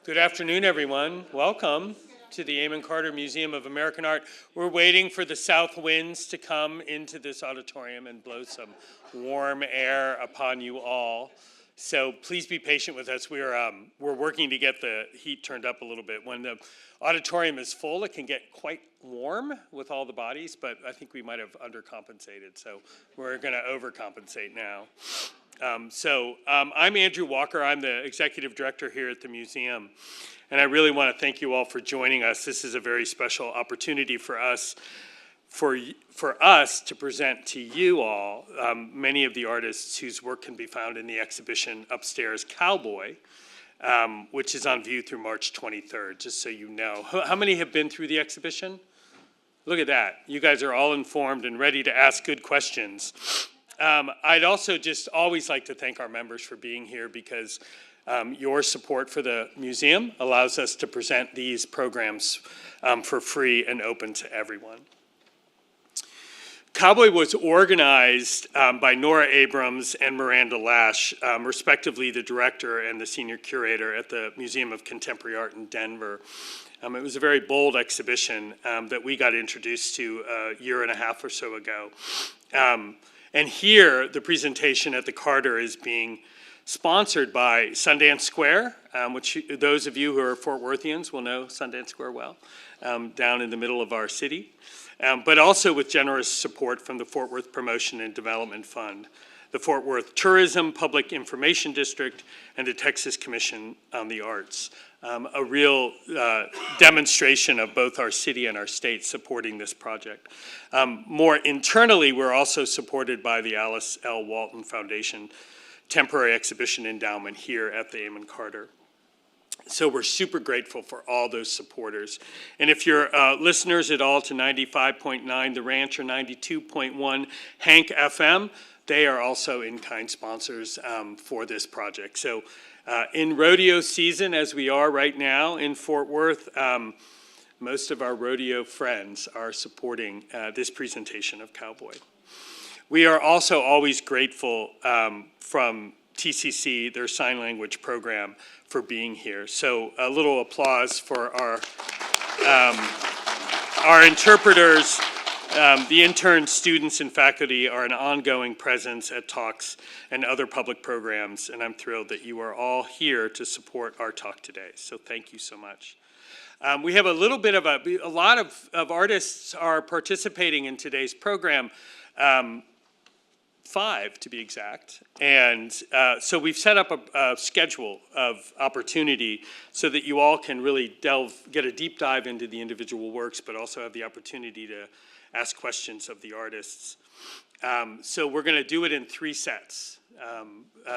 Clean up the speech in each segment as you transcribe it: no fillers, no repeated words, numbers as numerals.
Good afternoon, everyone. Welcome to the Amon Carter Museum of American Art. We're waiting for the south winds to come into this auditorium and blow some warm air upon you all. So please be patient with us. We're working to get the heat turned up a little bit. When the auditorium is full, it can get quite warm with all the bodies, but I think we might have undercompensated. So we're going to overcompensate now. I'm Andrew Walker. I'm the executive director here at the museum, and I really want to thank you all for joining us. This is a very special opportunity for us to present to you all many of the artists whose work can be found in the exhibition upstairs, Cowboy, which is on view through March 23rd, just so you know. How many have been through the exhibition? Look at that. You guys are all informed and ready to ask good questions. I'd also just always like to thank our members for being here, because your support for the museum allows us to present these programs for free and open to everyone. Cowboy was organized by Nora Abrams and Miranda Lash, respectively the director and the senior curator at the Museum of Contemporary Art in Denver. It was a very bold exhibition that we got introduced to a year and a half or so ago. And here, the presentation at the Carter is being sponsored by Sundance Square, which those of you who are Fort Worthians will know Sundance Square well, down in the middle of our city, but also with generous support from the Fort Worth Promotion and Development Fund, the Fort Worth Tourism Public Information District, and the Texas Commission on the Arts. A real demonstration of both our city and our state supporting this project. More internally, we're also supported by the Alice L. Walton Foundation Temporary Exhibition Endowment here at the Amon Carter. So we're super grateful for all those supporters. And if you're listeners at all to 95.9 The Ranch or 92.1 Hank FM, they are also in-kind sponsors for this project. So in rodeo season, as we are right now in Fort Worth, most of our rodeo friends are supporting this presentation of Cowboy. We are also always grateful from TCC, their sign language program, for being here. So a little applause for our interpreters. The interns, students, and faculty are an ongoing presence at talks and other public programs, and I'm thrilled that you are all here to support our talk today. So thank you so much. We have a little bit of a lot of artists are participating in today's program, 5 to be exact, and so we've set up a schedule of opportunity so that you all can really get a deep dive into the individual works, but also have the opportunity to ask questions of the artists. So we're going to do it in 3 sets,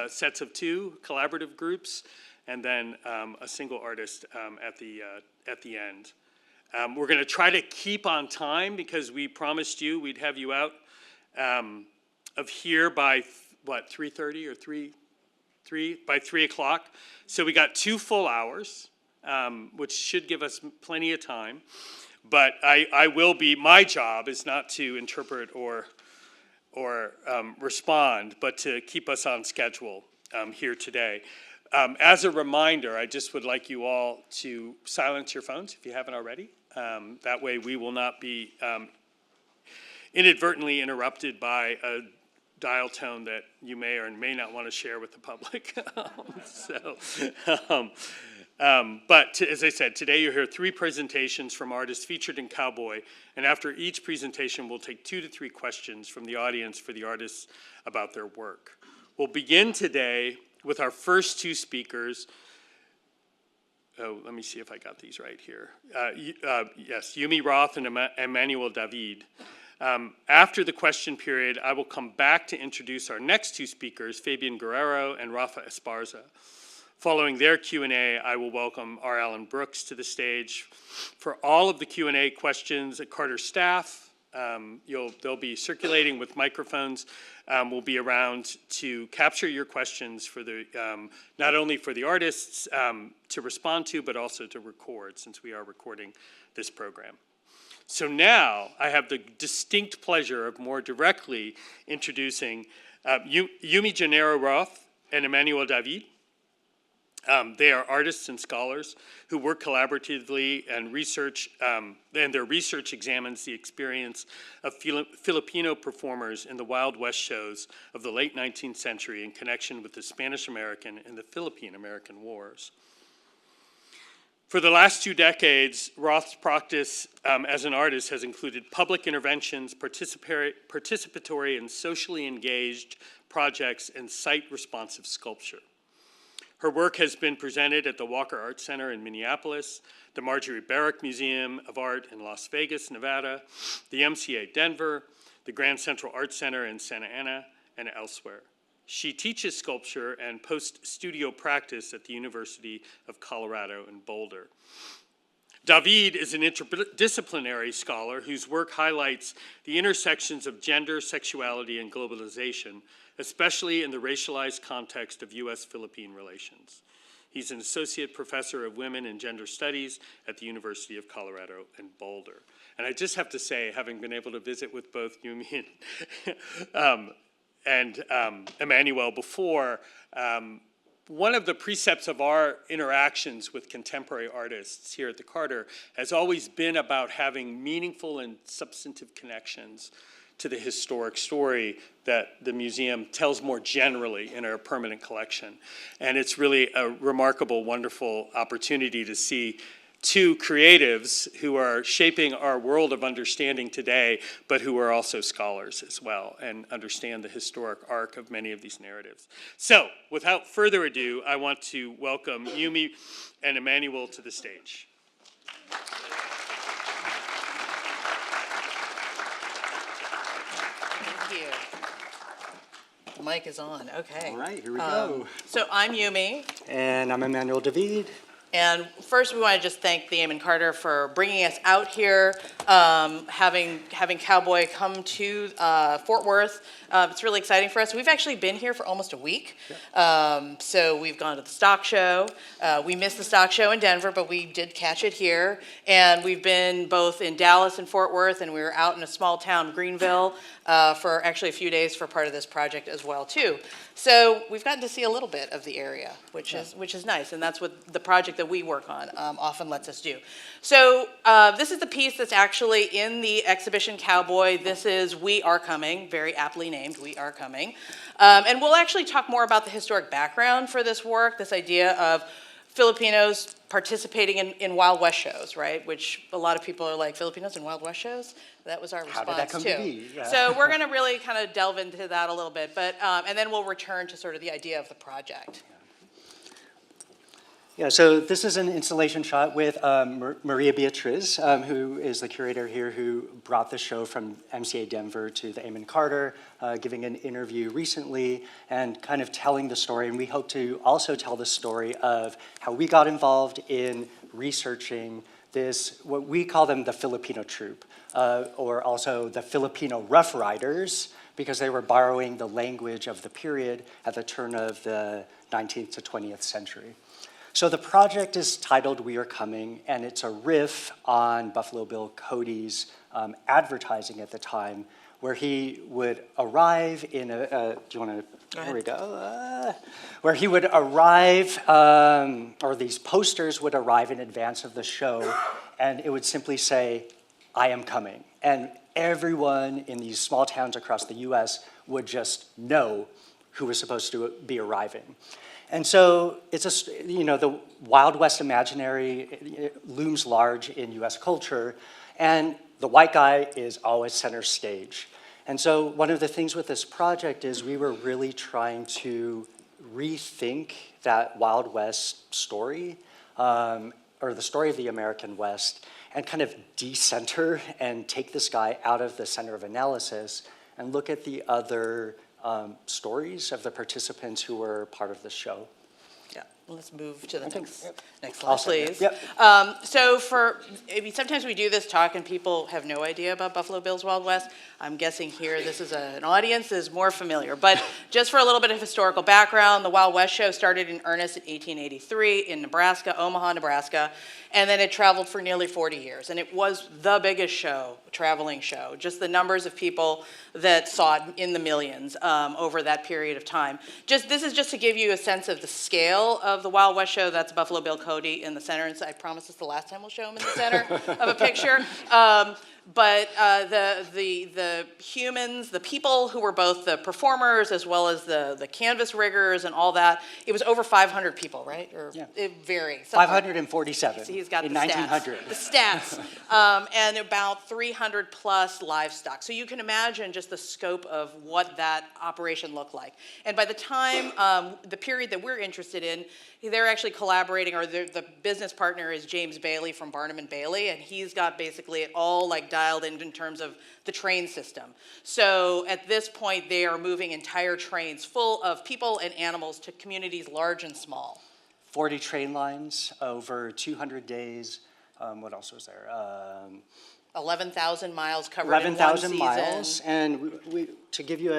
sets of 2 collaborative groups, and then a single artist at the end. We're going to try to keep on time, because we promised you we'd have you out of here by what, 3:30 or 3 o'clock. So we got 2 full hours, which should give us plenty of time. But my job is not to interpret or respond, but to keep us on schedule here today. As a reminder, I just would like you all to silence your phones if you haven't already. That way we will not be inadvertently interrupted by a dial tone that you may or may not want to share with the public. But as I said, today you'll hear 3 presentations from artists featured in Cowboy, and after each presentation, we'll take 2 to 3 questions from the audience for the artists about their work. We'll begin today with our first 2 speakers. Oh, let me see if I got these right here. Yes, Yumi Roth and Emmanuel David. After the question period, I will come back to introduce our next 2 speakers, Fabian Guerrero and Rafa Esparza. Following their Q&A, I will welcome R. Allen Brooks to the stage. For all of the Q&A questions at Carter staff, they'll be circulating with microphones. We'll be around to capture your questions for not only for the artists to respond to, but also to record, since we are recording this program. So now I have the distinct pleasure of more directly introducing Yumi Roth and Emmanuel David. They are artists and scholars who work collaboratively and and their research examines the experience of Filipino performers in the Wild West shows of the late 19th century in connection with the Spanish-American and the Philippine-American Wars. For the last 2 decades, Roth's practice as an artist has included public interventions, participatory and socially engaged projects, and site-responsive sculpture. Her work has been presented at the Walker Art Center in Minneapolis, the Marjorie Barrick Museum of Art in Las Vegas, Nevada, the MCA Denver, the Grand Central Art Center in Santa Ana, and elsewhere. She teaches sculpture and post-studio practice at the University of Colorado in Boulder. David is an interdisciplinary scholar whose work highlights the intersections of gender, sexuality, and globalization, especially in the racialized context of U.S.-Philippine relations. He's an associate professor of women and gender studies at the University of Colorado in Boulder. And I just have to say, having been able to visit with both Yumi and Emmanuel before, one of the precepts of our interactions with contemporary artists here at the Carter has always been about having meaningful and substantive connections to the historic story that the museum tells more generally in our permanent collection. And it's really a remarkable, wonderful opportunity to see 2 creatives who are shaping our world of understanding today, but who are also scholars as well and understand the historic arc of many of these narratives. So, without further ado, I want to welcome Yumi and Emmanuel to the stage. Thank you. The mic is on. Okay. All right, here we go. So I'm Yumi. And I'm Emmanuel David. And first, we want to just thank the Eamon Carter for bringing us out here, having Cowboy come to Fort Worth. It's really exciting for us. We've actually been here for almost a week. So we've gone to the stock show. We missed the stock show in Denver, but we did catch it here. And we've been both in Dallas and Fort Worth, and we were out in a small town, Greenville, for actually a few days for part of this project as well, too. So we've gotten to see a little bit of the area, which is nice, and that's what the project that we work on often lets us do. So this is the piece that's actually in the exhibition Cowboy. This is We Are Coming, very aptly named, We Are Coming. And we'll actually talk more about the historic background for this work, this idea of Filipinos participating in Wild West shows, right? Which a lot of people are like, Filipinos in Wild West shows? That was our response, How did that come too. to be? Yeah. So we're going to really kind of delve into that a little bit, but and then we'll return to sort of the idea of the project. Yeah, so this is an installation shot with Maria Beatriz, who is the curator here who brought the show from MCA Denver to the Eamon Carter, giving an interview recently and kind of telling the story. And we hope to also tell the story of how we got involved in researching this, what we call them the Filipino troupe, or also the Filipino Rough Riders, because they were borrowing the language of the period at the turn of the 19th to 20th century. So the project is titled We Are Coming, and it's a riff on Buffalo Bill Cody's advertising at the time, where he would arrive in a, do you want to, here we go, where he would arrive, or these posters would arrive in advance of the show, and it would simply say, I am coming. And everyone in these small towns across the US would just know who was supposed to be arriving. And so it's the Wild West imaginary it looms large in US culture, and the white guy is always center stage. And so one of the things with this project is we were really trying to rethink that Wild West story, or the story of the American West, and kind of decenter and take this guy out of the center of analysis and look at the other stories of the participants who were part of the show. Yeah, let's move to the next slide, Also, please. yep. So sometimes we do this talk and people have no idea about Buffalo Bill's Wild West. I'm guessing here this is an audience that is more familiar. But just for a little bit of historical background, the Wild West show started in earnest in 1883 in Nebraska, Omaha, Nebraska. And then it traveled for nearly 40 years. And it was the biggest show, traveling show. Just the numbers of people that saw it in the millions over that period of time. This is just to give you a sense of the scale of the Wild West show, that's Buffalo Bill Cody in the center. And so I promise it's the last time we'll show him in the center of a picture. But the humans, the people who were both the performers as well as the canvas riggers and all that, it was over 500 people, right? Or Yeah. it varies. 547 He's got in the 1900. Stats. The stats. And about 300 plus livestock. So you can imagine just the scope of what that operation looked like. And by the time, the period that we're interested in, they're actually collaborating, or the business partner is James Bailey from Barnum and Bailey, and he's got basically it all like dialed in terms of the train system. So at this point, they are moving entire trains full of people and animals to communities large and small. 40 train lines over 200 days. What else was there? 11,000 miles covered in one season. 11,000 miles. And we to give you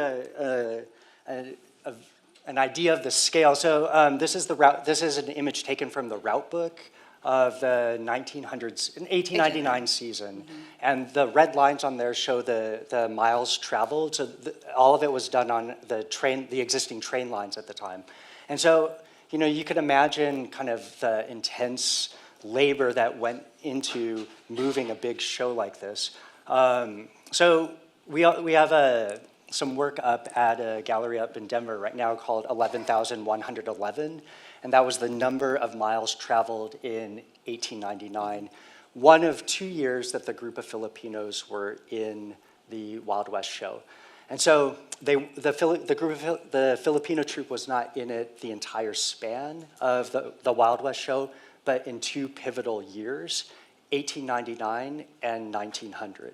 an idea of the scale. So this is the route. This is an image taken from the route book of the 1900s, 1899 season. And the red lines on there show the miles traveled. So all of it was done on the existing train lines at the time. And so, you know, you could imagine kind of the intense labor that went into moving a big show like this. So we have some work up at a gallery up in Denver right now called 11,111, and that was the number of miles traveled in 1899. One of 2 years that the group of Filipinos were in the Wild West show. And so the Filipino troupe was not in it the entire span of the Wild West show, but in two pivotal years, 1899 and 1900.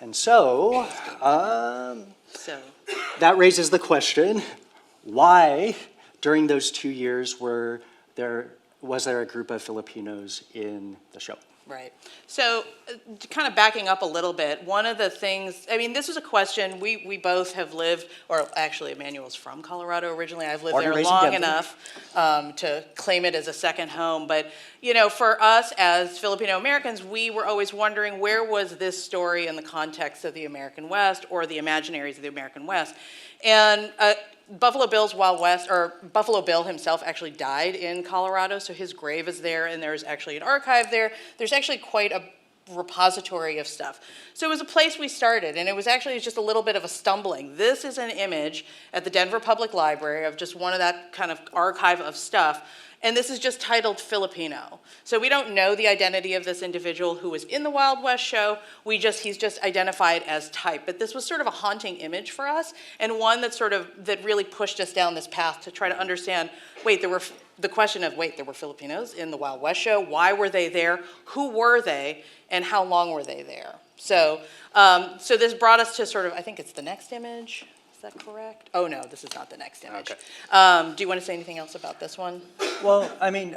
And so, that raises the question, why during those 2 years was there a group of Filipinos in the show? Right. So kind of backing up a little bit, one of the things, I mean, this was a question, we both have lived, or actually Emmanuel's from Colorado originally. I've lived there long enough to claim it as a second home. But, you know, for us as Filipino Americans, we were always wondering where was this story in the context of the American West or the imaginaries of the American West. And Buffalo Bill's Wild West, or Buffalo Bill himself actually died in Colorado, so his grave is there, and there's actually an archive there. There's actually quite a repository of stuff. So it was a place we started, and it was actually just a little bit of a stumbling. This is an image at the Denver Public Library of just one of that kind of archive of stuff. And this is just titled Filipino. So we don't know the identity of this individual who was in the Wild West show. He's just identified as type. But this was sort of a haunting image for us, and one that really pushed us down this path to try to understand, there were Filipinos in the Wild West show. Why were they there? Who were they? And how long were they there? So this brought us to sort of, I think it's the next image. Is that correct? Oh, no, this is not the next image. Okay. Do you want to say anything else about this one? Well, I mean,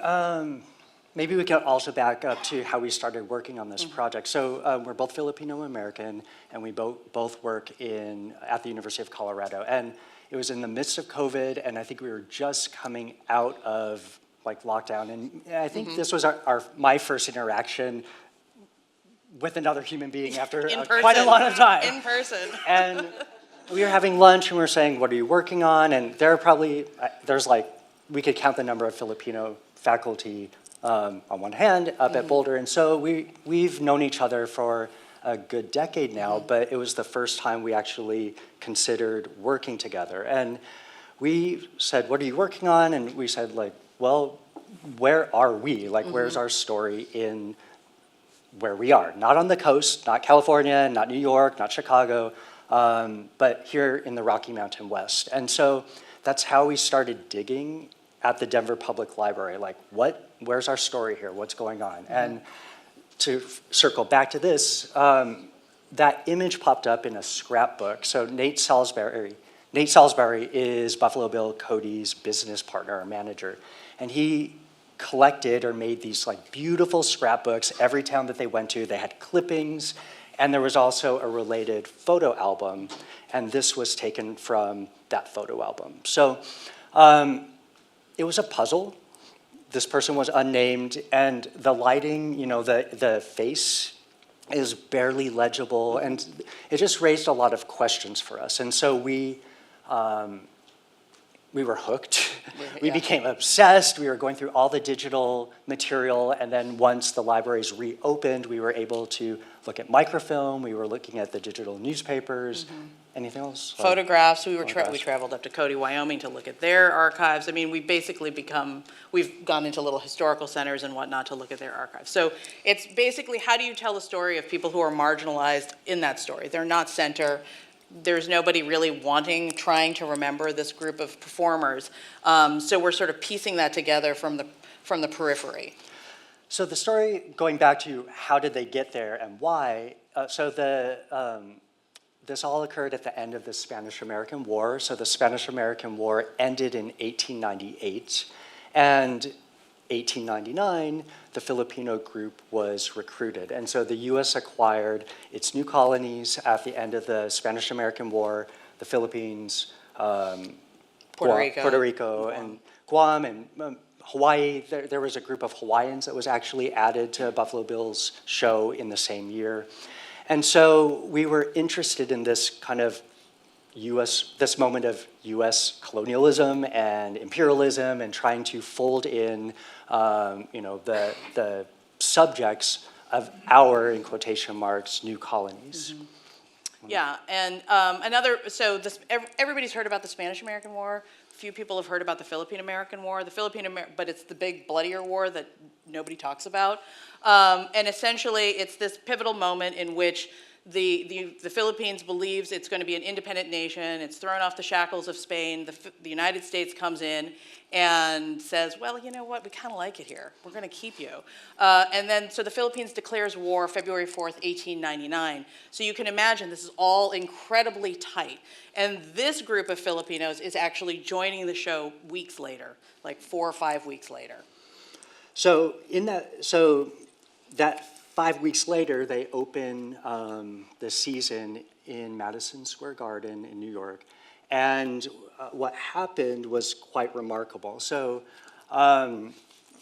maybe we can also back up to how we started working on this project. So we're both Filipino American, and we both work at the University of Colorado. And it was in the midst of COVID, and I think we were just coming out of lockdown. And I think this was my first interaction with another human being after quite a lot of time. In person. And we were having lunch, and we were saying, what are you working on? And we could count the number of Filipino faculty on one hand up at Boulder. And so we've known each other for a good decade now, but it was the first time we actually considered working together. And we said, what are you working on? And we said, well, where are we? Where's our story in where we are? Not on the coast, not California, not New York, not Chicago, but here in the Rocky Mountain West. And so that's how we started digging at the Denver Public Library. Where's our story here? What's going on? And to circle back to this, that image popped up in a scrapbook. So Nate Salisbury is Buffalo Bill Cody's business partner or manager. And he collected or made these beautiful scrapbooks. Every town that they went to, they had clippings. And there was also a related photo album, and this was taken from that photo album. So it was a puzzle. This person was unnamed, and the lighting, the face is barely legible, and it just raised a lot of questions for us. And so we we were hooked. We Yeah. became obsessed. We were going through all the digital material, and then once the libraries reopened, we were able to look at microfilm. We were looking at the digital newspapers. Anything else? Photographs, we Photographs. traveled up to Cody, Wyoming to look at their archives. I mean, we've gone into little historical centers and whatnot to look at their archives. So it's basically, how do you tell the story of people who are marginalized in that story? They're not center. There's nobody really trying to remember this group of performers. So we're sort of piecing that together from the periphery. So the story, going back to how did they get there and why, this all occurred at the end of the Spanish-American War. So the Spanish-American War ended in 1898, and 1899, the Filipino group was recruited. And so the U.S. acquired its new colonies at the end of the Spanish-American War, the Philippines, Puerto Rico, and Guam, and Hawaii. There was a group of Hawaiians that was actually added to Buffalo Bill's show in the same year. And so we were interested in this kind of this moment of U.S. colonialism and imperialism, and trying to fold in, the subjects of our, in quotation marks, new colonies. Yeah, and everybody's heard about the Spanish-American War. Few people have heard about the Philippine-American War. But it's the big, bloodier war that nobody talks about. And essentially, it's this pivotal moment in which the Philippines believes it's going to be an independent nation. It's thrown off the shackles of Spain. The United States comes in and says, well, you know what, we kind of like it here. We're going to keep you. So the Philippines declares war February 4th, 1899. So you can imagine this is all incredibly tight. And this group of Filipinos is actually joining the show weeks later, like 4 or 5 weeks later. So that 5 weeks later, they open the season in Madison Square Garden in New York. And what happened was quite remarkable. So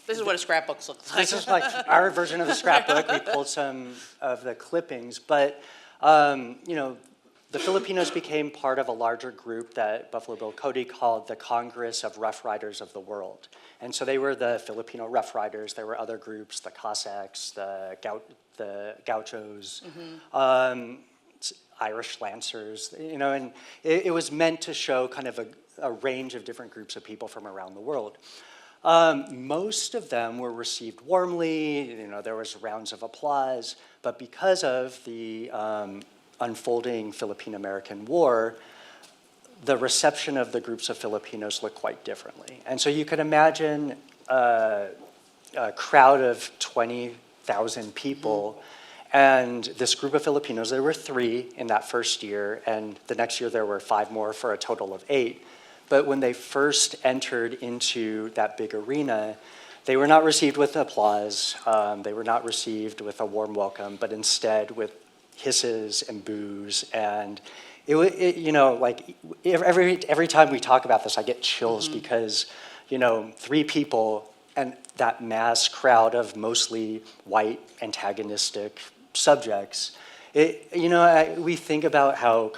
this is what a scrapbook looks like. this is like our version of the scrapbook. We pulled some of the clippings. But, the Filipinos became part of a larger group that Buffalo Bill Cody called the Congress of Rough Riders of the World. And so they were the Filipino Rough Riders. There were other groups, the Cossacks, the Gauchos, Irish Lancers, and it was meant to show kind of a range of different groups of people from around the world. Most of them were received warmly, there was rounds of applause, but because of the unfolding Philippine-American War, the reception of the groups of Filipinos looked quite differently. And so you could imagine a crowd of 20,000 people, and this group of Filipinos, there were 3 in that first year, and the next year there were 5 more for a total of 8. But when they first entered into that big arena, they were not received with applause, they were not received with a warm welcome, but instead with hisses and boos. And every time we talk about this, I get chills because, 3 people and that mass crowd of mostly white antagonistic subjects, we think about how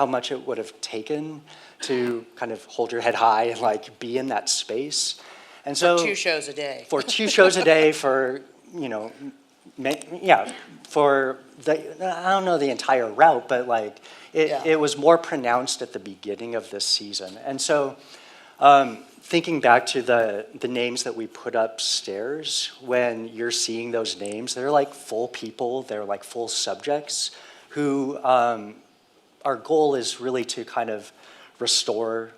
much it would have taken to kind of hold your head high and be in that space. And so For 2 shows a day. For 2 shows a day, for for I don't know the entire route, but it was more pronounced at the beginning of this season. And so thinking back to the names that we put upstairs, when you're seeing those names, they're like full people, they're like full subjects who our goal is really to kind of restore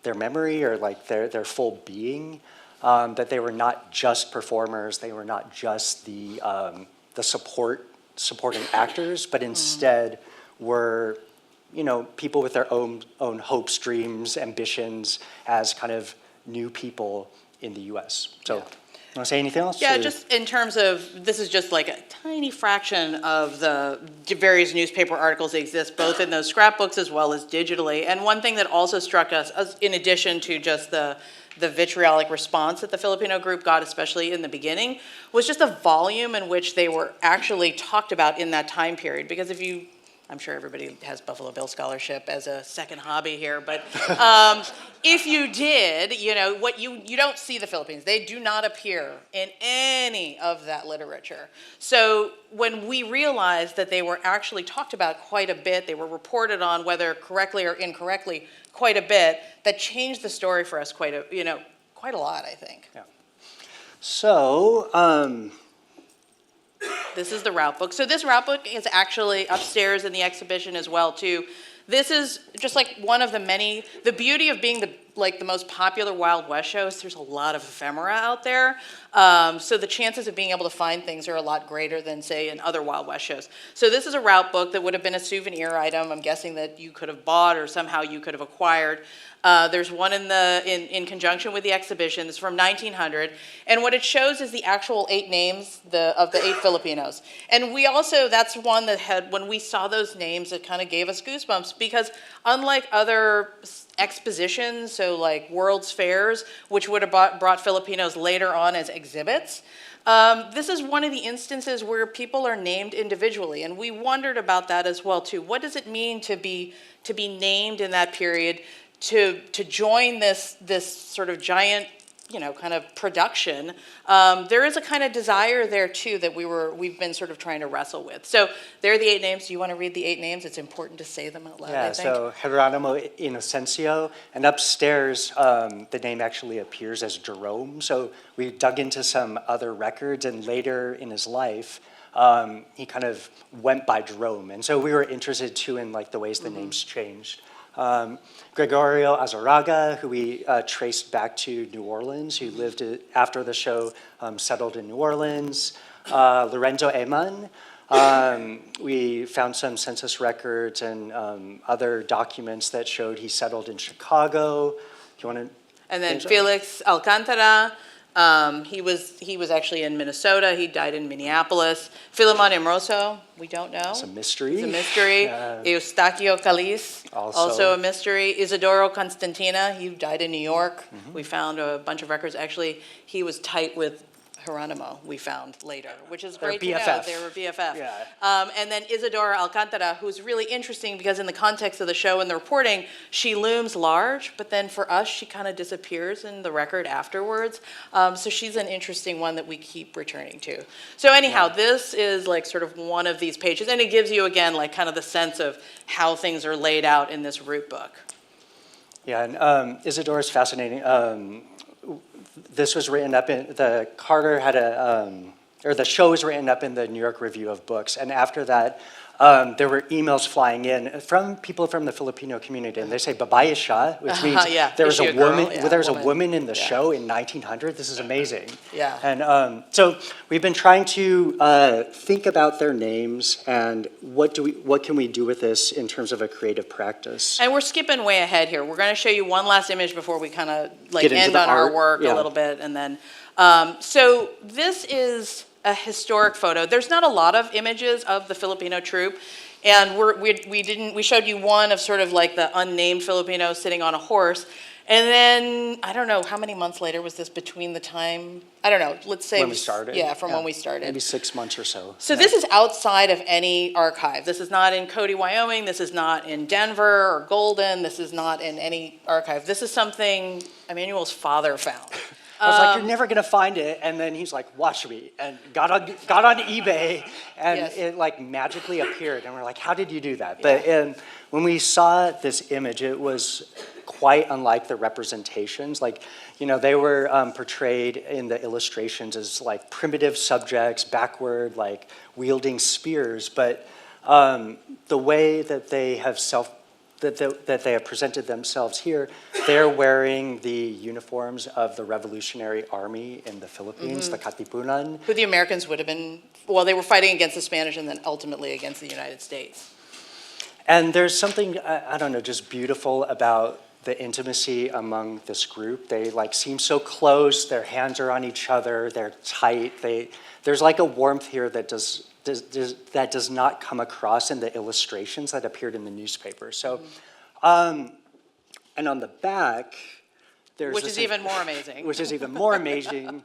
their memory or their full being, that they were not just performers, they were not just the supporting actors, but instead were people with their own hopes, dreams, ambitions as kind of new people in the U.S. So, Yeah. want to say anything else? Yeah, or? just in terms of, this is just like a tiny fraction of the various newspaper articles that exist, both in those scrapbooks as well as digitally. And one thing that also struck us, in addition to just the vitriolic response that the Filipino group got, especially in the beginning, was just the volume in which they were actually talked about in that time period. Because if you I'm sure everybody has Buffalo Bill scholarship as a second hobby here, but if you did, what you don't see the Philippines. They do not appear in any of that literature. So when we realized that they were actually talked about quite a bit, they were reported on, whether correctly or incorrectly, quite a bit, that changed the story for us quite a lot, I think. Yeah. So, This is the route book. So this route book is actually upstairs in the exhibition as well, too. This is just like one of the many, the beauty of being the most popular Wild West shows, there's a lot of ephemera out there. So the chances of being able to find things are a lot greater than, say, in other Wild West shows. So this is a route book that would have been a souvenir item, I'm guessing, that you could have bought or somehow you could have acquired. There's one in conjunction with the exhibition. It's from 1900. And what it shows is the actual 8 names of the 8 Filipinos. And we also, that's one that had, when we saw those names, it kind of gave us goosebumps, because unlike other expositions, so like World's Fairs, which would have brought Filipinos later on as exhibits, this is one of the instances where people are named individually. And we wondered about that as well, too. What does it mean to be named in that period? To join this sort of giant, kind of production, there is a kind of desire there too that we've been sort of trying to wrestle with. So there are the 8 names. Do you want to read the 8 names? It's important to say them out loud. yeah, I think. so Geronimo Inocencio, and upstairs the name actually appears as Jerome. So we dug into some other records, and later in his life, he kind of went by Jerome. And so we were interested too in like the ways the names changed. Gregorio Azaraga, who we traced back to New Orleans, who lived after the show, settled in New Orleans. Lorenzo Eman, we found some census records and other documents that showed he settled in Chicago. Do you want to? And then Felix Alcantara. He was actually in Minnesota. He died in Minneapolis. Filemon Imroso, we don't know. It's a mystery. It's a mystery. Eustaquio Caliz, also a mystery. Isidoro Constantina, he died in New York. We found a bunch of records. Actually, he was tight with Geronimo, we found later, which is great to know. They were BFF. Yeah. And then Isadora Alcantara, who's really interesting because in the context of the show and the reporting, she looms large, but then for us, she kind of disappears in the record afterwards. So she's an interesting one that we keep returning to. So anyhow, this is like sort of one of these pages, and it gives you, again, like kind of the sense of how things are laid out in this root book. Yeah, and Isadora's fascinating. This was written up in, the show was written up in the New York Review of Books. And after that, there were emails flying in from people from the Filipino community, and they say babae siya, which means there was a woman. There was a woman in the show in 1900. This is amazing. Yeah. And so we've been trying to think about their names and what can we do with this in terms of a creative practice. And we're skipping way ahead here. We're going to show you one last image before we kind of Get into end the on our art. work a little bit, and then so this is a historic photo. There's not a lot of images of the Filipino troupe, and we showed you one of sort of like the unnamed Filipino sitting on a horse, and then I don't know how many months later was this between the time, I don't know, let's say When we started. when we started. Maybe 6 months or so. So this is outside of any archive. This is not in Cody, Wyoming. This is not in Denver or Golden. This is not in any archive. This is something Emmanuel's father found. I was like, you're never gonna find it, and then he's like, watch me, and got on eBay, and it like magically appeared, and we're like, how did you do that? But when we saw this image, it was quite unlike the representations. Like, they were portrayed in the illustrations as like primitive subjects, backward, like wielding spears, but the way that they have that they have presented themselves here, they're wearing the uniforms of the Revolutionary Army in the Philippines, the Katipunan. Who the Americans would have been, well, they were fighting against the Spanish and then ultimately against the United States. And there's something, I don't know, just beautiful about the intimacy among this group. They like seem so close, their hands are on each other, they're tight. There's like a warmth here that does not come across in the illustrations that appeared in the newspaper. So, and on the back, there's Which is even more amazing. Which is even more amazing,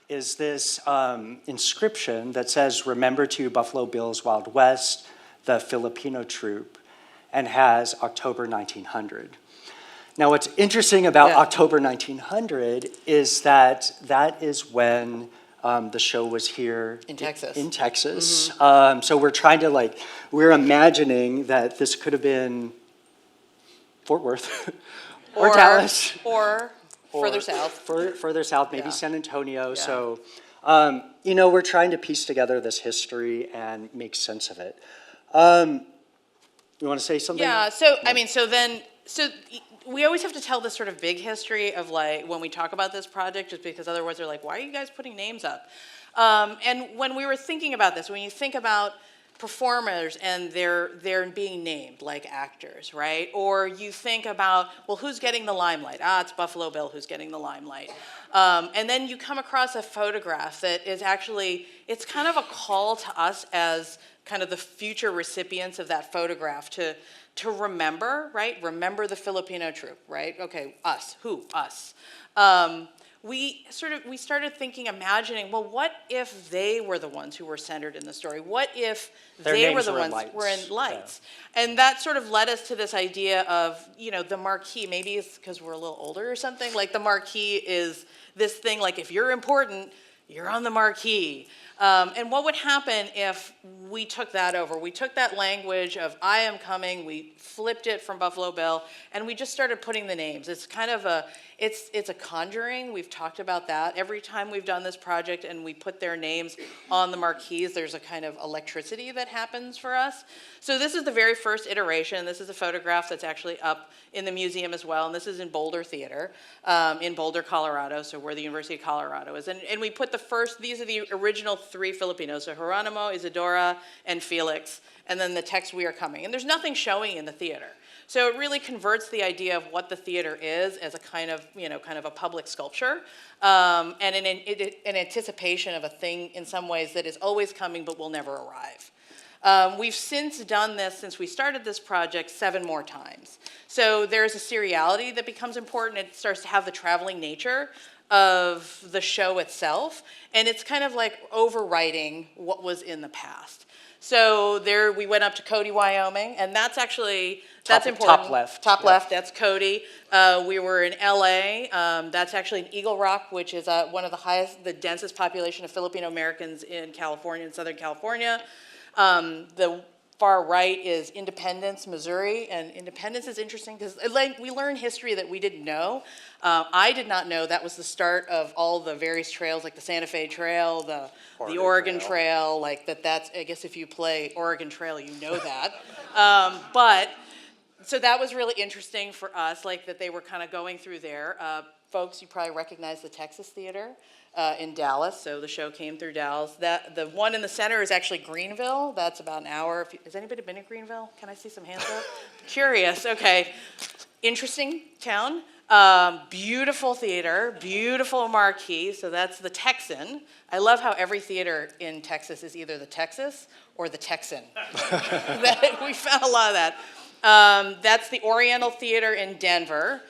is this inscription that says, "Remember to Buffalo Bill's Wild West, the Filipino troupe, and has October 1900. Now, what's interesting about October 1900 is that that is when the show was here In Texas. In Texas. So we're trying to we're imagining that this could have been Fort Worth or Dallas. Or further south. Further south, maybe Yeah. San Antonio. Yeah. So, we're trying to piece together this history and make sense of it. You want to say something? Yeah, so we always have to tell this sort of big history of when we talk about this project, just because otherwise they're like, why are you guys putting names up? And when we were thinking about this, when you think about performers and they're being named like actors, right? Or you think about, well, who's getting the limelight? It's Buffalo Bill who's getting the limelight. And then you come across a photograph that is actually, it's kind of a call to us as kind of the future recipients of that photograph to remember, right? Remember the Filipino troupe, right? Okay, us. Who? Us. We started thinking, imagining, well, what if they were the ones who were centered in the story? What if they were the ones who were in lights? Yeah. And that sort of led us to this idea of, the marquee. Maybe it's because we're a little older or something. Like the marquee is this thing, like if you're important, you're on the marquee. And what would happen if we took that over? We took that language of I am coming, we flipped it from Buffalo Bill, and we just started putting the names. It's kind of it's a conjuring. We've talked about that. Every time we've done this project and we put their names on the marquees, there's a kind of electricity that happens for us. So this is the very first iteration. This is a photograph that's actually up in the museum as well, and this is in Boulder Theater, in Boulder, Colorado, so where the University of Colorado is. And we put these are the original 3 Filipinos, so Geronimo, Isadora, and Felix, and then the text "We Are Coming." And there's nothing showing in the theater. So it really converts the idea of what the theater is as a kind of a public sculpture, and an anticipation of a thing in some ways that is always coming but will never arrive. We've since done this, since we started this project, 7 more times. So there's a seriality that becomes important. It starts to have the traveling nature of the show itself, and it's kind of like overwriting what was in the past. So there, we went up to Cody, Wyoming, and that's important. Top left. Top left, that's Cody. We were in LA. That's actually in Eagle Rock, which is one of the densest population of Filipino Americans in California, in Southern California. The far right is Independence, Missouri, and Independence is interesting because we learn history that we didn't know. I did not know that was the start of all the various trails, like the Santa Fe Trail, the Oregon Trail, that's, I guess if you play Oregon Trail, you know that. But, so that was really interesting for us, that they were kind of going through there. Folks, you probably recognize the Texas Theater in Dallas, so the show came through Dallas. The one in the center is actually Greenville. That's about an hour. Has anybody been to Greenville? Can I see some hands up? Curious, okay. Interesting town. Beautiful theater, beautiful marquee, so that's the Texan. I love how every theater in Texas is either the Texas or the Texan. We found a lot of that. That's the Oriental Theater in Denver,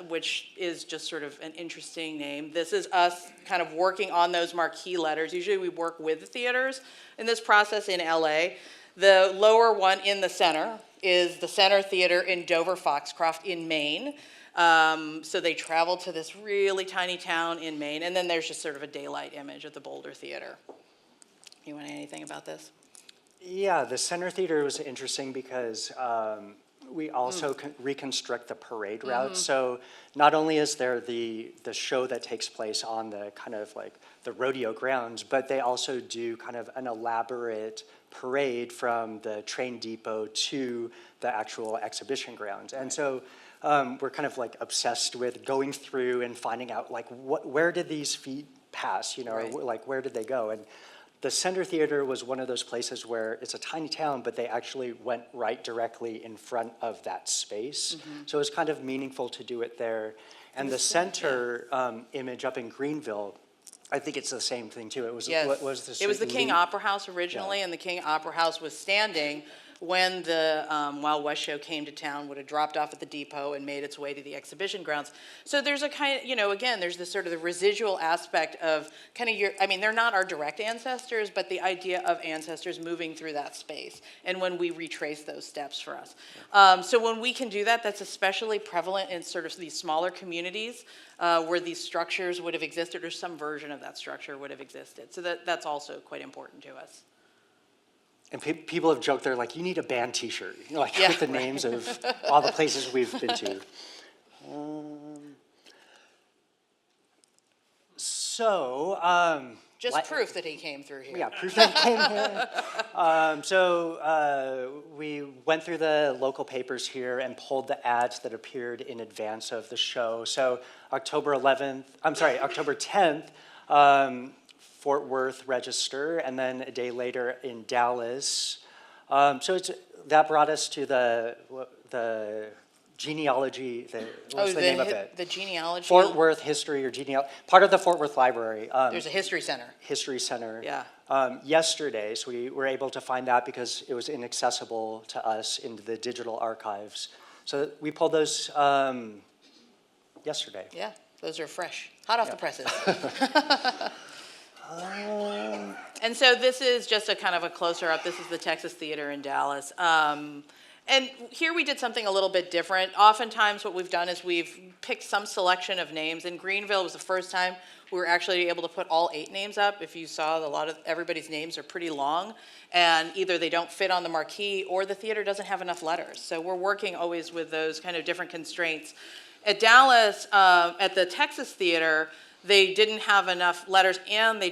which is just sort of an interesting name. This is us kind of working on those marquee letters. Usually we work with the theaters in this process in LA. The lower one in the center is the Center Theater in Dover Foxcroft in Maine. So they traveled to this really tiny town in Maine, and then there's just sort of a daylight image of the Boulder Theater. You want to add anything about this? Yeah, the Center Theater was interesting because we also reconstruct the parade route. So not only is there the show that takes place on the kind of the rodeo grounds, but they also do kind of an elaborate parade from the train depot to the actual exhibition grounds. And so we're kind of obsessed with going through and finding out where did these feet pass, Right. or where did they go? And the Center Theater was one of those places where it's a tiny town, but they actually went right directly in front of that space. So it was kind of meaningful to do it there. And the center image up in Greenville, I think it's the same thing too. It was Yes. what was this? It was the King Opera House originally, and the King Opera House was standing when the Wild West show came to town, would have dropped off at the depot and made its way to the exhibition grounds. So there's a kind of, again, there's this sort of the residual aspect of kind of they're not our direct ancestors, but the idea of ancestors moving through that space, and when we retrace those steps for us. So when we can do that, that's especially prevalent in sort of these smaller communities where these structures would have existed, or some version of that structure would have existed. So that's also quite important to us. And people have joked, they're like, you need a band T-shirt, Yeah, with the names of all the places we've been to. Just proof that he came through here. Yeah, proof that he came here. We went through the local papers here and pulled the ads that appeared in advance of the show. So October 10th, Fort Worth Register, and then a day later in Dallas. That brought us to the genealogy. What's the name of it? The genealogy. Fort Worth History or Genealogy. Part of the Fort Worth Library. There's a history center. History Center. Yeah. Yesterday, so we were able to find that because it was inaccessible to us in the digital archives. So we pulled those yesterday. Yeah, those are fresh, hot off the presses. And so this is just a kind of a closer up. This is the Texas Theater in Dallas. And here we did something a little bit different. Oftentimes what we've done is we've picked some selection of names. In Greenville, it was the first time we were actually able to put all 8 names up. If you saw, a lot of everybody's names are pretty long, and either they don't fit on the marquee or the theater doesn't have enough letters. So we're working always with those kind of different constraints. At Dallas, at the Texas Theater, they didn't have enough letters, and they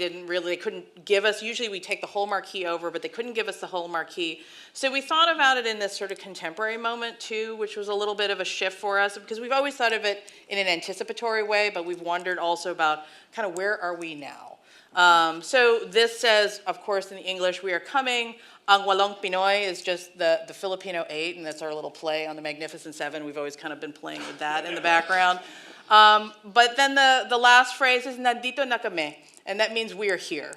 couldn't give us, usually we take the whole marquee over, but they couldn't give us the whole marquee. So we thought about it in this sort of contemporary moment too, which was a little bit of a shift for us, because we've always thought of it in an anticipatory way, but we've wondered also about kind of where are we now? So this says, of course, in the English, we are coming. Ang Walong Pinoy is just the Filipino 8, and that's our little play on the Magnificent Seven. We've always kind of been playing with that in the background. But then the last phrase is nandito na kami, and that means we are here.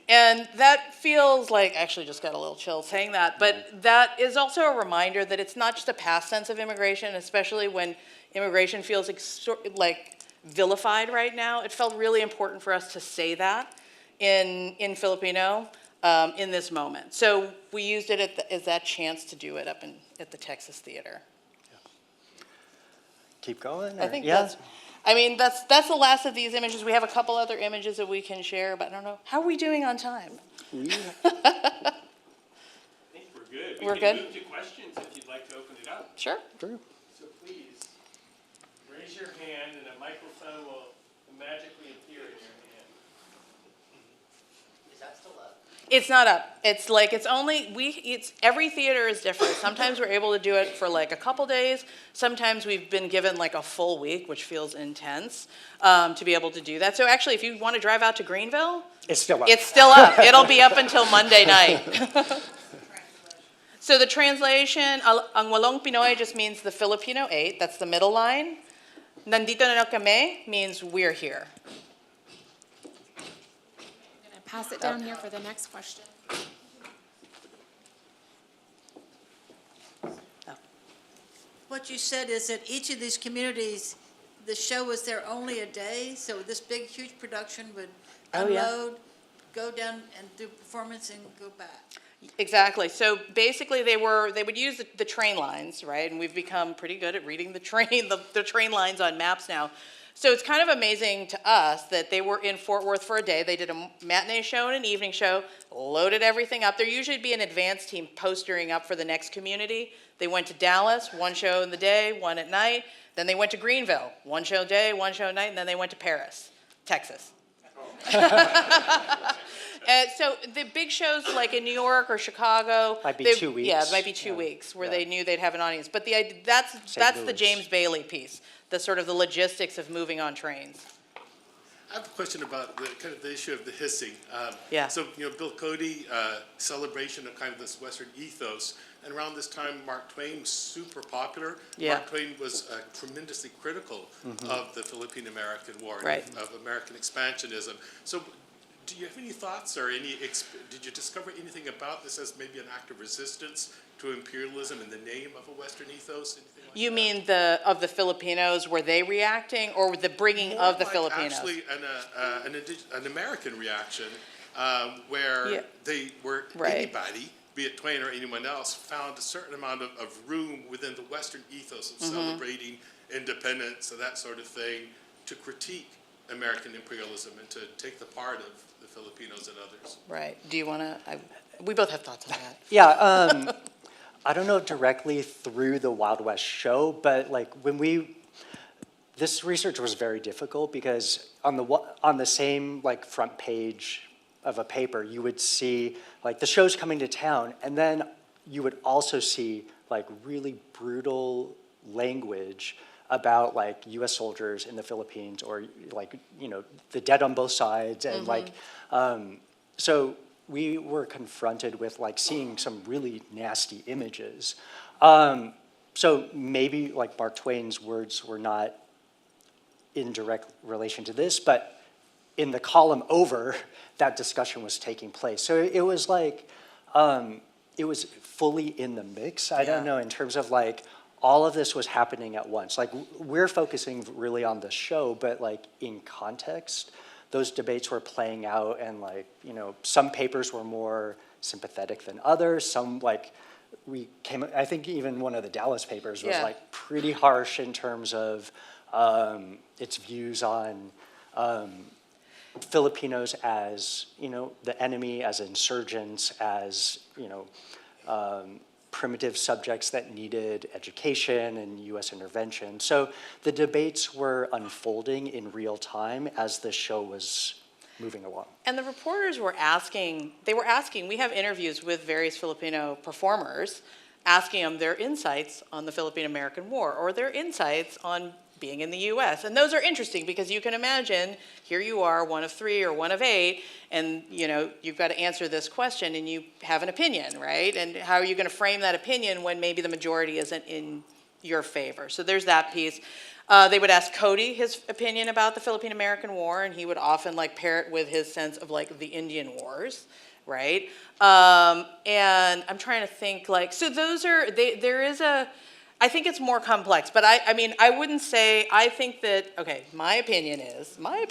And that feels like, actually just got a little chill saying that, but that is also a reminder that it's not just a past sense of immigration, especially when immigration feels like vilified right now. It felt really important for us to say that in Filipino in this moment. So we used it as that chance to do it up at the Texas Theater. Keep going? I think yeah. that's the last of these images. We have a couple other images that we can share, but I don't know. How are we doing on time? I think we're good. We're We good? can move to questions if you'd like to open it up. Sure. True. So please, raise your hand and a microphone will magically appear in your hand. Is that still up? It's not up. It's like, every theater is different. Sometimes we're able to do it for like a couple days. Sometimes we've been given like a full week, which feels intense, to be able to do that. So actually, if you want to drive out to Greenville, It's still up. it's still up. It'll be up until Monday night. So the translation, ang Walong Pinoy just means the Filipino 8. That's the middle line. Nandito na kami means we're here. Pass it down here for the next question. What you said is that each of these communities, the show was there only a day, so this big, huge production would Oh, yeah. unload, go down and do performance and go back. Exactly. So basically, they would use the train lines, right? And we've become pretty good at reading the train lines on maps now. So it's kind of amazing to us that they were in Fort Worth for a day. They did a matinee show and an evening show, loaded everything up. There usually would be an advance team postering up for the next community. They went to Dallas, one show in the day, one at night. Then they went to Greenville, one show day, one show at night. And then they went to Paris, Texas. So the big shows like in New York or Chicago Might be 2 weeks. Yeah, it might be 2 weeks where they knew they'd have an audience. But that's the Louis. James Bailey piece, the sort of the logistics of moving on trains. I have a question about the issue of the hissing. Yeah. So, Bill Cody, celebration of kind of this Western ethos, and around this time, Mark Twain was super popular. Yeah. Mark Twain was tremendously critical of the Philippine-American War, Right. of American expansionism. So, do you have any thoughts or did you discover anything about this as maybe an act of resistance to imperialism in the name of a Western ethos? Anything like You that? mean of the Filipinos, were they reacting, or the bringing More of the like Filipinos? actually an American reaction where Yeah. they were Right. anybody, be it Twain or anyone else, found a certain amount of room within the Western ethos of Mm-hmm. celebrating independence and that sort of thing to critique American imperialism and to take the part of the Filipinos and others. Right, do you want to, we both have thoughts on that. Yeah, I don't know directly through the Wild West show, but like this research was very difficult because on the same like front page of a paper, you would see like the show's coming to town, and then you would also see like really brutal language about like U.S. soldiers in the Philippines, or like, you know, the dead on both sides, and like, so we were confronted with like seeing some really nasty images. So maybe like Mark Twain's words were not in direct relation to this, but in the column over, that discussion was taking place. So it was like, it was fully in the mix. I don't know, in terms of like, all of this was happening at once. Like, we're focusing really on the show, but like in context, those debates were playing out, and like, you know, some papers were more sympathetic than others. Some like, I think even one of the Dallas papers was like pretty harsh in terms of its views on Filipinos as, you know, the enemy, as insurgents, as, you know, primitive subjects that needed education and U.S. intervention. So the debates were unfolding in real time as the show was moving along. And the reporters were asking, we have interviews with various Filipino performers, asking them their insights on the Philippine-American War, or their insights on being in the U.S. And those are interesting because you can imagine, here you are, one of 3 or one of 8, and you know, you've got to answer this question and you have an opinion, right? And how are you going to frame that opinion when maybe the majority isn't in your favor? So there's that piece. They would ask Cody his opinion about the Philippine-American War, and he would often like pair it with his sense of like the Indian Wars, right? And I'm trying to think like, so those are, there is a, I think it's more complex, but I mean, I wouldn't say, I think that, okay, my opinion is that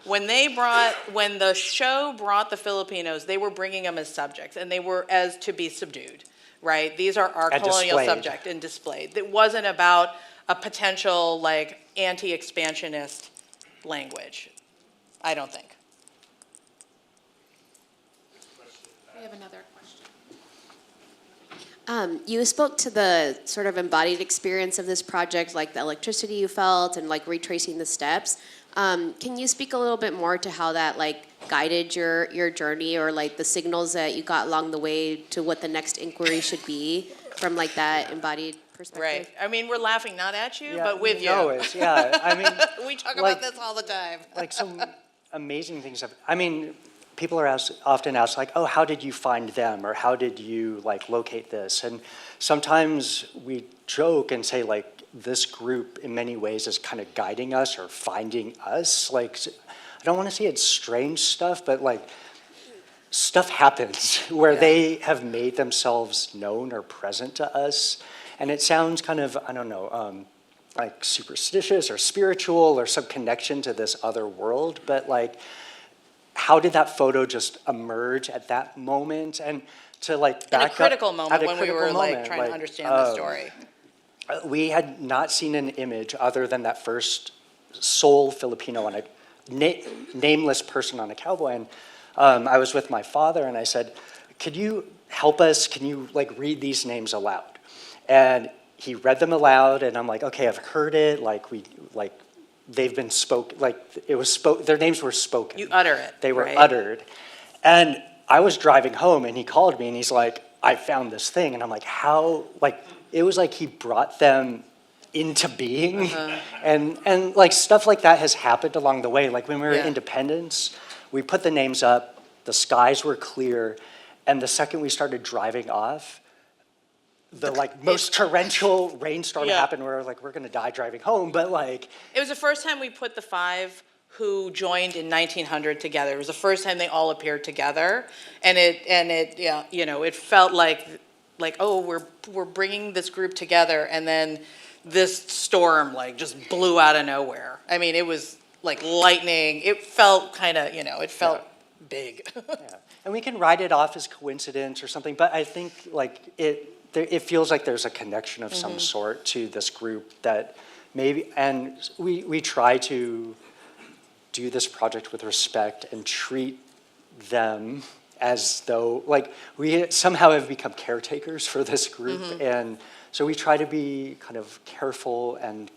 when the show brought the Filipinos, they were bringing them as subjects, and they were as to be subdued, right? These are our And colonial displayed. subject and displayed. It wasn't about a potential like anti-expansionist language, I don't think. We have another question. You spoke to the sort of embodied experience of this project, like the electricity you felt and like retracing the steps. Can you speak a little bit more to how that like guided your journey, or like the signals that you got along the way to what the next inquiry should be from like that embodied perspective? Right. I mean, we're laughing not at you, Yeah, but with you. no, it's, yeah, I mean, We talk like- about this all the time. like some amazing things have, I mean, people are often asked like, oh, how did you find them? Or how did you like locate this? And sometimes we joke and say like, this group in many ways is kind of guiding us or finding us. Like, I don't want to say it's strange stuff, but like stuff happens where they have made themselves known or present to us. And it sounds kind of, I don't know, like superstitious or spiritual or some connection to this other world, but like, how did that photo just emerge at that moment? And to like back In a critical up, moment at a when we critical were like moment, trying to understand the story. We had not seen an image other than that first sole Filipino on a nameless person on a cowboy. And I was with my father and I said, could you help us? Can you like read these names aloud? And he read them aloud and I'm like, okay, I've heard it. They've been spoken, like it was their names were spoken. You utter it, They were right? uttered. And I was driving home and he called me and he's like, I found this thing. And I'm like, how, like, it was like he brought them into being. And like stuff like that has happened along the way. Like when we were in Independence, we put the names up, the skies were clear. And the second we started driving off, the like most torrential rainstorm happened where like we're gonna die driving home, but like It was the first time we put the 5 who joined in 1900 together. It was the first time they all appeared together, and yeah, you know, it felt like oh, we're bringing this group together, and then this storm like just blew out of nowhere. I mean, it was like lightning. It felt kind of, you know, it felt big. Yeah. And we can write it off as coincidence or something, but I think like it feels like there's a connection of some sort to this group that maybe, and we try to do this project with respect and treat them as though, like, we somehow have become caretakers for this group. And so we try to be kind of careful and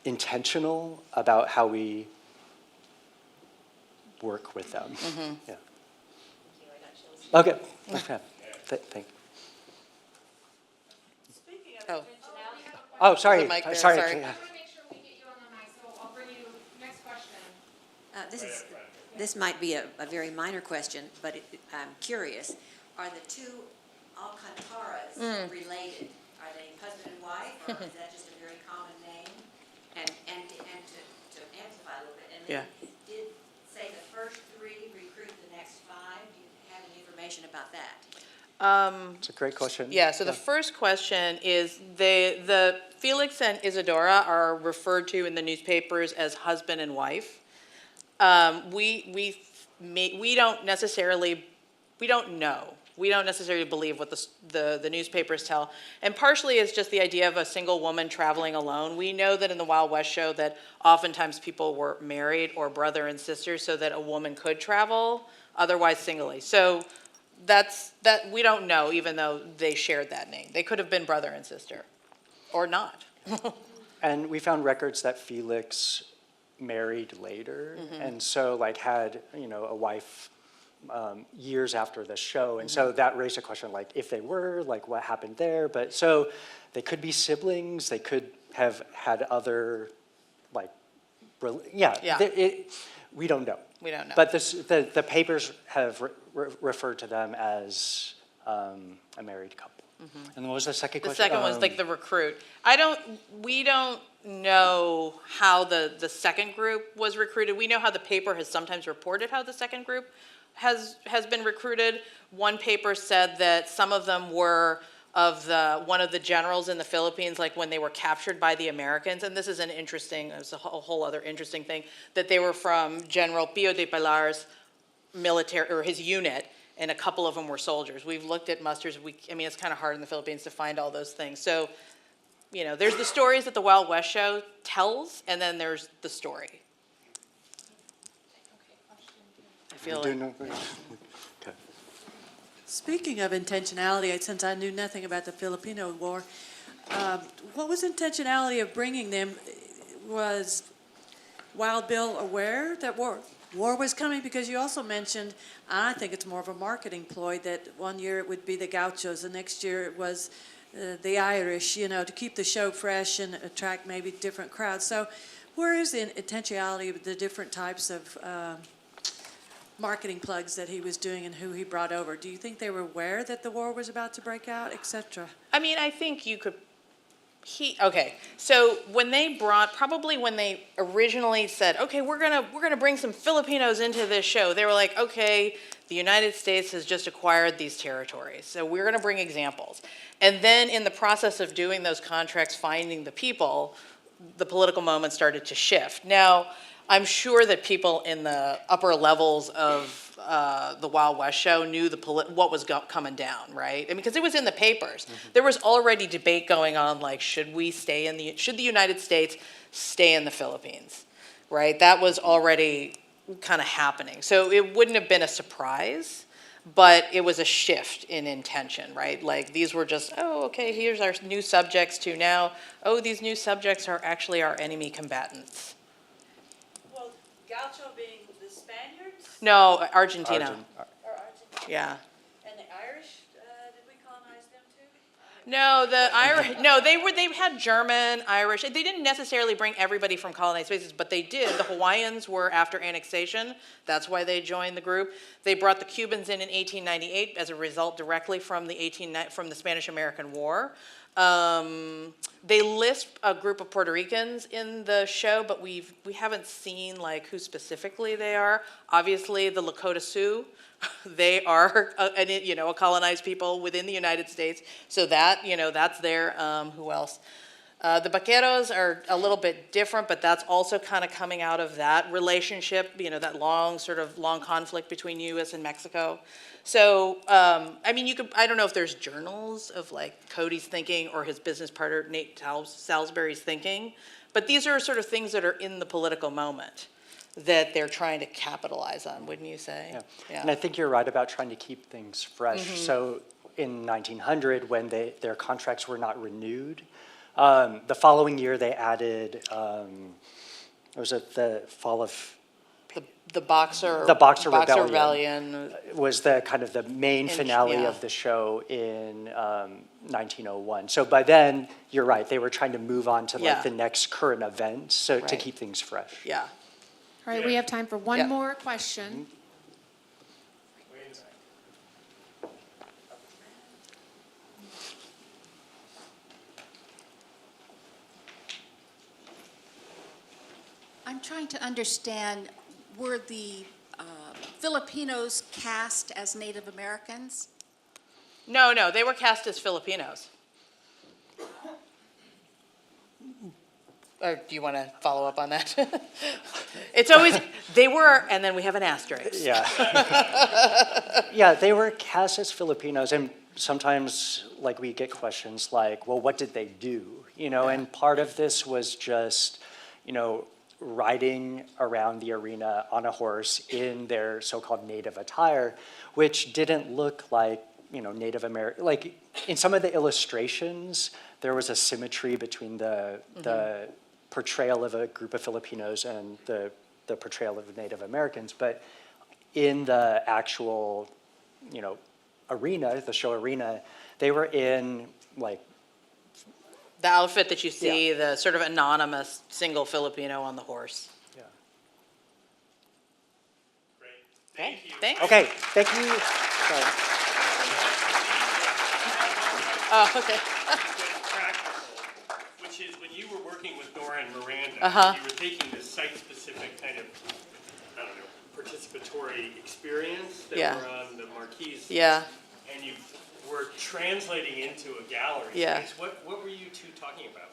intentional about how we work with them. Yeah. Okay. Okay. Thank you. Oh, Oh, sorry. The mic there, Sorry. sorry. I want to make sure we get you on the mic, so I'll bring you, next question. This might be a very minor question, but I'm curious. Are the two Alcantaras related? Are they husband and wife, or is that just a very common name? And to amplify a little bit, and then did, say, the first three recruit the next five? Do you have any information about that? It's a great question. yeah, so the first question is the Felix and Isadora are referred to in the newspapers as husband and wife. We don't necessarily know. We don't necessarily believe what the newspapers tell. And partially it's just the idea of a single woman traveling alone. We know that in the Wild West show that oftentimes people were married or brother and sister so that a woman could travel, otherwise singly. So that we don't know, even though they shared that name. They could have been brother and sister, or not. And we found records that Felix married later, and so like had, you know, a wife years after the show, and so that raised a question like if they were, like what happened there. But so they could be siblings, they could have had other like we don't know. We don't know. But the papers have referred to them as a married couple. And what was the second The question? second was like the recruit. We don't know how the second group was recruited. We know how the paper has sometimes reported how the second group has been recruited. One paper said that some of them were of one of the generals in the Philippines, like when they were captured by the Americans. And this is it's a whole other interesting thing, that they were from General Pio de Pilar's military, or his unit, and a couple of them were soldiers. We've looked at musters. I mean, it's kind of hard in the Philippines to find all those things. So, you know, there's the stories that the Wild West show tells, and then there's the story. I feel like, Okay. Speaking of intentionality, since I knew nothing about the Filipino War, what was intentionality of bringing them? Was Wild Bill aware that war was coming? Because you also mentioned, I think it's more of a marketing ploy, that one year it would be the Gauchos, the next year it was the Irish, you know, to keep the show fresh and attract maybe different crowds. So where is the intentionality of the different types of marketing plugs that he was doing and who he brought over? Do you think they were aware that the war was about to break out, etc.? I mean, I think you could. Okay, so when they originally said, okay, we're gonna bring some Filipinos into this show, they were like, okay, the United States has just acquired these territories, so we're gonna bring examples. And then in the process of doing those contracts, finding the people, the political moment started to shift. Now, I'm sure that people in the upper levels of the Wild West show knew what was coming down, right? I mean, because it was in the papers. There was already debate going on, like, should the United States stay in the Philippines, right? That was already kind of happening. So it wouldn't have been a surprise, but it was a shift in intention, right? Like, these were just, oh, okay, here's our new subjects, to now, oh, these new subjects are actually our enemy combatants. Well, Gaucho being the Spaniards No, Argentina. or Argentina? Yeah. And the Irish, did we colonize them too? No, the Irish. No, they had German, Irish. They didn't necessarily bring everybody from colonized spaces, but they did. The Hawaiians were after annexation. That's why they joined the group. They brought the Cubans in 1898 as a result directly from the Spanish-American War. They list a group of Puerto Ricans in the show, but we haven't seen like who specifically they are. Obviously, the Lakota Sioux. They are, a colonized people within the United States. So that, that's there. Who else? The Vaqueros are a little bit different, but that's also kind of coming out of that relationship, that long conflict between U.S. and Mexico. So, I don't know if there's journals of like Cody's thinking or his business partner, Nate Salisbury's thinking, but these are sort of things that are in the political moment that they're trying to capitalize on, wouldn't you say? Yeah. And I think you're right about trying to keep things fresh. So in 1900, when their contracts were not renewed, the following year they added, was it the fall of... The Boxer Rebellion was the kind of the main finale of the show in 1901. So by then, you're right, they were trying to move on to like the next current event, so to keep things fresh. Yeah. All right, we have time for one Yeah. more question. I'm trying to understand, were the Filipinos cast as Native Americans? No, they were cast as Filipinos. Or do you want to follow up on that? It's always, they were, and then we have an asterisk. Yeah. Yeah, they were cast as Filipinos, and sometimes like we get questions like, well, what did they do? And part of this was just, riding around the arena on a horse in their so-called native attire, which didn't look like, Native American. Like in some of the illustrations, there was a symmetry between the portrayal of a group of Filipinos and the portrayal of the Native Americans, but in the actual, arena, the show arena, they were in like The outfit that you see, the sort of anonymous single Filipino on the horse. Yeah. Great. Okay, Thank you. thanks. Okay, thank you. Sorry. Oh, okay. Practical, which is when you were working with Nora and Miranda, you were taking this site-specific kind of, participatory experience that were on the marquees. Yeah. And you were translating into a gallery space. What were you two talking about?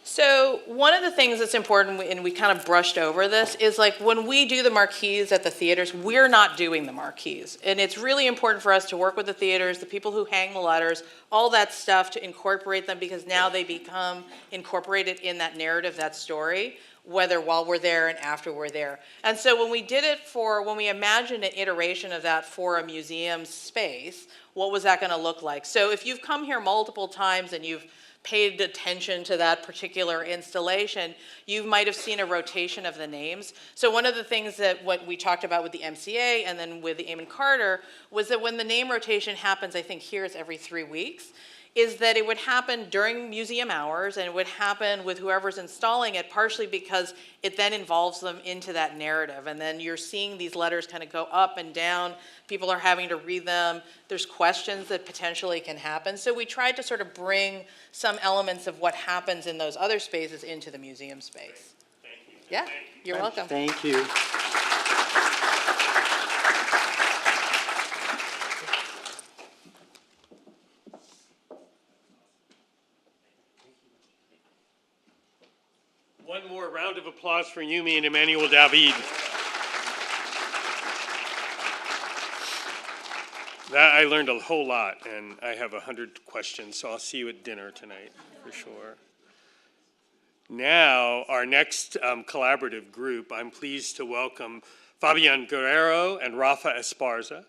So one of the things that's important, and we kind of brushed over this, is like when we do the marquees at the theaters, we're not doing the marquees. And it's really important for us to work with the theaters, the people who hang the letters, all that stuff, to incorporate them, because now they become incorporated in that narrative, that story, whether while we're there and after we're there. And so when we did it when we imagined an iteration of that for a museum space, what was that going to look like? So if you've come here multiple times and you've paid attention to that particular installation, you might have seen a rotation of the names. So one of the things that what we talked about with the MCA and then with the Amon Carter was that when the name rotation happens, I think here it's every 3 weeks, is that it would happen during museum hours, and it would happen with whoever's installing it, partially because it then involves them into that narrative. And then you're seeing these letters kind of go up and down. People are having to read them. There's questions that potentially can happen. So we tried to sort of bring some elements of what happens in those other spaces into the museum space. Thank you. Yeah, you're welcome. Thank you. One more round of applause for Yumi and Emmanuel David. I learned a whole lot, and I have 100 questions, so I'll see you at dinner tonight, for sure. Now, our next collaborative group, I'm pleased to welcome Fabian Guerrero and Rafa Esparza.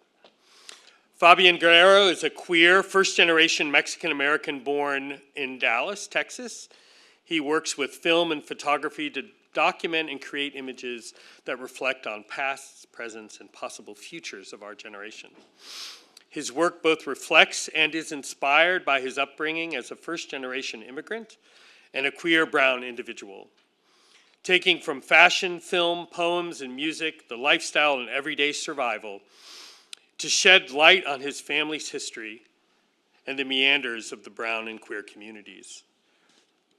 Fabian Guerrero is a queer, first-generation Mexican-American born in Dallas, Texas. He works with film and photography to document and create images that reflect on pasts, presents, and possible futures of our generation. His work both reflects and is inspired by his upbringing as a first-generation immigrant and a queer brown individual. Taking from fashion, film, poems, and music, the lifestyle and everyday survival, to shed light on his family's history and the meanders of the brown and queer communities.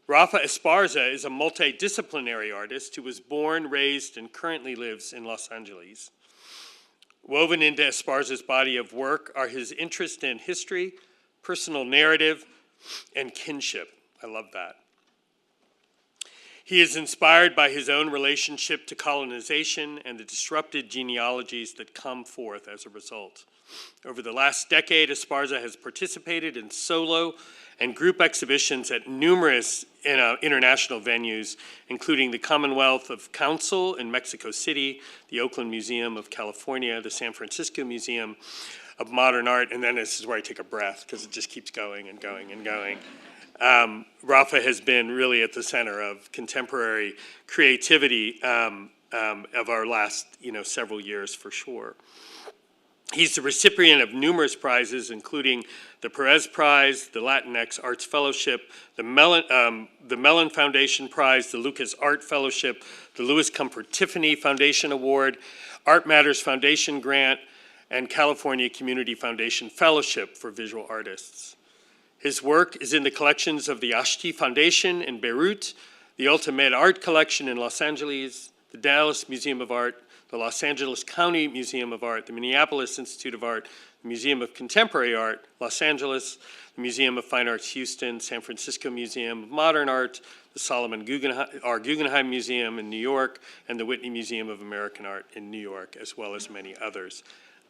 Rafa Esparza is a multidisciplinary artist who was born, raised, and currently lives in Los Angeles. Woven into Esparza's body of work are his interest in history, personal narrative, and kinship. I love that. He is inspired by his own relationship to colonization and the disrupted genealogies that come forth as a result. Over the last decade, Esparza has participated in solo and group exhibitions at numerous international venues, including the Commonwealth of Council in Mexico City, the Oakland Museum of California, the San Francisco Museum of Modern Art, and then this is where I take a breath because it just keeps going and going and going. Rafa has been really at the center of contemporary creativity of our last several years for sure. He's the recipient of numerous prizes, including the Perez Prize, the Latinx Arts Fellowship, the Mellon Foundation Prize, the Lucas Art Fellowship, the Louis Comfort Tiffany Foundation Award, Art Matters Foundation Grant, and California Community Foundation Fellowship for Visual Artists. His work is in the collections of the Ashti Foundation in Beirut, the Ultimate Art Collection in Los Angeles, the Dallas Museum of Art, the Los Angeles County Museum of Art, the Minneapolis Institute of Art, the Museum of Contemporary Art, Los Angeles, the Museum of Fine Arts Houston, San Francisco Museum of Modern Art, the Solomon Guggenheim Museum in New York, and the Whitney Museum of American Art in New York, as well as many others.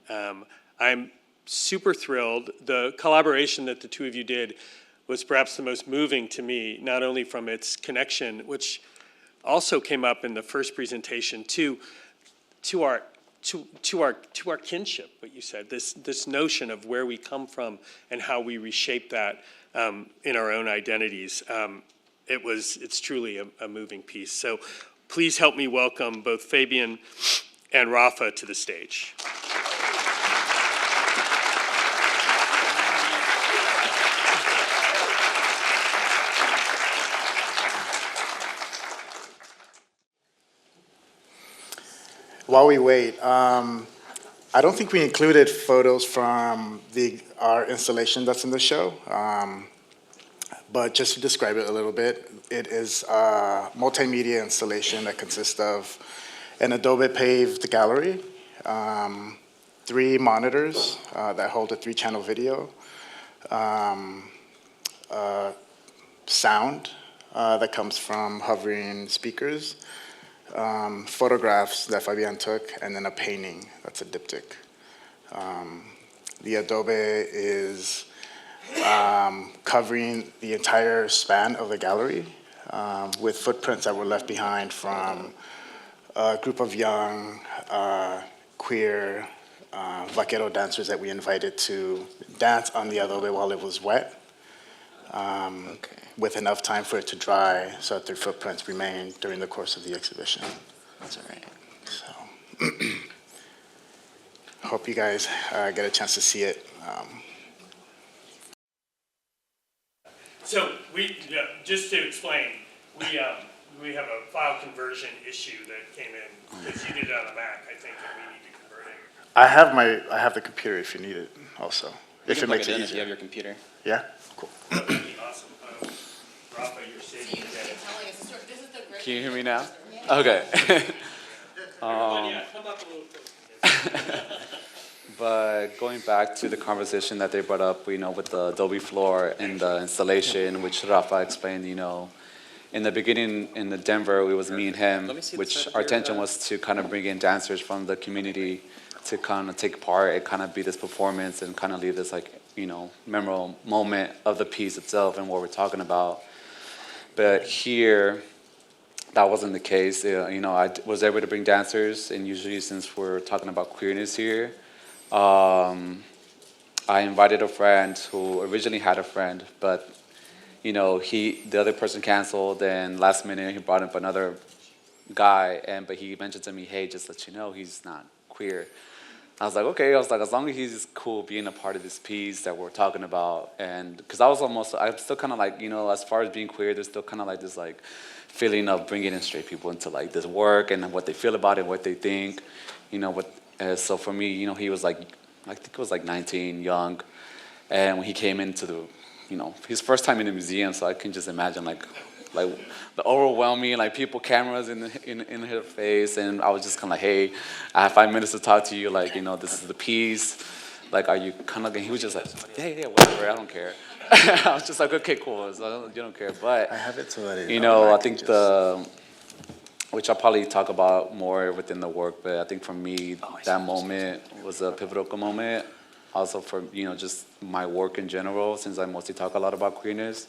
I'm super thrilled. The collaboration that the two of you did was perhaps the most moving to me, not only from its connection, which also came up in the first presentation, to our kinship, what you said, this notion of where we come from and how we reshape that in our own identities. It's truly a moving piece. So please help me welcome both Fabian and Rafa to the stage. While we wait, I don't think we included photos from our installation that's in the show, but just to describe it a little bit, it is a multimedia installation that consists of an Adobe paved gallery, 3 monitors that hold a 3-channel video, sound that comes from hovering speakers, photographs that Fabian took, and then a painting that's a diptych. The Adobe is covering the entire span of the gallery with footprints that were left behind from a group of young, queer, vaquero dancers that we invited to dance on the Adobe while it was wet. With enough time for it to dry so that their footprints remain during the course of the exhibition. That's all right. So, hope you guys get a chance to see it. So just to explain, we have a file conversion issue that came in because you did it on a Mac, I think, and we need to convert it. I have the computer if you need it also. If it makes it easier. If you have your computer. Yeah, cool. That'd be awesome. Rafa, you're saving the day. Can you hear me now? Okay. Yeah, come up a little closer. But going back to the conversation that they brought up, with the Adobe floor and the installation, which Rafa explained, in the beginning in the Denver, it was me and him, which our intention was to kind of bring in dancers from the community to kind of take part and kind of be this performance and kind of leave this memorable moment of the piece itself and what we're talking about. But here, that wasn't the case. I was able to bring dancers, and usually since we're talking about queerness here, I invited a friend who originally had a friend, but the other person canceled, and last minute he brought up another guy, but he mentioned to me, hey, just let you know, he's not queer. I was like, okay. I was like, as long as he's cool being a part of this piece that we're talking about, and because I'm still kind of like, as far as being queer, there's still kind of like this like feeling of bringing in straight people into like this work and what they feel about it, what they think, so for me, he was like, I think it was like 19, young, and when he came into the, his first time in the museum, so I can just imagine like the overwhelming like people, cameras in her face, and I was just kind of like, hey, I have 5 minutes to talk to you, like this is the piece, like are you kind of? And he was just like, yeah, whatever, I don't care. I was just like, okay, cool, so you don't care, but I have it so that I think which I'll probably talk about more within the work, but I think for me that moment was a pivotal moment. Also for just my work in general, since I mostly talk a lot about queerness.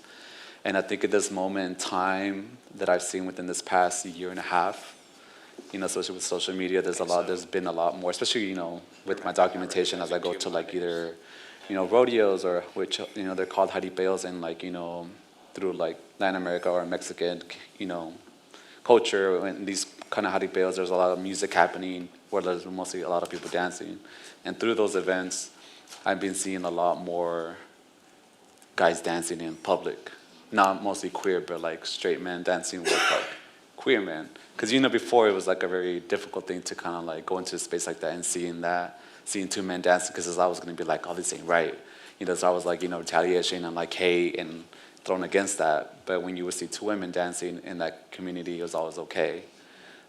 And I think at this moment in time that I've seen within this past year and a half, especially with social media, there's been a lot more, especially, with my documentation as I go to like either, rodeos or which, they're called jaripeos, and like, through like Latin America or Mexican, culture, and these kind of jaripeos, there's a lot of music happening where there's mostly a lot of people dancing. And through those events, I've been seeing a lot more guys dancing in public. Not mostly queer, but like straight men dancing with like queer men. Because before it was like a very difficult thing to kind of like go into a space like that and seeing two men dancing, because I was going to be like, oh, this ain't right. So I was like, retaliation and like hate and thrown against that. But when you would see two women dancing in that community, it was always okay.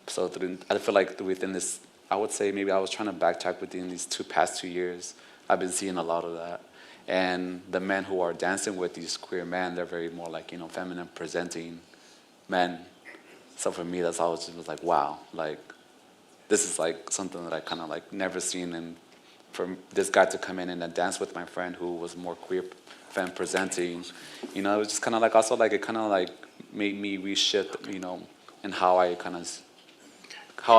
So I feel like within this, I would say maybe I was trying to backtrack within these past 2 years. I've been seeing a lot of that. And the men who are dancing with these queer men, they're very more like, feminine presenting men. So for me, that's always just was like, wow, like this is like something that I kind of like never seen. And for this guy to come in and dance with my friend who was more queer femme presenting, it was just kind of like also like it kind of like made me reshift, in how I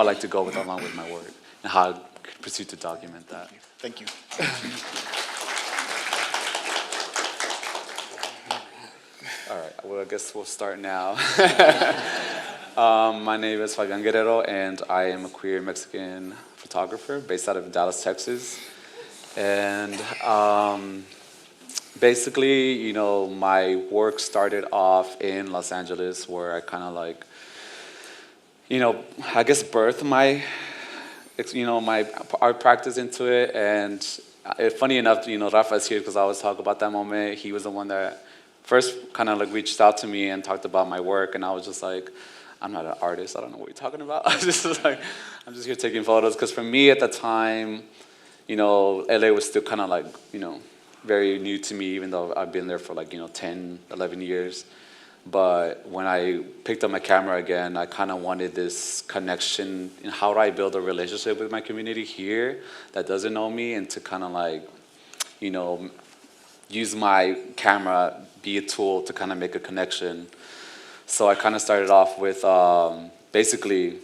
like to go along with my work and how I pursue to document that. Thank you. All right, well, I guess we'll start now. My name is Fabian Guerrero, and I am a queer Mexican photographer based out of Dallas, Texas. And basically, my work started off in Los Angeles, where I kind of like, I guess birthed my art practice into it. And funny enough, Rafa is here because I always talk about that moment. He was the one that first kind of like reached out to me and talked about my work, and I was just like, I'm not an artist, I don't know what you're talking about. I'm just here taking photos, because for me at the time, LA was still kind of like, very new to me, even though I've been there for like, 10, 11 years. But when I picked up my camera again, I kind of wanted this connection in how do I build a relationship with my community here that doesn't know me, and to kind of like, use my camera, be a tool to kind of make a connection. So I kind of started off with basically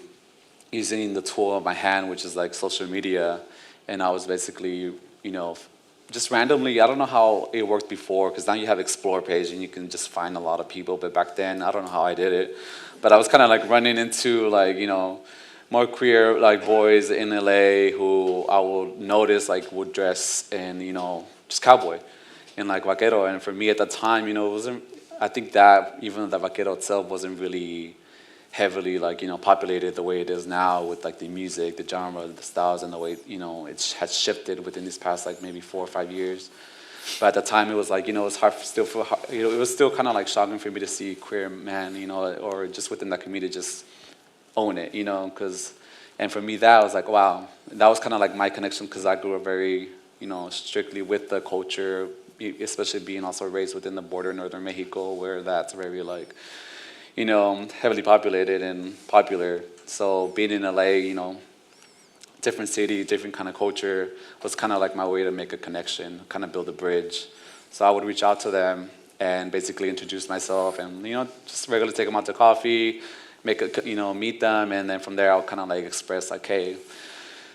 using the tool in my hand, which is like social media. And I was basically, just randomly, I don't know how it worked before, because now you have Explore page and you can just find a lot of people. But back then, I don't know how I did it. But I was kind of like running into like, more queer like boys in LA who I will notice like would dress in, just cowboy and like vaquero. And for me at the time, it wasn't, I think that even the vaquero itself wasn't really heavily like, populated the way it is now with like the music, the genre, the styles, and the way, it has shifted within these past like maybe 4 or 5 years. But at the time it was like, it was hard, it was still kind of like shocking for me to see queer men, or just within that community just own it, and for me that was like, wow, that was kind of like my connection, because I grew up very, strictly with the culture, especially being also raised within the border of northern Mexico, where that's very like, heavily populated and popular. So being in LA, different city, different kind of culture, was kind of like my way to make a connection, kind of build a bridge. So I would reach out to them and basically introduce myself, and just regularly take them out to coffee, meet them, and then from there I'll kind of like express like, hey,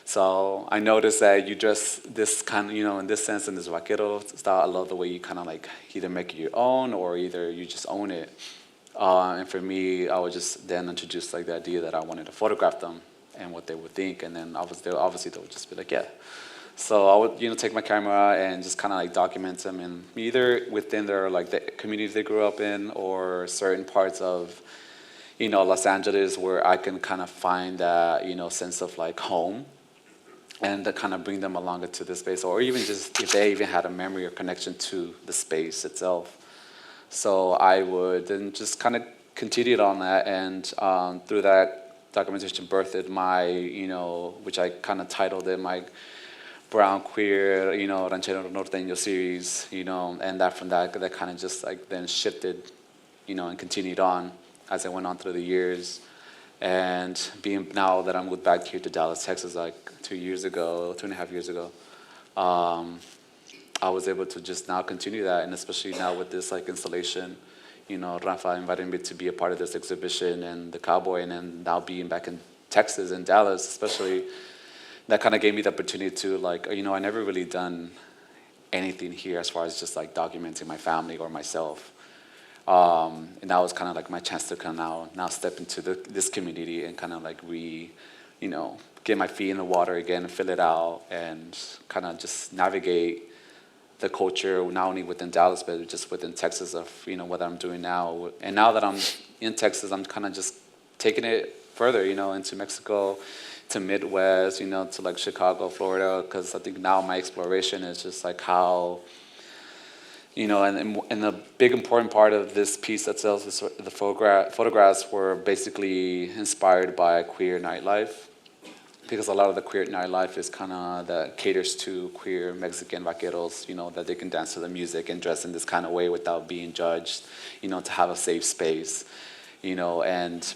so I noticed that you dress this kind of, in this sense, in this vaquero style. I love the way you kind of like either make it your own or either you just own it. And for me, I would just then introduce like the idea that I wanted to photograph them and what they would think. And then obviously they would just be like, yeah. So I would, take my camera and just kind of like document them, and either within their like the community they grew up in, or certain parts of, Los Angeles where I can kind of find that, sense of like home, and to kind of bring them along to the space, or even just if they even had a memory or connection to the space itself. So I would then just kind of continued on that, and through that documentation birthed my, which I kind of titled it my brown queer, ranchero norteño series, and that from that kind of just like then shifted, and continued on as I went on through the years. And being now that I moved back here to Dallas, Texas, like 2.5 years ago, I was able to just now continue that, and especially now with this like installation, Rafa invited me to be a part of this exhibition and the Cowboy, and then now being back in Texas and Dallas, especially, that kind of gave me the opportunity to like, I never really done anything here as far as just like documenting my family or myself. And that was kind of like my chance to kind of now step into this community and kind of like get my feet in the water again and fill it out, and kind of just navigate the culture not only within Dallas but just within Texas of what I'm doing now. And now that I'm in Texas, I'm kind of just taking it further, into Mexico, to Midwest, to like Chicago, Florida, because I think now my exploration is just like how, and the big important part of this piece itself is the photographs were basically inspired by queer nightlife, because a lot of the queer nightlife is kind of that caters to queer Mexican vaqueros, that they can dance to the music and dress in this kind of way without being judged, to have a safe space, and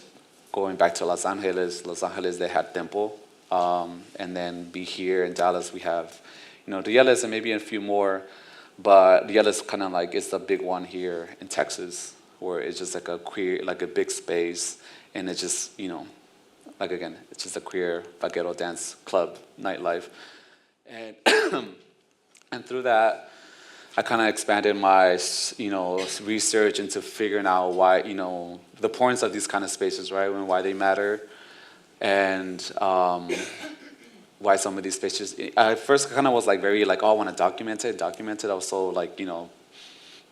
going back to Los Angeles, they had Temple, and then be here in Dallas, we have, Rieles and maybe a few more, but Rieles kind of like is the big one here in Texas, where it's just like a queer, like a big space, and it's just, like again, it's just a queer vaquero dance club nightlife, and and through that, I kind of expanded my, research into figuring out why, the importance of these kind of spaces, right, and why they matter, and why some of these spaces. I first kind of was like very like, oh, I want to document it. I was so like,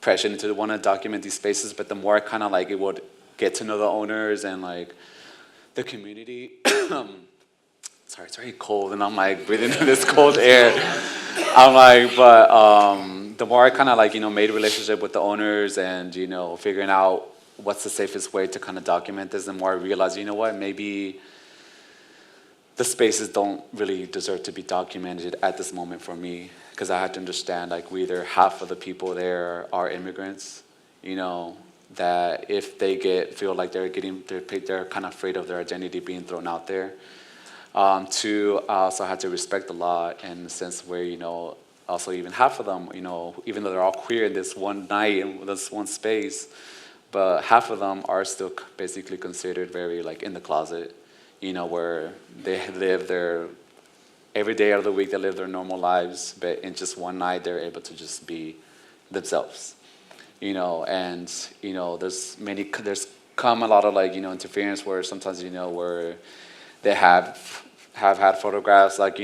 pressured into want to document these spaces. But the more I kind of like it would get to know the owners and like the community. Sorry, it's very cold, and I'm like breathing in this cold air. I'm like, but the more I kind of like, made a relationship with the owners and, figuring out what's the safest way to kind of document this, the more I realized, maybe the spaces don't really deserve to be documented at this moment for me, because I had to understand like either half of the people there are immigrants, that if they feel like they're kind of afraid of their identity being thrown out there. Two, I also had to respect the law in the sense where, also even half of them, even though they're all queer in this one night in this one space, but half of them are still basically considered very like in the closet, where they live their, every day of the week they live their normal lives, but in just one night they're able to just be themselves, and, there's come a lot of like, interference where sometimes, where they have had photographs like,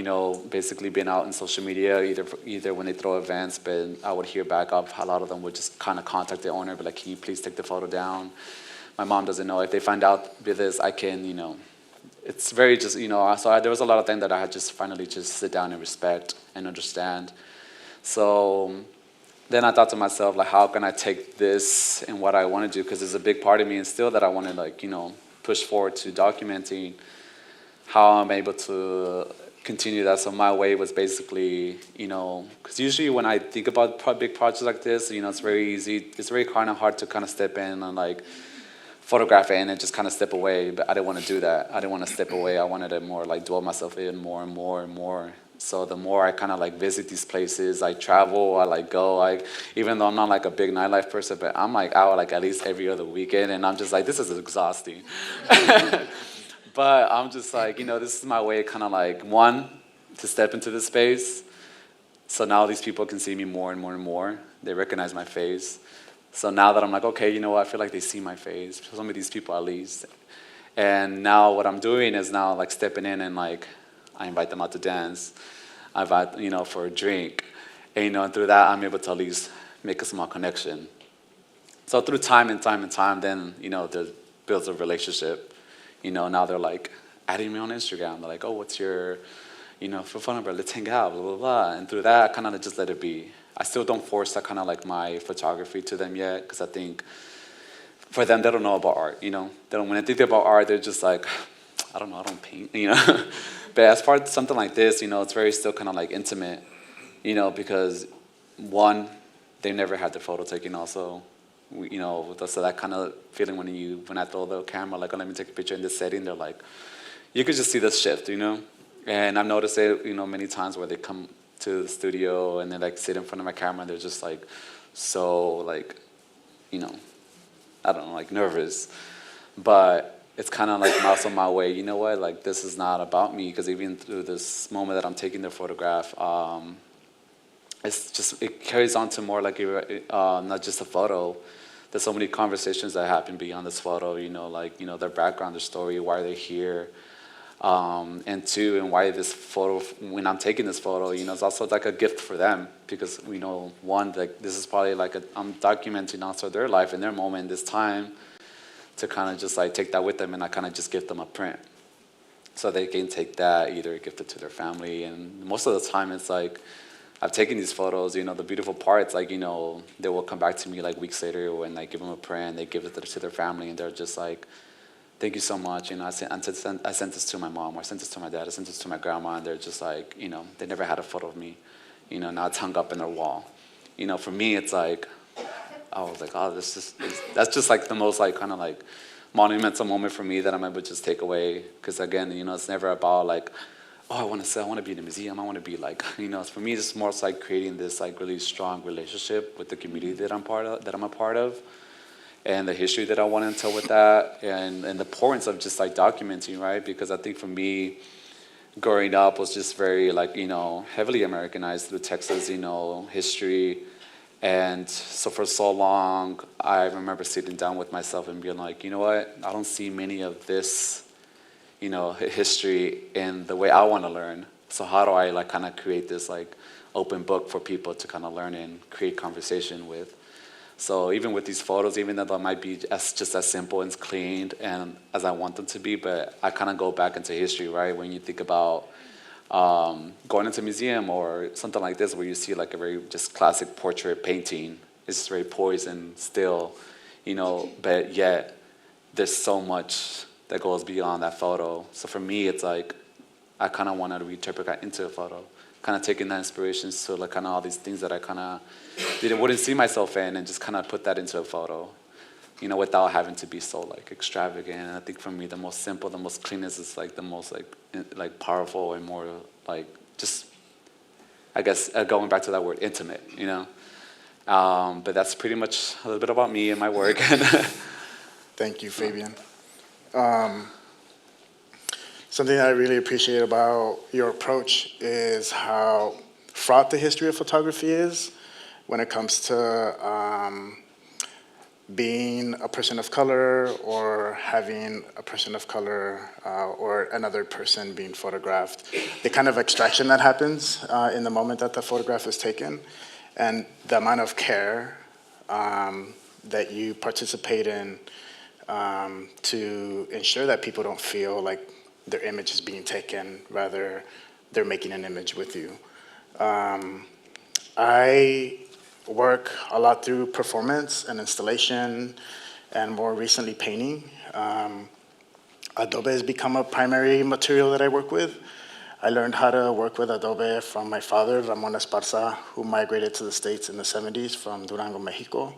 basically being out in social media, either when they throw events, but I would hear back up, a lot of them would just kind of contact the owner, but like, can you please take the photo down? My mom doesn't know. If they find out with this, I can, it's very just, so there was a lot of things that I had just finally just sit down and respect and understand. So then I thought to myself, like, how can I take this and what I want to do? Because there's a big part of me and still that I want to like, push forward to documenting how I'm able to continue that. So my way was basically, because usually when I think about big projects like this, it's very easy. It's very kind of hard to kind of step in and like photograph it and then just kind of step away. But I didn't want to do that. I didn't want to step away. I wanted to more like dwell myself in more and more and more. So the more I kind of like visit these places, I travel, I like go, even though I'm not like a big nightlife person, but I'm like out like at least every other weekend, and I'm just like, this is exhausting. But I'm just like, this is my way kind of like, one, to step into this space. So now these people can see me more and more and more. They recognize my face. So now that I'm like, okay, I feel like they see my face, some of these people at least. And now what I'm doing is now like stepping in and like, I invite them out to dance. I invite, for a drink. And through that, I'm able to at least make a small connection. So through time and time, then, there builds a relationship. Now they're like adding me on Instagram. They're like, oh, what's your, phone number? Let's hang out, blah, blah, blah. And through that, I kind of just let it be. I still don't force that kind of like my photography to them yet, because I think for them, they don't know about art, They don't, when they think about art, they're just like, I don't know, I don't paint, But as far as something like this, it's very still kind of like intimate, because one, they never had their photo taken also, so that kind of feeling when I throw the camera, like, oh, let me take a picture in this setting, they're like, you could just see this shift, And I've noticed it, many times where they come to the studio and they like sit in front of my camera and they're just like, so like, I don't know, like nervous. But it's kind of like also my way, you know what, like this is not about me, because even through this moment that I'm taking the photograph, it carries on to more like not just a photo. There's so many conversations that happen beyond this photo, their background, their story, why they're here. And two, and why this photo, when I'm taking this photo, it's also like a gift for them, because one, like this is probably like I'm documenting also their life and their moment, this time, to kind of just like take that with them, and I kind of just give them a print, so they can take that, either gift it to their family. And most of the time, it's like I've taken these photos. The beautiful parts, like they will come back to me like weeks later when I give them a print, they give it to their family, and they're just like, thank you so much. I sent this to my mom, or I sent this to my dad, I sent this to my grandma, and they're just like, they never had a photo of me. Now it's hung up in their wall. For me, it's like, I was like, oh, that's just like the most like kind of like monumental moment for me that I'm able to just take away. Because again, it's never about like, oh, I want to be in a museum. I want to be like, for me, it's more like creating this like really strong relationship with the community that I'm a part of. And the history that I want to tell with that, and the importance of just like documenting, right? Because I think for me, growing up was just very like, heavily Americanized through Texas, history. And so for so long, I remember sitting down with myself and being like, you know what? I don't see many of this, history in the way I want to learn. So how do I like kind of create this like open book for people to kind of learn and create conversation with? So even with these photos, even though they might be just as simple and cleaned and as I want them to be, but I kind of go back into history, right? When you think about going into a museum or something like this, where you see like a very just classic portrait painting, it's just very poised and still, but yet there's so much that goes beyond that photo. So for me, it's like I kind of want to reinterpret that into a photo, kind of taking that inspiration to like kind of all these things that I kind of wouldn't see myself in, and just kind of put that into a photo, without having to be so like extravagant. And I think for me, the most simple, the most cleanest is like the most like powerful and more like just, I guess, going back to that word, intimate, But that's pretty much a little bit about me and my work. Thank you, Fabian. Something that I really appreciate about your approach is how fraught the history of photography is when it comes to being a person of color, or having a person of color or another person being photographed. The kind of extraction that happens in the moment that the photograph is taken, and the amount of care that you participate in to ensure that people don't feel like their image is being taken, rather they're making an image with you. I work a lot through performance and installation, and more recently painting. Adobe has become a primary material that I work with. I learned how to work with Adobe from my father, Ramon Esparza, who migrated to the States in the 70s from Durango, Mexico.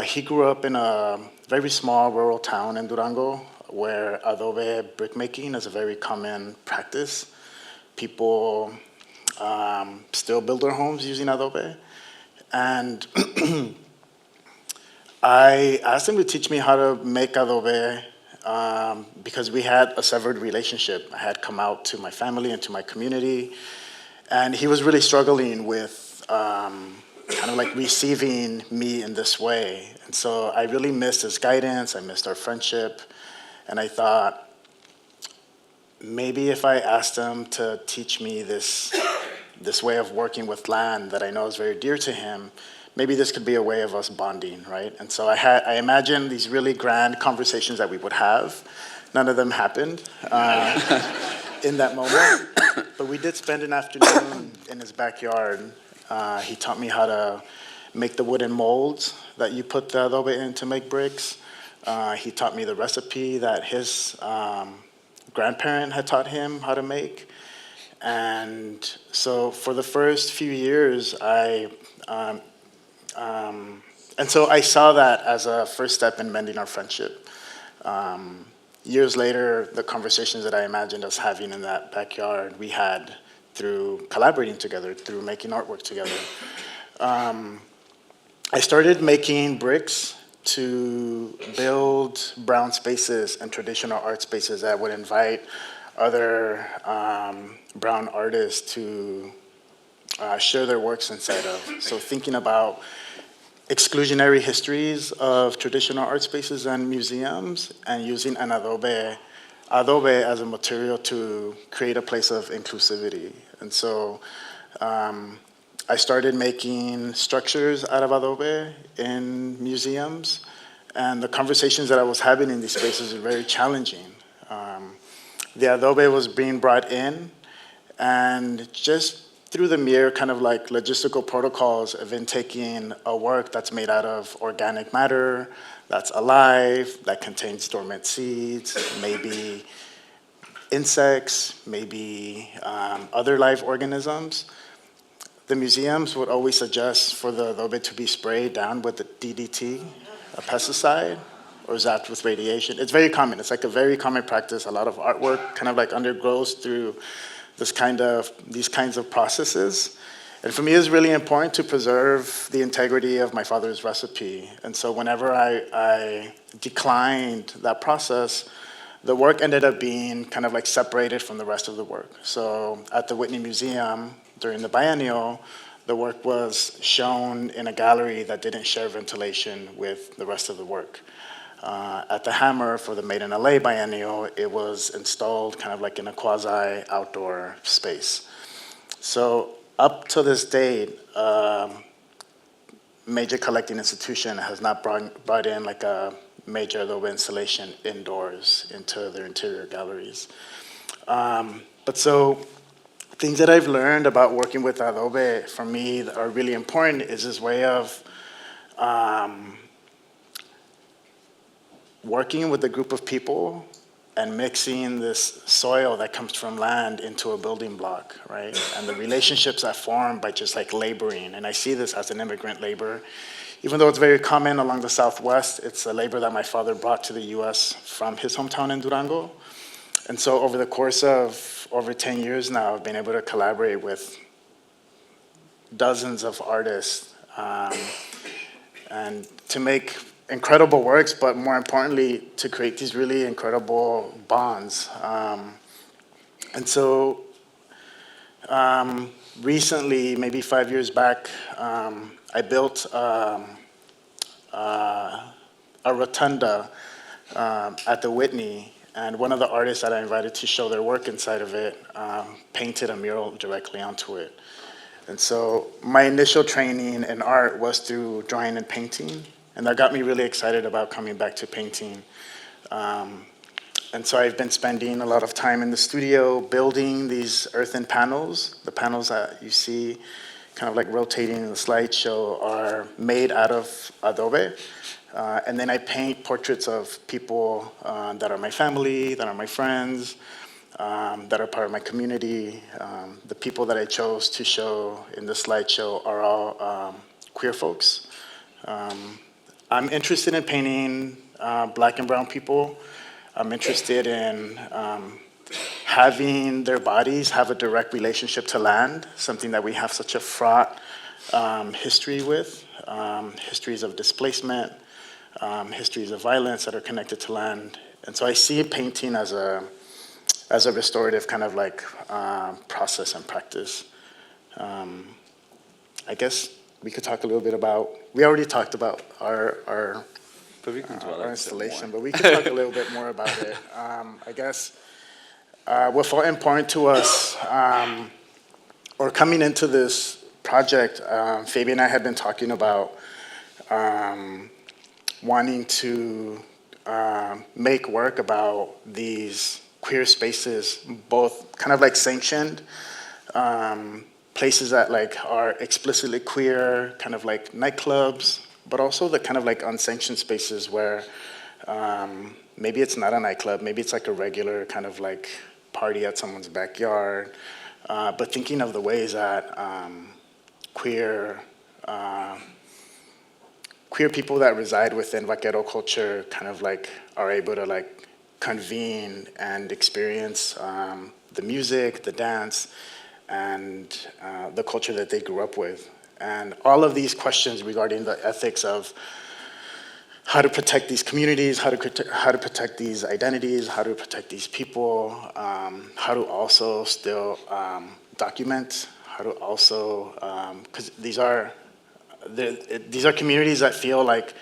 He grew up in a very small rural town in Durango where Adobe brickmaking is a very common practice. People still build their homes using Adobe. And I asked him to teach me how to make Adobe because we had a severed relationship. I had come out to my family and to my community, and he was really struggling with kind of like receiving me in this way. And so I really missed his guidance, I missed our friendship, and I thought, maybe if I asked him to teach me this this way of working with land that I know is very dear to him. Maybe this could be a way of us bonding, right? And so I imagined these really grand conversations that we would have. None of them happened in that moment, but we did spend an afternoon in his backyard. He taught me how to make the wooden molds that you put the adobe in to make bricks. He taught me the recipe that his grandparent had taught him how to make. And so for the first few years, and so I saw that as a first step in mending our friendship. Years later, the conversations that I imagined us having in that backyard, we had through collaborating together, through making artwork together. I started making bricks to build brown spaces and traditional art spaces that would invite other brown artists to share their works inside of. So thinking about exclusionary histories of traditional art spaces and museums, and using an adobe as a material to create a place of inclusivity. And so I started making structures out of adobe in museums, and the conversations that I was having in these spaces were very challenging. The adobe was being brought in, and just through the mere kind of like logistical protocols of in taking a work that's made out of organic matter, that's alive, that contains dormant seeds, maybe insects, maybe other live organisms. The museums would always suggest for the adobe to be sprayed down with the DDT, a pesticide, or zapped with radiation. It's very common. It's like a very common practice. A lot of artwork kind of like undergoes through these kinds of processes. And for me, it's really important to preserve the integrity of my father's recipe. And so whenever I declined that process, the work ended up being kind of like separated from the rest of the work. So at the Whitney Museum, during the biennial, the work was shown in a gallery that didn't share ventilation with the rest of the work. At the Hammer, for the Made in LA biennial, it was installed kind of like in a quasi-outdoor space. So up to this date, major collecting institution has not brought in like a major adobe installation indoors into their interior galleries. But so things that I've learned about working with adobe for me that are really important is this way of working with a group of people and mixing this soil that comes from land into a building block, right? And the relationships that form by just like laboring. And I see this as an immigrant labor. Even though it's very common along the Southwest, it's a labor that my father brought to the US from his hometown in Durango. And so over the course of over 10 years now, I've been able to collaborate with dozens of artists and to make incredible works, but more importantly, to create these really incredible bonds. And so recently, maybe 5 years back, I built a rotunda at the Whitney, and one of the artists that I invited to show their work inside of it painted a mural directly onto it. And so my initial training in art was through drawing and painting, and that got me really excited about coming back to painting. And so I've been spending a lot of time in the studio building these earthen panels. The panels that you see kind of like rotating in the slideshow are made out of adobe. And then I paint portraits of people that are my family, that are my friends, that are part of my community. The people that I chose to show in the slideshow are all queer folks. I'm interested in painting black and brown people. I'm interested in having their bodies have a direct relationship to land, something that we have such a fraught history with, histories of displacement, histories of violence that are connected to land. And so I see painting as a restorative kind of like process and practice. I guess we could talk a little bit about, we already talked about our installation, but we could talk a little bit more about it. I guess what felt important to us or coming into this project, Fabian and I had been talking about wanting to make work about these queer spaces, both kind of like sanctioned, places that like are explicitly queer, kind of like nightclubs, but also the kind of like unsanctioned spaces where maybe it's not a nightclub, maybe it's like a regular kind of like party at someone's backyard, but thinking of the ways that queer people that reside within vaquero culture kind of like are able to like convene and experience the music, the dance, and the culture that they grew up with. And all of these questions regarding the ethics of how to protect these communities, how to protect these identities, how to protect these people, how to also still document, how to also, because these are communities that feel like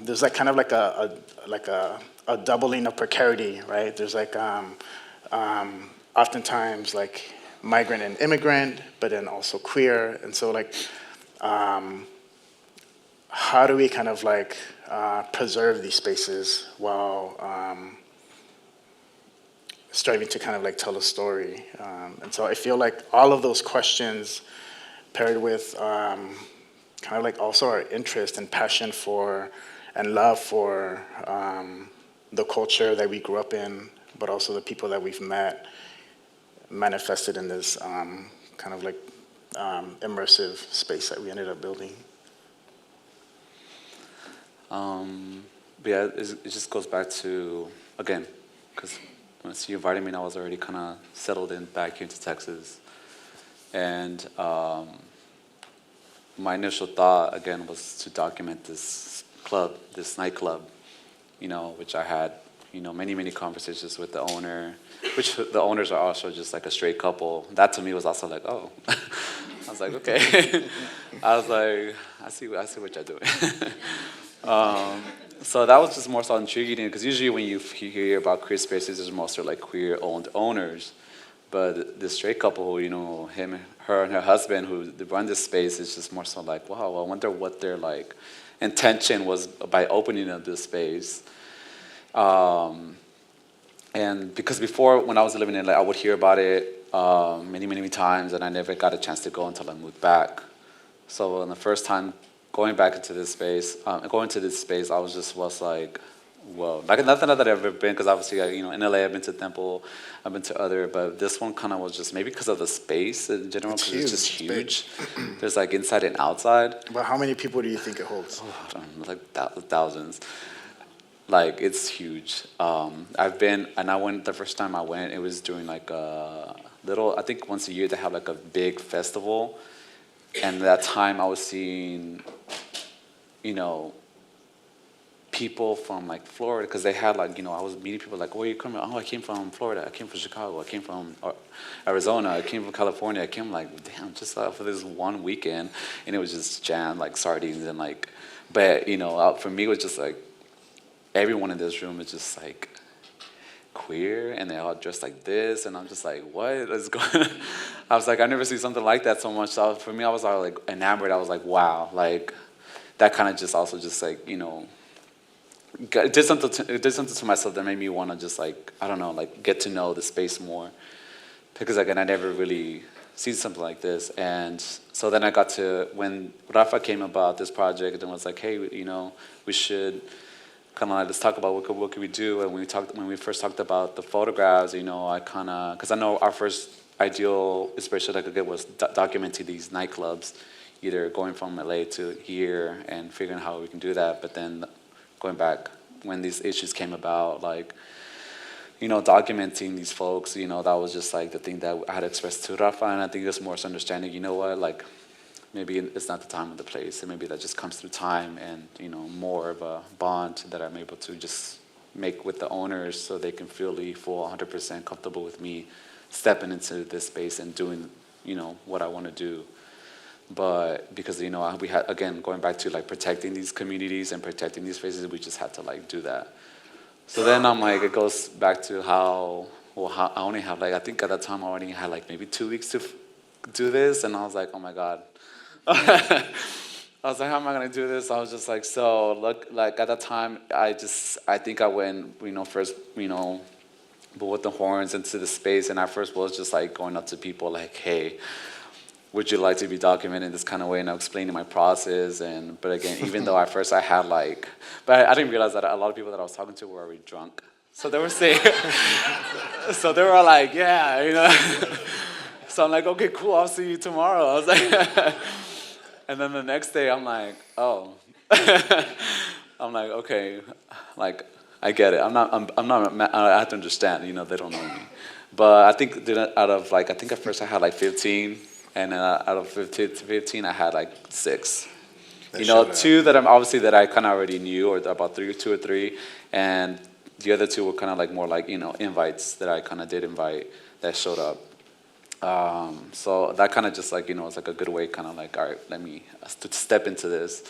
there's like kind of like a doubling of precarity, right? There's like oftentimes like migrant and immigrant, but then also queer, and so like how do we kind of like preserve these spaces while striving to kind of like tell a story? And so I feel like all of those questions paired with kind of like also our interest and passion for and love for the culture that we grew up in, but also the people that we've met, manifested in this kind of like immersive space that we ended up building. But yeah, it just goes back to, again, because once you invited me, I was already kind of settled in back here to Texas. And my initial thought, again, was to document this club, this nightclub, which I had, many, many conversations with the owner, which the owners are also just like a straight couple. That to me was also like, oh. I was like, okay. I was like, I see what you're doing. So that was just more so intriguing, because usually when you hear about queer spaces, there's mostly like queer-owned owners. But the straight couple, her and her husband who run this space, is just more so like, wow, I wonder what their like intention was by opening up this space. And because before, when I was living in LA, I would hear about it many, many times, and I never got a chance to go until I moved back. So on the first time going to this space, I was like, whoa. Like, nothing that I've ever been, because obviously, in LA, I've been to Temple, I've been to other, but this one kind of was just maybe because of the space in general, because it's just huge. There's like inside and outside. But how many people do you think it holds? Like thousands. Like, it's huge. I've been, and I went, the first time I went, it was during like a little, I think once a year they have like a big festival. And that time I was seeing, people from like Florida, because they had like, I was meeting people like, where are you coming? Oh, I came from Florida. I came from Chicago. I came from Arizona. I came from California. I came like, damn, just for this one weekend. And it was just jammed like sardines and like, but, for me it was just like, everyone in this room is just like queer, and they all dressed like this, and I'm just like, what is going on? I was like, I never see something like that so much. So for me, I was all like enamored. I was like, wow, like that kind of just also just like, it did something to myself that made me want to just like, I don't know, like get to know the space more, because again, I never really seen something like this. And so then I got to, when Rafa came about this project and was like, hey, we should kind of like, let's talk about what could we do. And when we first talked about the photographs, I kind of, because I know our first ideal inspiration I could get was documenting these nightclubs, either going from LA to here and figuring out how we can do that. But then going back, when these issues came about, like, documenting these folks, that was just like the thing that I had expressed to Rafa. And I think it's more understanding, like, maybe it's not the time or the place, and maybe that just comes through time and, more of a bond that I'm able to just make with the owners, so they can feel 100% comfortable with me stepping into this space and doing, what I want to do. But because, we had, again, going back to like protecting these communities and protecting these spaces, we just had to like do that. So then I'm like, it goes back to how well, I only have like, I think at that time I already had like maybe 2 weeks to do this, and I was like, oh my God. I was like, how am I gonna do this? I was just like, so look, like at that time, I think I went, first, but with the horns into the space, and I first was just like going up to people like, hey, would you like to be documented in this kind of way, and explaining my process, but again, even though at first I had like, but I didn't realize that a lot of people that I was talking to were already drunk. So they were saying, so they were like, yeah, So I'm like, okay, cool, I'll see you tomorrow. I was like, and then the next day I'm like, oh. I'm like, okay, like, I get it. I'm not, I have to understand, they don't know me. But I think I think at first I had like 15, and out of 15, I had like 6. Two that that I kind of already knew, or about 2 or 3, and the other 2 were kind of like more like, invites that I kind of did invite that showed up. So that kind of just like, it's like a good way, kind of like, all right, let me step into this.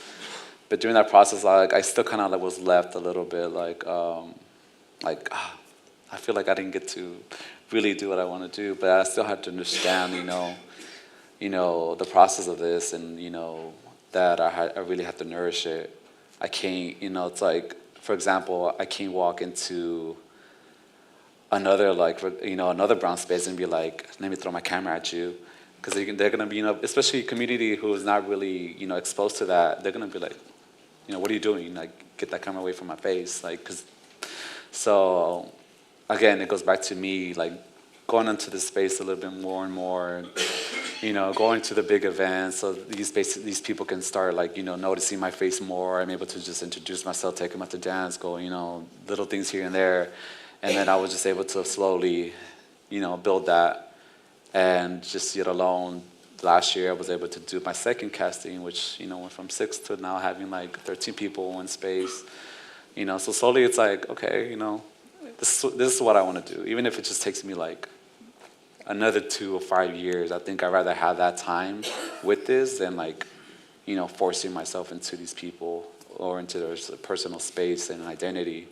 But during that process, I still kind of like was left a little bit I feel like I didn't get to really do what I want to do, but I still had to understand, the process of this, and that I really have to nourish it. I can't, it's like, for example, I can't walk into another another brown space and be like, let me throw my camera at you, because they're gonna be, especially a community who is not really exposed to that. They're gonna be like, what are you doing? Like, get that camera away from my face, like, cause. So, again, it goes back to me like going into this space a little bit more and more. Going to the big events, so these people can start like, noticing my face more. I'm able to just introduce myself, take them out to dance, go, little things here and there. And then I was just able to slowly, build that. And just yet alone, last year I was able to do my second casting, which, went from 6 to now having like 13 people in space. So slowly it's like, okay, this is what I want to do. Even if it just takes me like another 2 or 5 years, I think I'd rather have that time with this than like, forcing myself into these people or into their personal space and identity.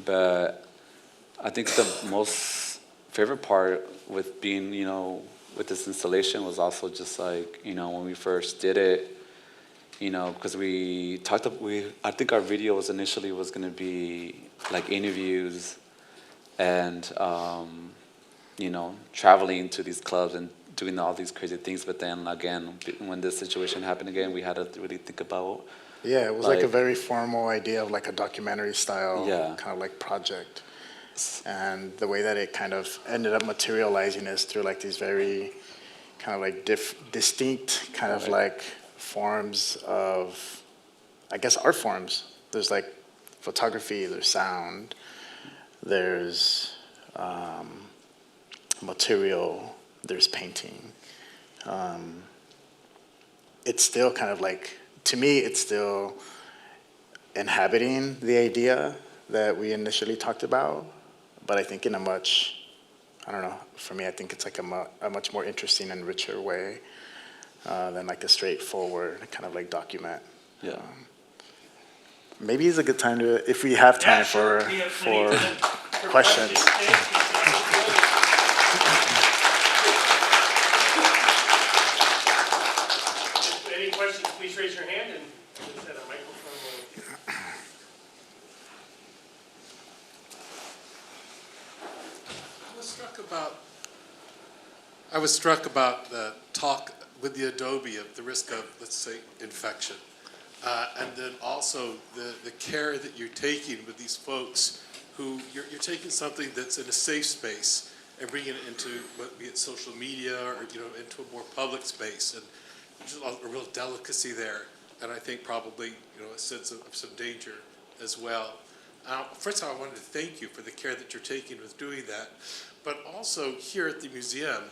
But I think the most favorite part with being, with this installation was also just like, when we first did it, because I think our video was initially going to be like interviews and, traveling to these clubs and doing all these crazy things. But then again, when this situation happened again, we had to really think about. Yeah, it was like a very formal idea of like a documentary style kind of like project. And the way that it kind of ended up materializing is through like these very kind of like distinct kind of like forms of, I guess, art forms. There's like photography, there's sound, there's material, there's painting. It's still kind of like, to me, it's still inhabiting the idea that we initially talked about, but I think in a much, I don't know, for me, I think it's like a much more interesting and richer way than like a straightforward kind of like document. Yeah. Maybe it's a good time to, if we have time for questions. Any questions, please raise your hand, and we'll set a microphone. I was struck about the talk with the Adobe of the risk of, let's say, infection. And then also the care that you're taking with these folks who you're taking something that's in a safe space and bringing it into, be it social media or, into a more public space. And there's a real delicacy there. And I think probably, a sense of some danger as well. First of all, I wanted to thank you for the care that you're taking with doing that. But also here at the museum,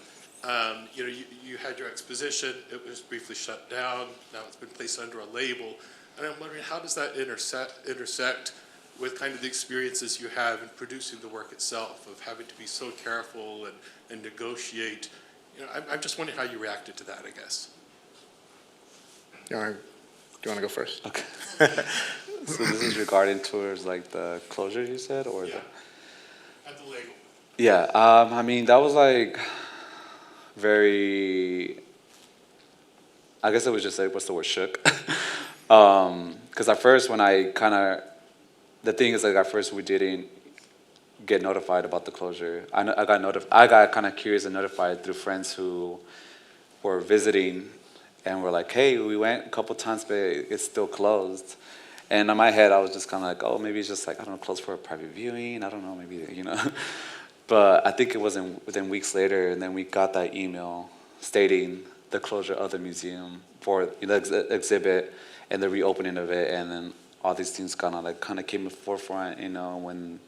you had your exposition, it was briefly shut down, now it's been placed under a label. And I'm wondering, how does that intersect with kind of the experiences you have in producing the work itself, of having to be so careful and negotiate? I'm just wondering how you reacted to that, I guess. Do you want to go first? Okay. So this is regarding towards like the closure you said, or the? At the Lego. Yeah, I mean, that was like very, I guess it was just like, what's the word, shook? Because at first when I kind of, the thing is like at first we didn't get notified about the closure. I got kind of curious and notified through friends who were visiting and were like, hey, we went a couple times, but it's still closed. And in my head, I was just kind of like, oh, maybe it's just like, I don't know, closed for a private viewing. I don't know, maybe, you know. But I think it wasn't within weeks later, and then we got that email stating the closure of the museum for the exhibit and the reopening of it, and then all these things kind of came to the forefront, you know, when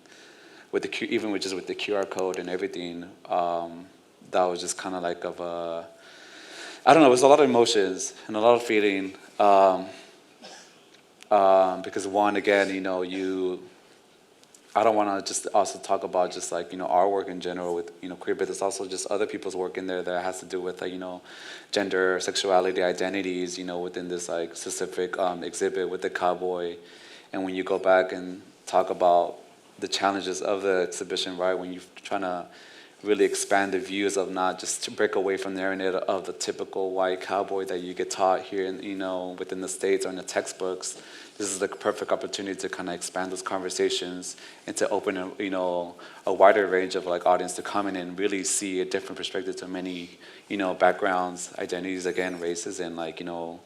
with the even with the QR code and everything, that was just kind of like of a, I don't know, it was a lot of emotions and a lot of feeling, because one, again, you know, I don't want to just also talk about just like, you know, our work in general with, you know, queer, but there's also just other people's work in there that has to do with, like, you know, gender, sexuality, identities, you know, within this like specific exhibit with the Cowboy. And when you go back and talk about the challenges of the exhibition, right, when you're trying to really expand the views of not just to break away from the narrative of the typical white cowboy that you get taught here, in, you know, within the States or in the textbooks. This is the perfect opportunity to kind of expand those conversations and to open a, you know, a wider range of like audience to come in and really see a different perspective to many, you know, backgrounds, identities, again, races, and like, you know,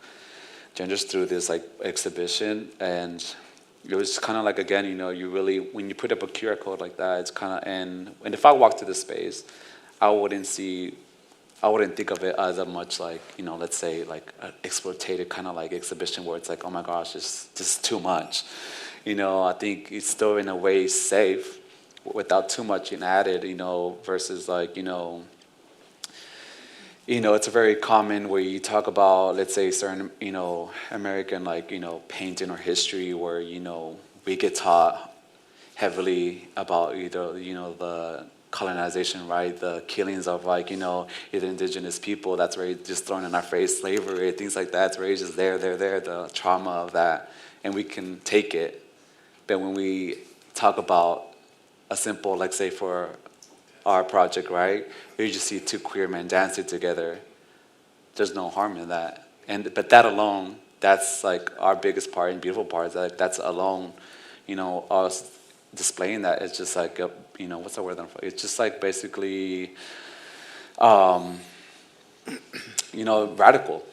genders through this like exhibition. And it was kind of like, again, you know, you really, when you put up a QR code like that, it's kind of, and if I walked through the space, I wouldn't think of it as a much like, you know, let's say like an exploitative kind of like exhibition where it's like, oh my gosh, it's just too much. You know, I think it's still in a way safe without too much in added, you know, versus like, you know, it's a very common where you talk about, let's say, certain, you know, American, like, you know, painting or history where, you know, we get taught heavily about either, you know, the colonization, right? The killings of, like, you know, either indigenous people, that's where it's just thrown in our face, slavery, things like that. It's where it's just there, the trauma of that, and we can take it. But when we talk about a simple, like, say, for our project, right? You just see two queer men dancing together. There's no harm in that. But that alone, that's like our biggest part and beautiful part. Is that that's alone, you know, us displaying that. It's just like, you know, what's the word? It's just like basically, you know, radical.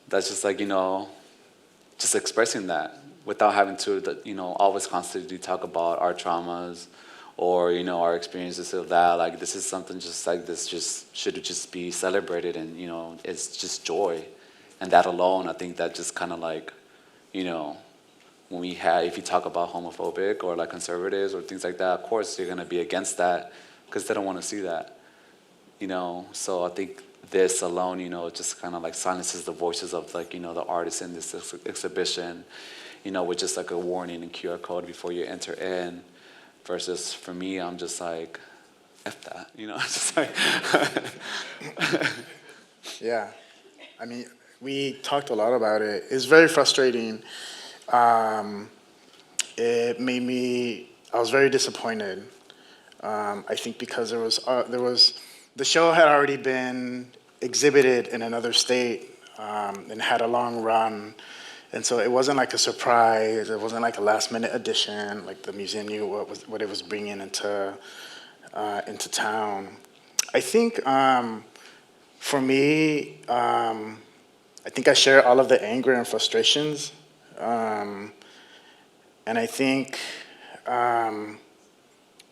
That's just like, you know, just expressing that without having to, you know, always constantly talk about our traumas or, you know, our experiences of that. Like, this is something just like this just should just be celebrated, and, you know, it's just joy. And that alone, I think that just kind of like, you know, when if you talk about homophobic or like conservatives or things like that, of course you're going to be against that because they don't want to see that, you know. So I think this alone, you know, just kind of like silences the voices of, like, you know, the artists in this exhibition, you know, with just like a warning and QR code before you enter in. Versus for me, I'm just like, F that, you know, just like. Yeah, I mean, we talked a lot about it. It's very frustrating. It made me, I was very disappointed. I think because there was, the show had already been exhibited in another state and had a long run. And so it wasn't like a surprise. It wasn't like a last-minute addition. Like, the museum knew what it was bringing into town. I think for me, I think I share all of the anger and frustrations, and I think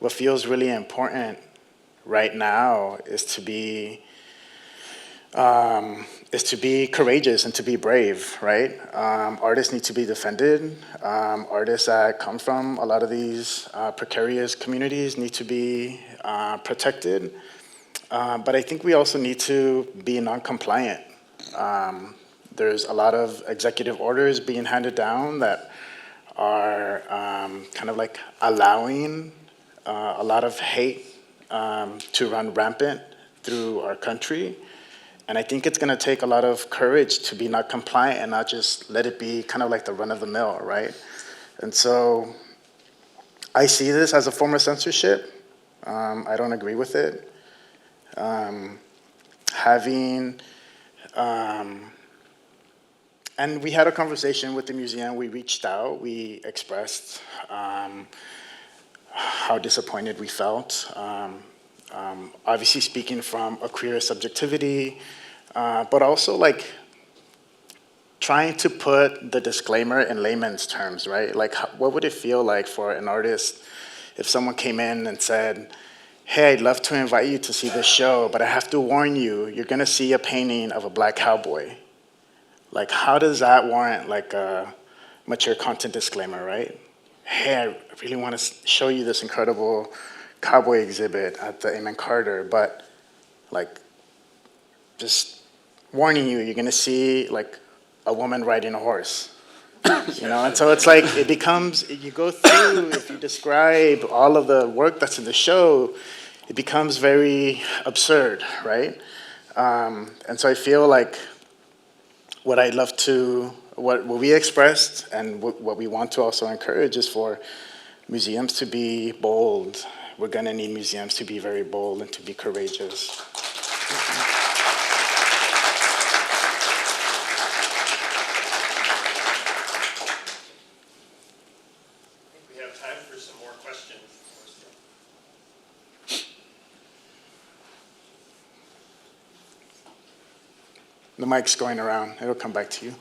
what feels really important right now is to be courageous and to be brave, right? Artists need to be defended. Artists that come from a lot of these precarious communities need to be protected. But I think we also need to be non-compliant. There's a lot of executive orders being handed down that are kind of like allowing a lot of hate to run rampant through our country. And I think it's going to take a lot of courage to be not compliant and not just let it be kind of like the run of the mill, right? And so I see this as a form of censorship. I don't agree with it. Having, and we had a conversation with the museum. We reached out. We expressed how disappointed we felt. Obviously speaking from a queer subjectivity, but also like trying to put the disclaimer in layman's terms, right? Like, what would it feel like for an artist if someone came in and said, hey, I'd love to invite you to see this show, but I have to warn you, you're gonna see a painting of a black cowboy. Like, how does that warrant like a mature content disclaimer, right? Hey, I really wanna show you this incredible cowboy exhibit at the Amen Carter, but like, just warning you, you're gonna see like a woman riding a horse. You know, and so it's like, it becomes, you go through, if you describe all of the work that's in the show, it becomes very absurd, right? And so I feel like what I'd love to, what we expressed and what we want to also encourage is for museums to be bold. We're gonna need museums to be very bold and to be courageous. We have time for some more questions. The mic's going around. It'll come back to you.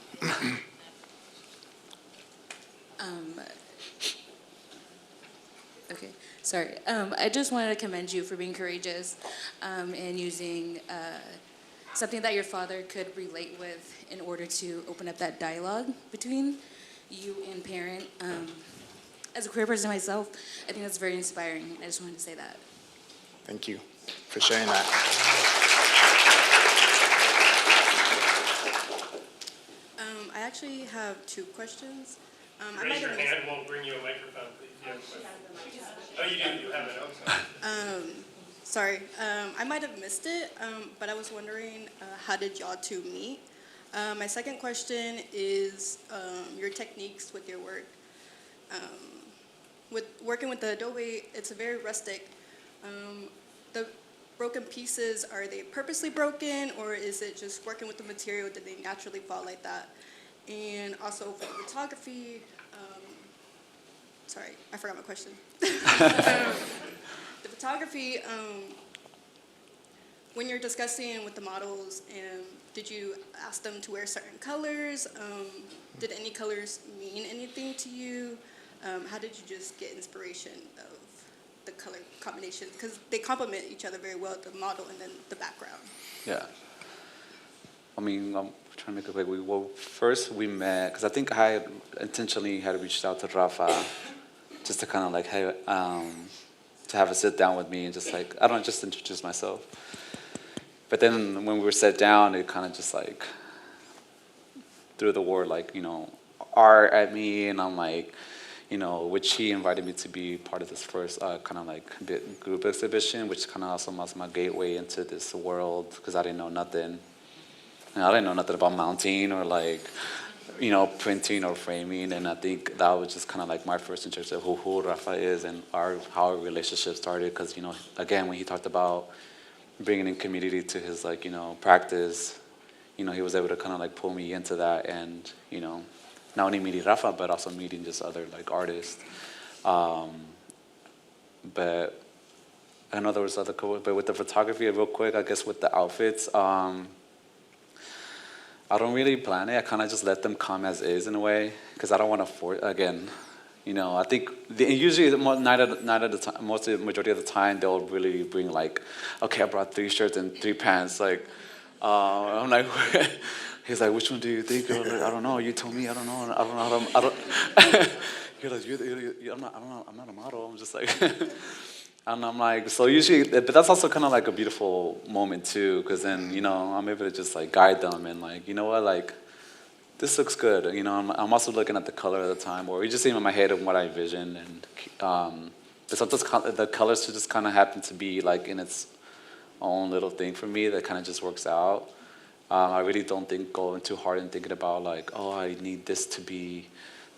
Okay, sorry. I just wanted to commend you for being courageous and using something that your father could relate with in order to open up that dialogue between you and parent. As a queer person myself, I think that's very inspiring. I just wanted to say that. Thank you for sharing that. I actually have two questions. Raise your hand, we'll bring you a microphone, please. You have a question. Oh, you do, you have it, oh, sorry. Sorry, I might have missed it, but I was wondering, how did y'all two meet? My second question is your techniques with your work. With working with the Adobe, it's a very rustic. The broken pieces, are they purposely broken, or is it just working with the material, did they naturally fall like that? And also for photography, sorry, I forgot my question. The photography, when you're discussing with the models, did you ask them to wear certain colors? Did any colors mean anything to you? How did you just get inspiration of the color combinations? Because they complement each other very well, the model and then the background. Yeah. I mean, I'm trying to make it quick. Well, first we met, because I think I intentionally had reached out to Rafa just to kind of like, hey, to have a sit down with me and just like, I don't know, just introduce myself. But then when we were sat down, it kind of just like threw the word like, you know, art at me, and I'm like, you know, which he invited me to be part of this first kind of like group exhibition, which kind of also was my gateway into this world, because I didn't know nothing. And I didn't know nothing about mounting or like, you know, printing or framing, and I think that was just kind of like my first interest of who Rafa is and how our relationship started, because, you know, again, when he talked about bringing in community to his, like, you know, practice, you know, he was able to kind of like pull me into that, and, you know, not only meeting Rafa, but also meeting just other like artists. But I know there was other cool, but with the photography, real quick, I guess with the outfits, I don't really plan it. I kind of just let them come as is in a way, because I don't want to force, again, you know, I think usually most of the majority of the time, they'll really bring like, okay, I brought 3 shirts and 3 pants. Like, I'm like, he's like, which one do you think? I'm like, I don't know. You told me. I don't know. I don't. You're like, I'm not a model. I'm just like, and I'm like, so usually, but that's also kind of like a beautiful moment too, because then, you know, I'm able to just like guide them and like, you know what, like, this looks good. You know, I'm also looking at the color at the time, or you just see in my head of what I envision, and but sometimes the colors just kind of happen to be like in its own little thing for me that kind of just works out. I really don't go too hard in thinking about like, oh, I need this to be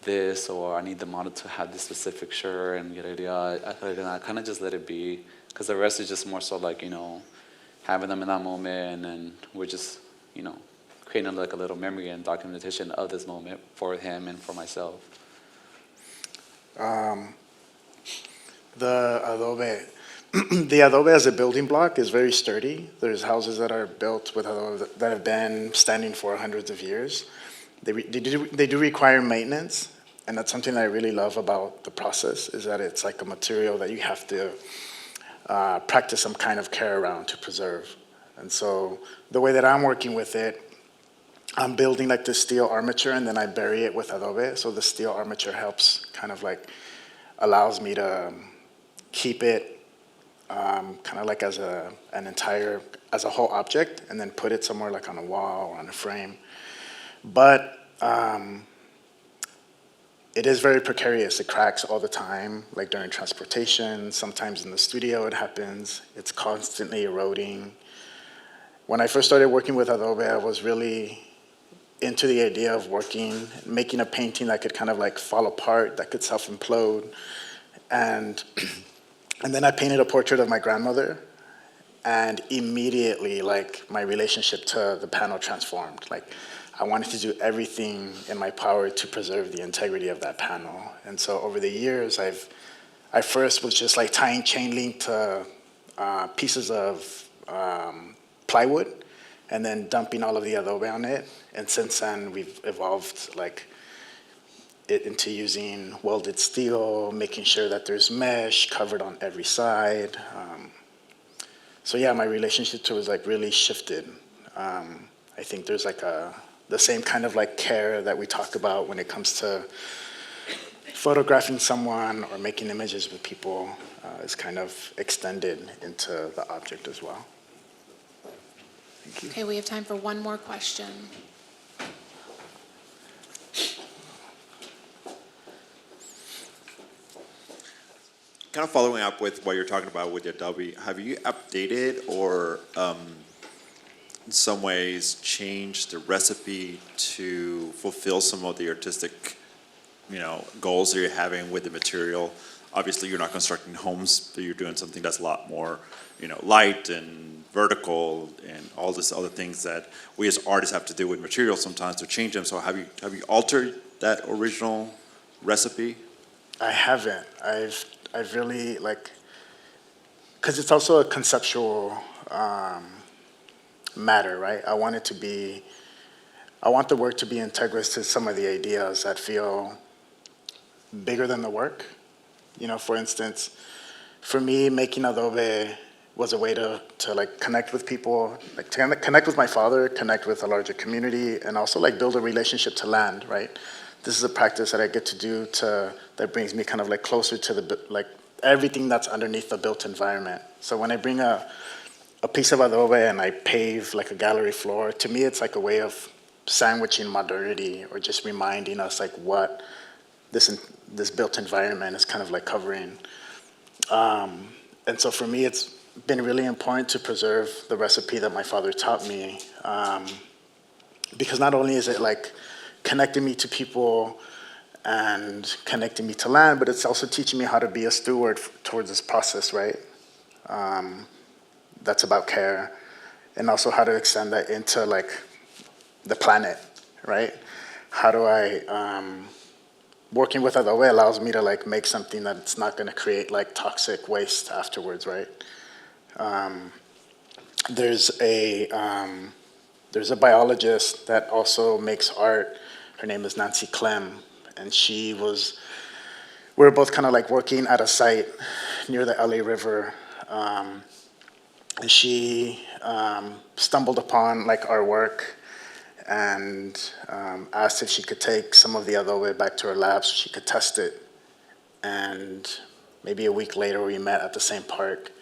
this, or I need the model to have this specific shirt, and yada yada. I kind of just let it be, because the rest is just more so like, having them in that moment, and then we're just, creating like a little memory and documentation of this moment for him and for myself. The adobe, the adobe as a building block is very sturdy. There's houses that are built with adobe that have been standing for hundreds of years. They do require maintenance, and that's something that I really love about the process, is that it's like a material that you have to practice some kind of care around to preserve. And so the way that I'm working with it, I'm building like this steel armature, and then I bury it with adobe. So the steel armature helps kind of like allows me to keep it kind of like as a whole object, and then put it somewhere like on a wall or on a frame. But it is very precarious. It cracks all the time, like during transportation. Sometimes in the studio it happens. It's constantly eroding. When I first started working with adobe, I was really into the idea of making a painting that could kind of like fall apart, that could self-implode. And then I painted a portrait of my grandmother, and immediately, like, my relationship to the panel transformed. Like, I wanted to do everything in my power to preserve the integrity of that panel. And so over the years, I first was just like tying chain link to pieces of plywood, and then dumping all of the adobe on it. And since then, we've evolved like it into using welded steel, making sure that there's mesh covered on every side. So yeah, my relationship to it was like really shifted. I think there's like the same kind of like care that we talk about when it comes to photographing someone or making images with people is kind of extended into the object as well. Thank you. Okay, we have time for one more question. Kind of following up with what you're talking about with the Adobe, have you updated or in some ways changed the recipe to fulfill some of the artistic, goals that you're having with the material? Obviously, you're not constructing homes, but you're doing something that's a lot more, light and vertical and all this other things that we as artists have to do with materials sometimes to change them. So have you altered that original recipe? I haven't. I've really because it's also a conceptual matter, right? I want the work to be integrous to some of the ideas that feel bigger than the work. For instance, for me, making adobe was a way to connect with people, to connect with my father, connect with a larger community, and also build a relationship to land, right? This is a practice that I get to do that brings me kind of closer to everything that's underneath the built environment. So when I bring a piece of adobe and I pave a gallery floor, to me it's like a way of sandwiching modernity, or just reminding us what this built environment is kind of covering. And so for me, it's been really important to preserve the recipe that my father taught me, because not only is it connecting me to people and connecting me to land, but it's also teaching me how to be a steward towards this process, right? That's about care, and also how to extend that into the planet, right? How do I, working with adobe allows me to make something that's not gonna create toxic waste afterwards, right? There's a biologist that also makes art. Her name is Nancy Clem, and we were both kind of working at a site near the LA River, and she stumbled upon our work and asked if she could take some of the adobe back to her lab so she could test it. And maybe a week later, we met at the same park,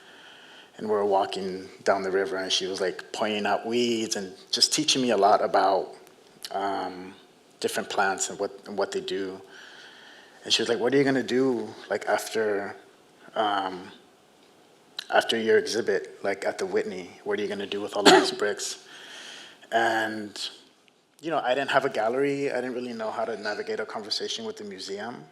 and we were walking down the river, and she was pointing out weeds and just teaching me a lot about different plants and what they do. And she was like, "What are you gonna do after your exhibit, at the Whitney? What are you gonna do with all of these bricks?" And I didn't have a gallery. I didn't really know how to navigate a conversation with the museum.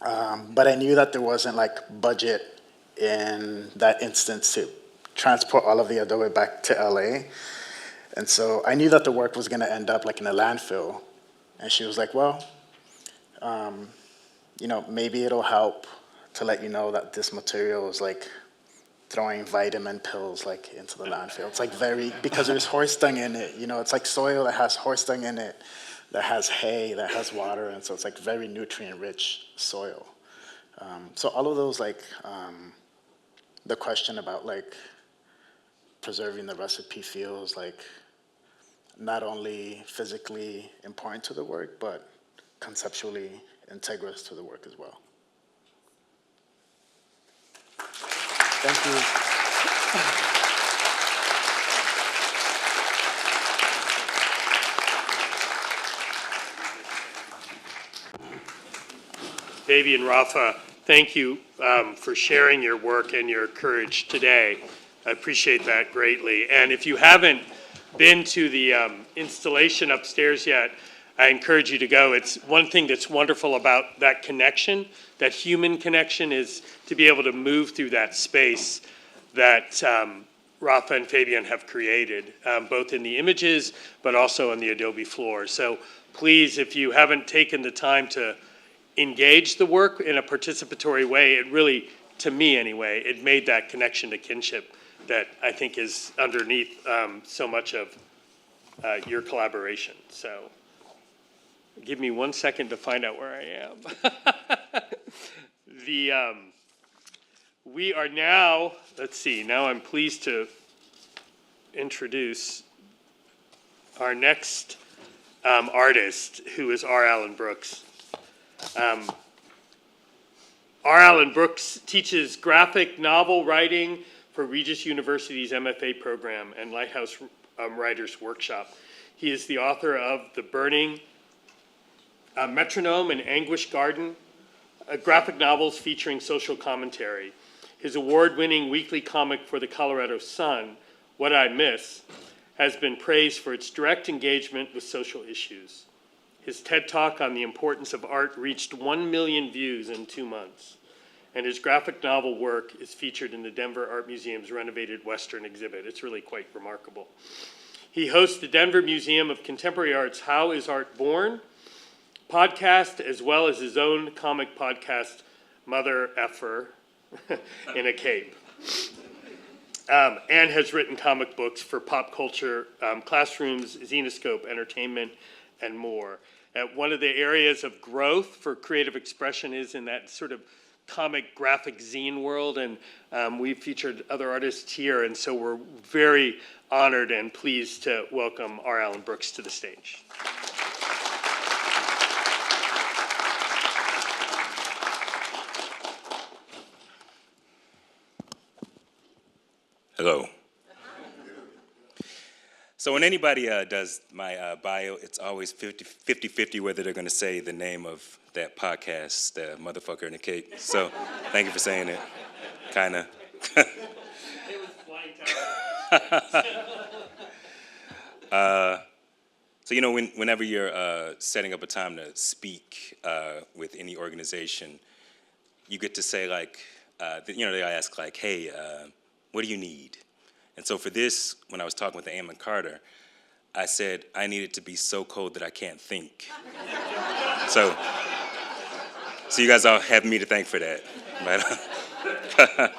But I knew that there wasn't budget in that instance to transport all of the adobe back to LA. And so I knew that the work was going to end up like in a landfill. And she was like, well, maybe it'll help to let you know that this material is like throwing vitamin pills like into the landfill. It's like because there's horse dung in it, it's like soil that has horse dung in it, that has hay, that has water, and so it's like very nutrient-rich soil. So all of those, like, the question about like preserving the recipe feels like not only physically important to the work, but conceptually integrous to the work as well. Thank you. Fabian, Rafa, thank you for sharing your work and your courage today. I appreciate that greatly. And if you haven't been to the installation upstairs yet, I encourage you to go. It's one thing that's wonderful about that connection, that human connection, is to be able to move through that space that Rafa and Fabian have created, both in the images, but also on the Adobe floor. So please, if you haven't taken the time to engage the work in a participatory way, it really, to me anyway, it made that connection to kinship that I think is underneath so much of your collaboration. So give me 1 second to find out where I am. We are now, let's see, now I'm pleased to introduce our next artist, who is R. Allen Brooks. R. Allen Brooks teaches graphic novel writing for Regis University's MFA program and Lighthouse Writers Workshop. He is the author of The Burning, Metronome and Anguish Garden, graphic novels featuring social commentary. His award-winning weekly comic for the Colorado Sun, What I Miss, has been praised for its direct engagement with social issues. His TED Talk on the importance of art reached 1 million views in 2 months, and his graphic novel work is featured in the Denver Art Museum's renovated Western exhibit. It's really quite remarkable. He hosts the Denver Museum of Contemporary Art's How Is Art Born podcast, as well as his own comic podcast, Mother Effer in a Cape, and has written comic books for pop culture, classrooms, Zenescope, entertainment, and more. One of the areas of growth for creative expression is in that sort of comic graphic zine world, and we've featured other artists here, and so we're very honored and pleased to welcome R. Allen Brooks to the stage. Hello. So when anybody does my bio, it's always 50-50 whether they're going to say the name of that podcast, Motherfucker in a Cape. So thank you for saying it. Kind of. It was flying tower. So, whenever you're setting up a time to speak with any organization, you get to say, like, they ask, like, hey, what do you need? And so for this, when I was talking with the Amon Carter, I said, I need it to be so cold that I can't think. So you guys all have me to thank for that. But,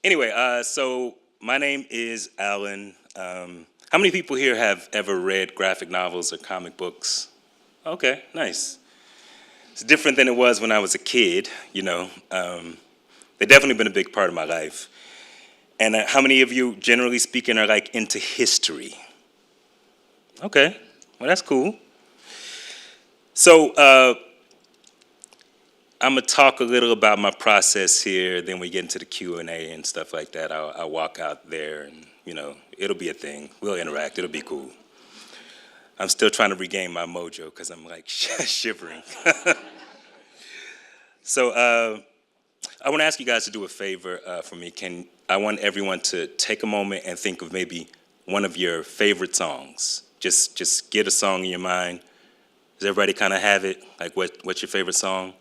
anyway, so my name is Allen. How many people here have ever read graphic novels or comic books? Okay, nice. It's different than it was when I was a kid, They've definitely been a big part of my life. And how many of you, generally speaking, are like into history? Okay, well, that's cool. So I'm gonna talk a little about my process here, then we get into the Q&A and stuff like that. I'll walk out there and, it'll be a thing. We'll interact, it'll be cool. I'm still trying to regain my mojo because I'm like shivering. So I want to ask you guys to do a favor for me. I want everyone to take a moment and think of maybe one of your favorite songs. Just get a song in your mind. Does everybody kind of have it? Like, what's your favorite song?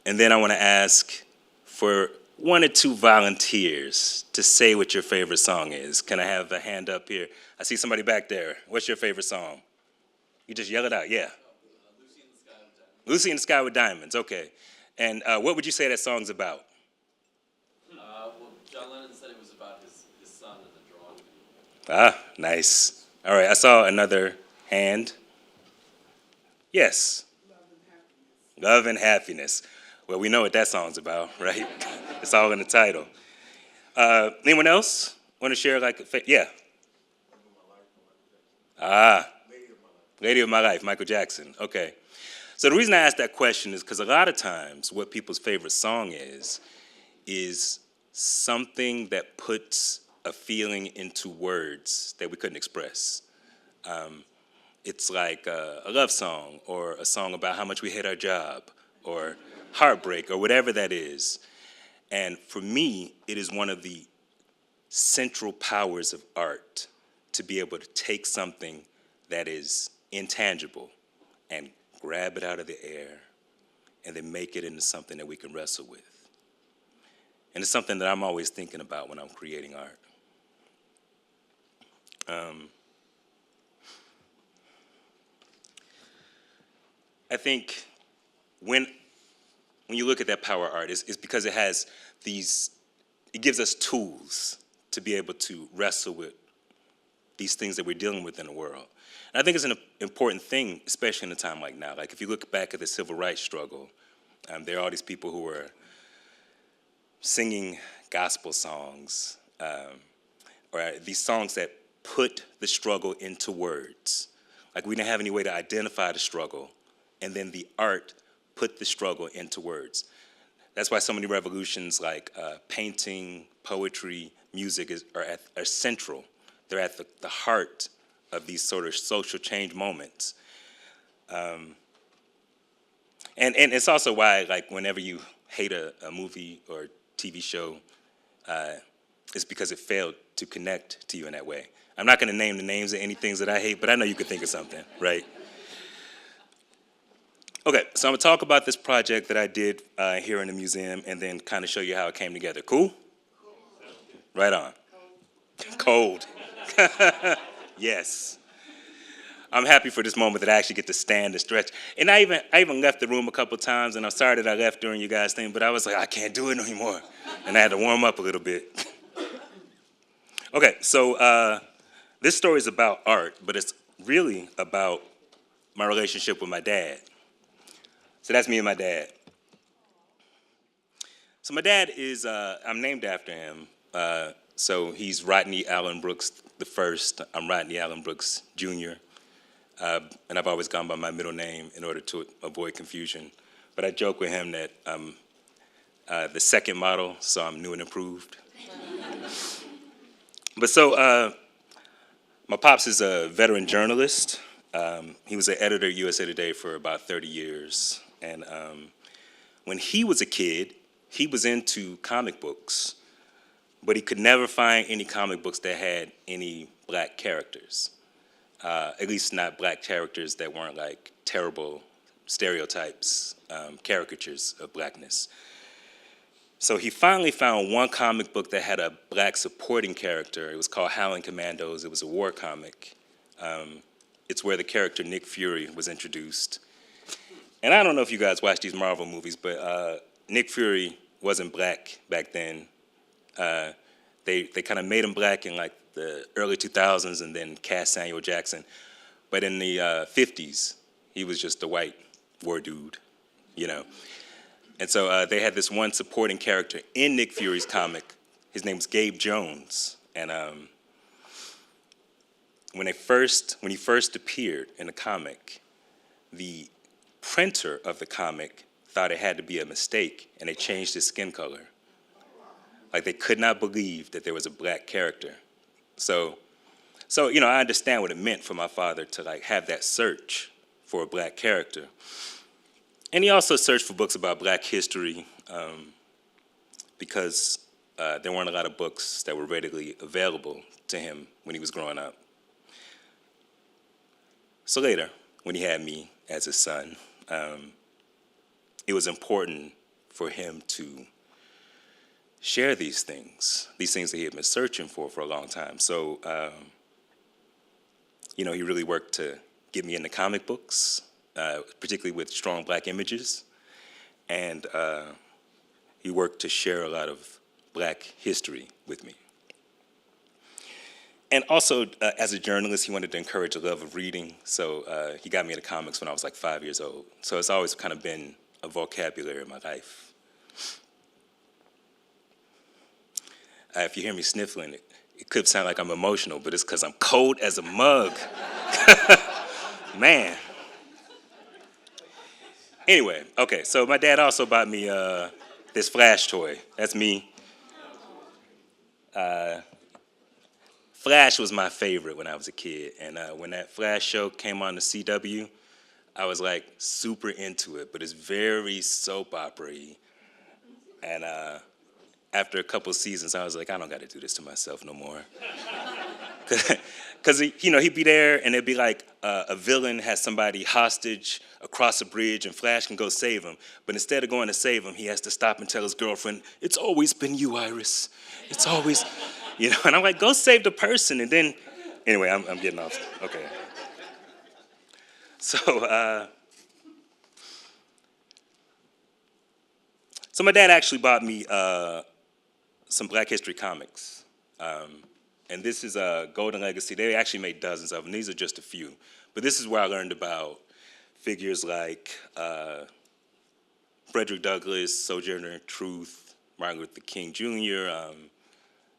And then I want to ask for 1 or 2 volunteers to say what your favorite song is. Can I have a hand up here? I see somebody back there. What's your favorite song? You just yell it out, yeah. Lucy in the Sky with Diamonds, okay. And what would you say that song's about? Well, John Lennon said it was about his son in the drawing. Ah, nice. All right, I saw another hand. Yes. Love and happiness. Well, we know what that song's about, right? It's all in the title. Anyone else want to share yeah? Ah, Lady of My Life, Michael Jackson. Okay. So the reason I asked that question is because a lot of times what people's favorite song is something that puts a feeling into words that we couldn't express. It's like a love song or a song about how much we hate our job or heartbreak or whatever that is. And for me, it is one of the central powers of art to be able to take something that is intangible and grab it out of the air and then make it into something that we can wrestle with. And it's something that I'm always thinking about when I'm creating art. I think when you look at that power art, it's because it has it gives us tools to be able to wrestle with these things that we're dealing with in the world. And I think it's an important thing, especially in a time like now. Like if you look back at the civil rights struggle, there are all these people who were singing gospel songs, or these songs that put the struggle into words. Like we didn't have any way to identify the struggle, and then the art put the struggle into words. That's why so many revolutions like painting, poetry, music are central. They're at the heart of these sort of social change moments. And it's also why, like, whenever you hate a movie or TV show, it's because it failed to connect to you in that way. I'm not going to name the names of any things that I hate, but I know you could think of something, right? Okay, so I'm going to talk about this project that I did here in the museum and then kind of show you how it came together. Cool? Right on. Cold. Yes. I'm happy for this moment that I actually get to stand and stretch. And I even left the room a couple times, and I'm sorry that I left during you guys' thing, but I was like, I can't do it anymore. And I had to warm up a little bit. Okay, so this story is about art, but it's really about my relationship with my dad. So that's me and my dad. So my dad is, I'm named after him. So he's Rodney Allen Brooks the first. I'm Rodney Allen Brooks Jr. And I've always gone by my middle name in order to avoid confusion. But I joke with him that I'm the second model, so I'm new and improved. But so my pops is a veteran journalist. He was an editor at USA Today for about 30 years. And when he was a kid, he was into comic books, but he could never find any comic books that had any black characters. At least not black characters that weren't like terrible stereotypes, caricatures of blackness. So he finally found one comic book that had a black supporting character. It was called Howling Commandos. It was a war comic. It's where the character Nick Fury was introduced. And I don't know if you guys watch these Marvel movies, but Nick Fury wasn't black back then. They kind of made him black in like the early 2000s and then cast Samuel Jackson. But in the 50s, he was just a white war dude, you know. And so they had this one supporting character in Nick Fury's comic. His name was Gabe Jones. And when he first appeared in the comic, the printer of the comic thought it had to be a mistake, and they changed his skin color. Like they could not believe that there was a black character. So you know, I understand what it meant for my father to like have that search for a black character. And he also searched for books about black history because there weren't a lot of books that were readily available to him when he was growing up. So later, when he had me as his son, it was important for him to share these things that he had been searching for a long time. So, he really worked to get me into comic books, particularly with strong Black images. And he worked to share a lot of Black history with me. And also, as a journalist, he wanted to encourage a love of reading. So he got me into comics when I was like 5 years old. So it's always kind of been a vocabulary in my life. If you hear me sniffling, it could sound like I'm emotional, but it's because I'm cold as a mug. Man. Anyway, okay, so my dad also bought me this Flash toy. That's me. Flash was my favorite when I was a kid, and when that Flash show came on the CW, I was like super into it, but it's very soap opera-y. And after a couple of seasons, I was like, I don't got to do this to myself no more. Because, he'd be there, and it'd be like a villain has somebody hostage across a bridge, and Flash can go save him. But instead of going to save him, he has to stop and tell his girlfriend, it's always been you, Iris. It's always, and I'm like, go save the person. And then, anyway, I'm getting off. Okay. So my dad actually bought me some Black History comics. And this is Golden Legacy. They actually made dozens of them. These are just a few. But this is where I learned about figures like Frederick Douglass, Sojourner Truth, Martin Luther King Jr.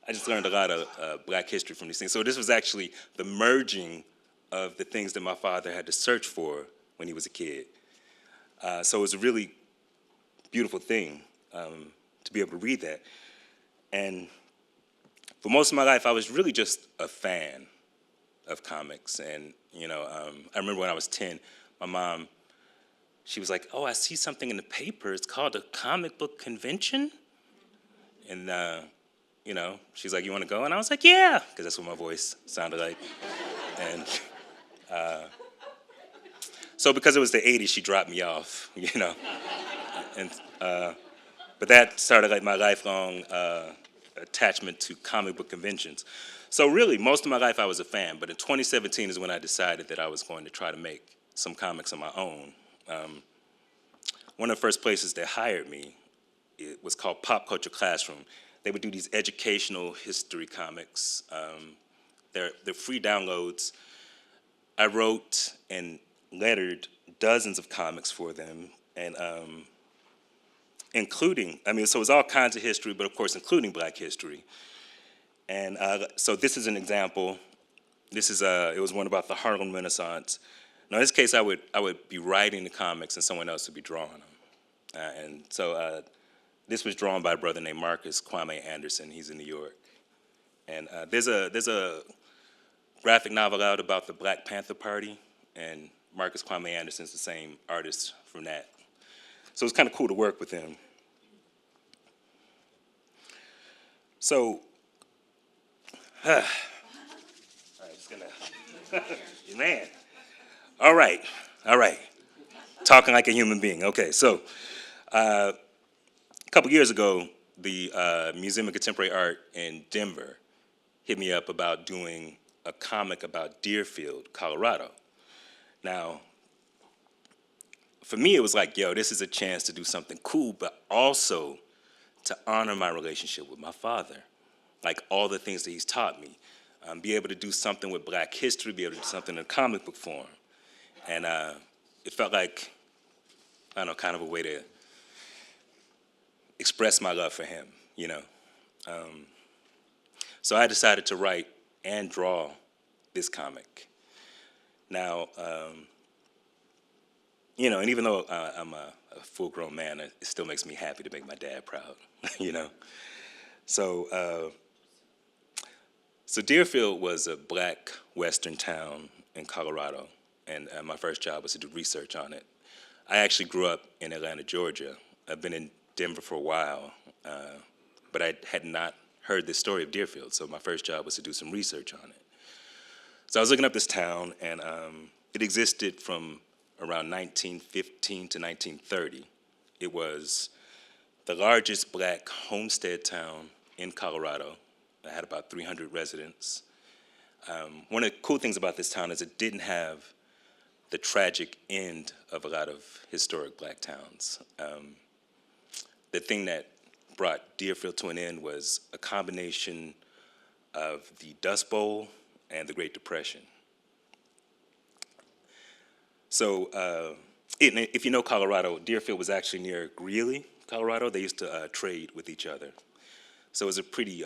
I just learned a lot of Black history from these things. So this was actually the merging of the things that my father had to search for when he was a kid. So it was a really beautiful thing to be able to read that. And for most of my life, I was really just a fan of comics. And, I remember when I was 10, my mom, she was like, oh, I see something in the paper. It's called a comic book convention. And, she's like, you want to go? And I was like, yeah, because that's what my voice sounded like. And so because it was the 80s, she dropped me off, And, but that started like my lifelong attachment to comic book conventions. So really, most of my life I was a fan, but in 2017 is when I decided that I was going to try to make some comics on my own. One of the first places that hired me, it was called Pop Culture Classroom. They would do these educational history comics. They're free downloads. I wrote and lettered dozens of comics for them, and including, so it was all kinds of history, but of course including Black history. And so this is an example. This is it was one about the Harlem Renaissance. Now in this case, I would be writing the comics and someone else would be drawing them. And so this was drawn by a brother named Marcus Kwame Anderson. He's in New York. And there's a graphic novel out about the Black Panther Party, and Marcus Kwame Anderson's the same artist from that. So it's kind of cool to work with him. So, all right, just gonna, man. All right. Talking like a human being. Okay, so a couple years ago, the Museum of Contemporary Art in Denver hit me up about doing a comic about Deerfield, Colorado. Now, for me, it was like, yo, this is a chance to do something cool, but also to honor my relationship with my father, like all the things that he's taught me. Be able to do something with Black history, be able to do something in comic book form. And it felt like, I don't know, kind of a way to express my love for him, So I decided to write and draw this comic. Now, and even though I'm a full-grown man, it still makes me happy to make my dad proud, So Deerfield was a Black Western town in Colorado, and my first job was to do research on it. I actually grew up in Atlanta, Georgia. I've been in Denver for a while, but I had not heard this story of Deerfield, so my first job was to do some research on it. So I was looking up this town, and it existed from around 1915 to 1930. It was the largest black homestead town in Colorado. It had about 300 residents. One of the cool things about this town is it didn't have the tragic end of a lot of historic black towns. The thing that brought Deerfield to an end was a combination of the Dust Bowl and the Great Depression. So if you know Colorado, Deerfield was actually near Greeley, Colorado. They used to trade with each other. So it was a pretty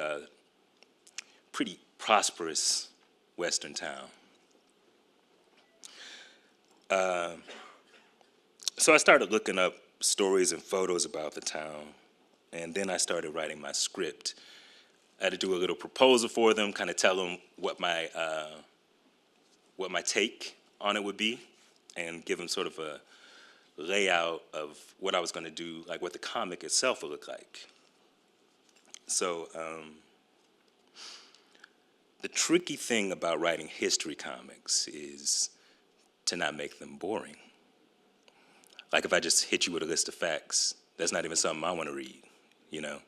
prosperous western town. So I started looking up stories and photos about the town, and then I started writing my script. I had to do a little proposal for them, kind of tell them what my take on it would be, and give them sort of a layout of what I was going to do, like what the comic itself would look like. So the tricky thing about writing history comics is to not make them boring. Like if I just hit you with a list of facts, that's not even something I want to read, you know?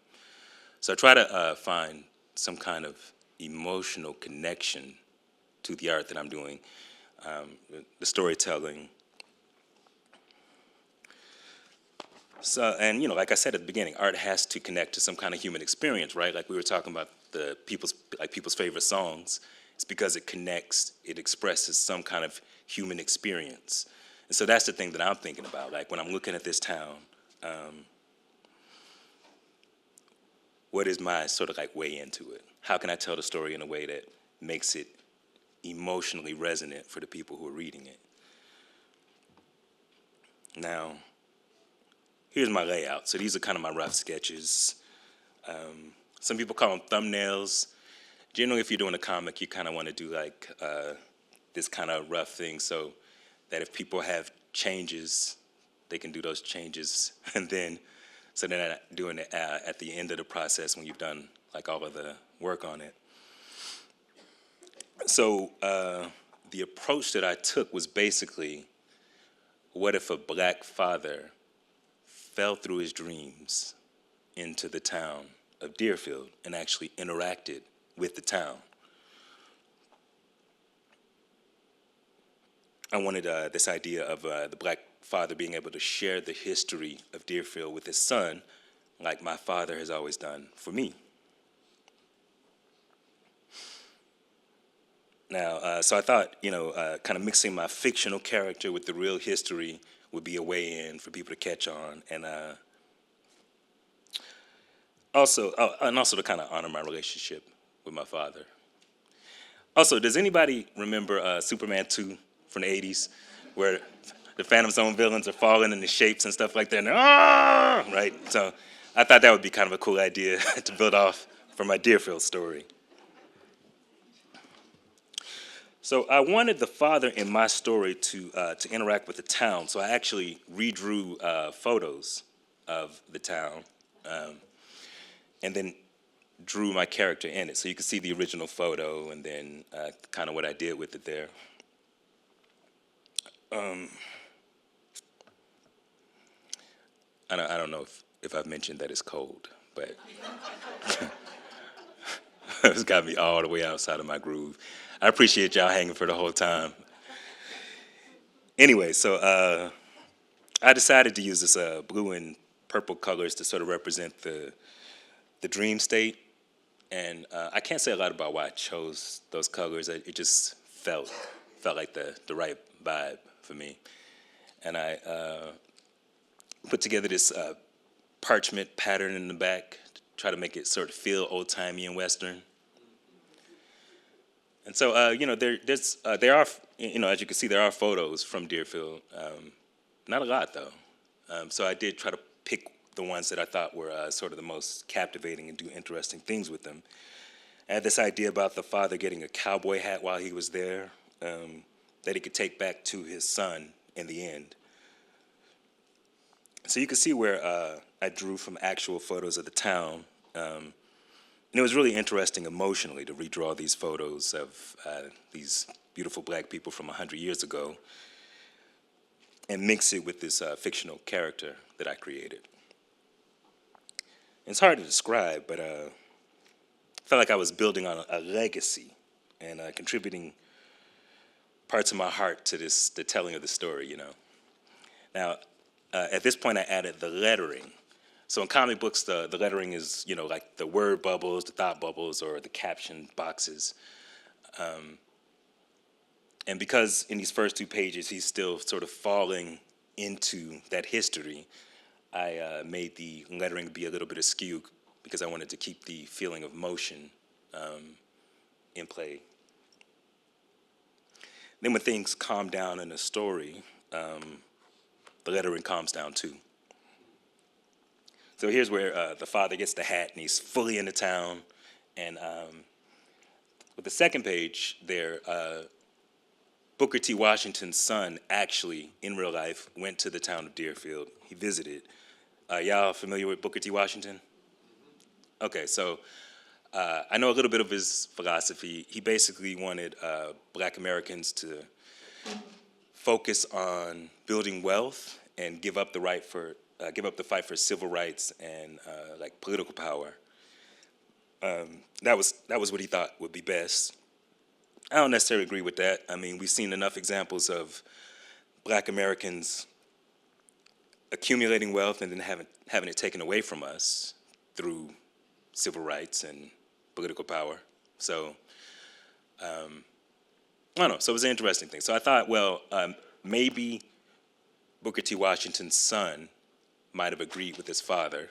So I try to find some kind of emotional connection to the art that I'm doing, the storytelling. So, and you know, like I said at the beginning, art has to connect to some kind of human experience, right? Like we were talking about the people's favorite songs. It's because it connects, it expresses some kind of human experience. And so that's the thing that I'm thinking about. Like when I'm looking at this town, what is my sort of like way into it? How can I tell the story in a way that makes it emotionally resonant for the people who are reading it? Now, here's my layout. So these are kind of my rough sketches. Some people call them thumbnails. Generally, if you're doing a comic, you kind of want to do like this kind of rough thing so that if people have changes, they can do those changes, and then so they're not doing it at the end of the process when you've done like all of the work on it. So the approach that I took was basically, what if a black father fell through his dreams into the town of Deerfield and actually interacted with the town? I wanted this idea of the black father being able to share the history of Deerfield with his son, like my father has always done for me. Now, so I thought, you know, kind of mixing my fictional character with the real history would be a way in for people to catch on, and also to kind of honor my relationship with my father. Also, does anybody remember Superman 2 from the 80s, where the Phantom Zone villains are falling into shapes and stuff like that, and they're, ah! Right? So I thought that would be kind of a cool idea to build off for my Deerfield story. So I wanted the father in my story to interact with the town, so I actually redrew photos of the town, and then drew my character in it. So you can see the original photo and then kind of what I did with it there. I don't know if I've mentioned that it's cold, but it's got me all the way outside of my groove. I appreciate y'all hanging for the whole time. Anyway, so I decided to use this blue and purple colors to sort of represent the dream state. And I can't say a lot about why I chose those colors. It just felt like the right vibe for me. And I put together this parchment pattern in the back to try to make it sort of feel old-timey and Western. And so, you know, there are, you know, as you can see, there are photos from Deerfield. Not a lot, though. So I did try to pick the ones that I thought were sort of the most captivating and do interesting things with them. I had this idea about the father getting a cowboy hat while he was there that he could take back to his son in the end. So you can see where I drew from actual photos of the town. And it was really interesting emotionally to redraw these photos of these beautiful black people from 100 years ago and mix it with this fictional character that I created. It's hard to describe, but I felt like I was building on a legacy and contributing parts of my heart to the telling of the story, you know. Now, at this point, I added the lettering. So in comic books, the lettering is, you know, like the word bubbles, the thought bubbles, or the caption boxes. And because in these first 2 pages, he's still sort of falling into that history, I made the lettering be a little bit askew because I wanted to keep the feeling of motion in play. Then when things calm down in the story, the lettering calms down too. So here's where the father gets the hat and he's fully in the town. And with the second page there, Booker T. Washington's son actually, in real life, went to the town of Deerfield. He visited. Y'all familiar with Booker T. Washington? Okay, so I know a little bit of his philosophy. He basically wanted Black Americans to focus on building wealth and give up the fight for civil rights and like political power. That was what he thought would be best. I don't necessarily agree with that. I mean, we've seen enough examples of Black Americans accumulating wealth and then having it taken away from us through civil rights and political power. So, I don't know. So it was an interesting thing. So I thought, well, maybe Booker T. Washington's son might have agreed with his father.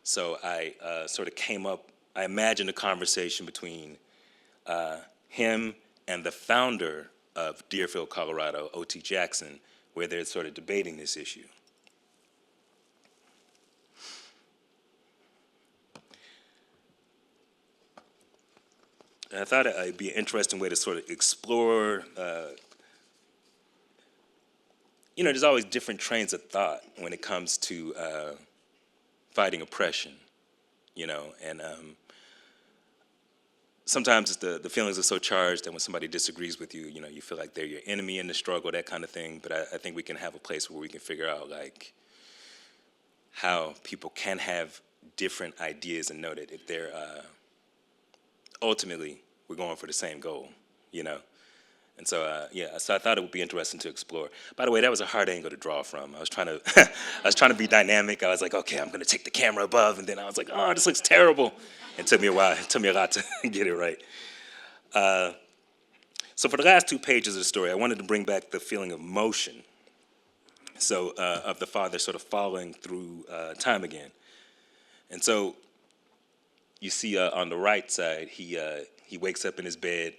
So I sort of I imagined a conversation between him and the founder of Deerfield, Colorado, O.T. Jackson, where they're sort of debating this issue. And I thought it'd be an interesting way to sort of explore, you know, there's always different trains of thought when it comes to fighting oppression, you know, and sometimes the feelings are so charged that when somebody disagrees with you, you know, you feel like they're your enemy in the struggle, that kind of thing. But I think we can have a place where we can figure out, like, how people can have different ideas and know that if they're, ultimately, we're going for the same goal, you know? And so, so I thought it would be interesting to explore. By the way, that was a hard angle to draw from. I was trying to be dynamic. I was like, okay, I'm going to take the camera above, and then I was like, oh, this looks terrible. It took me a while. It took me a lot to get it right. So for the last 2 pages of the story, I wanted to bring back the feeling of motion. So of the father sort of following through time again. And so you see on the right side, he wakes up in his bed.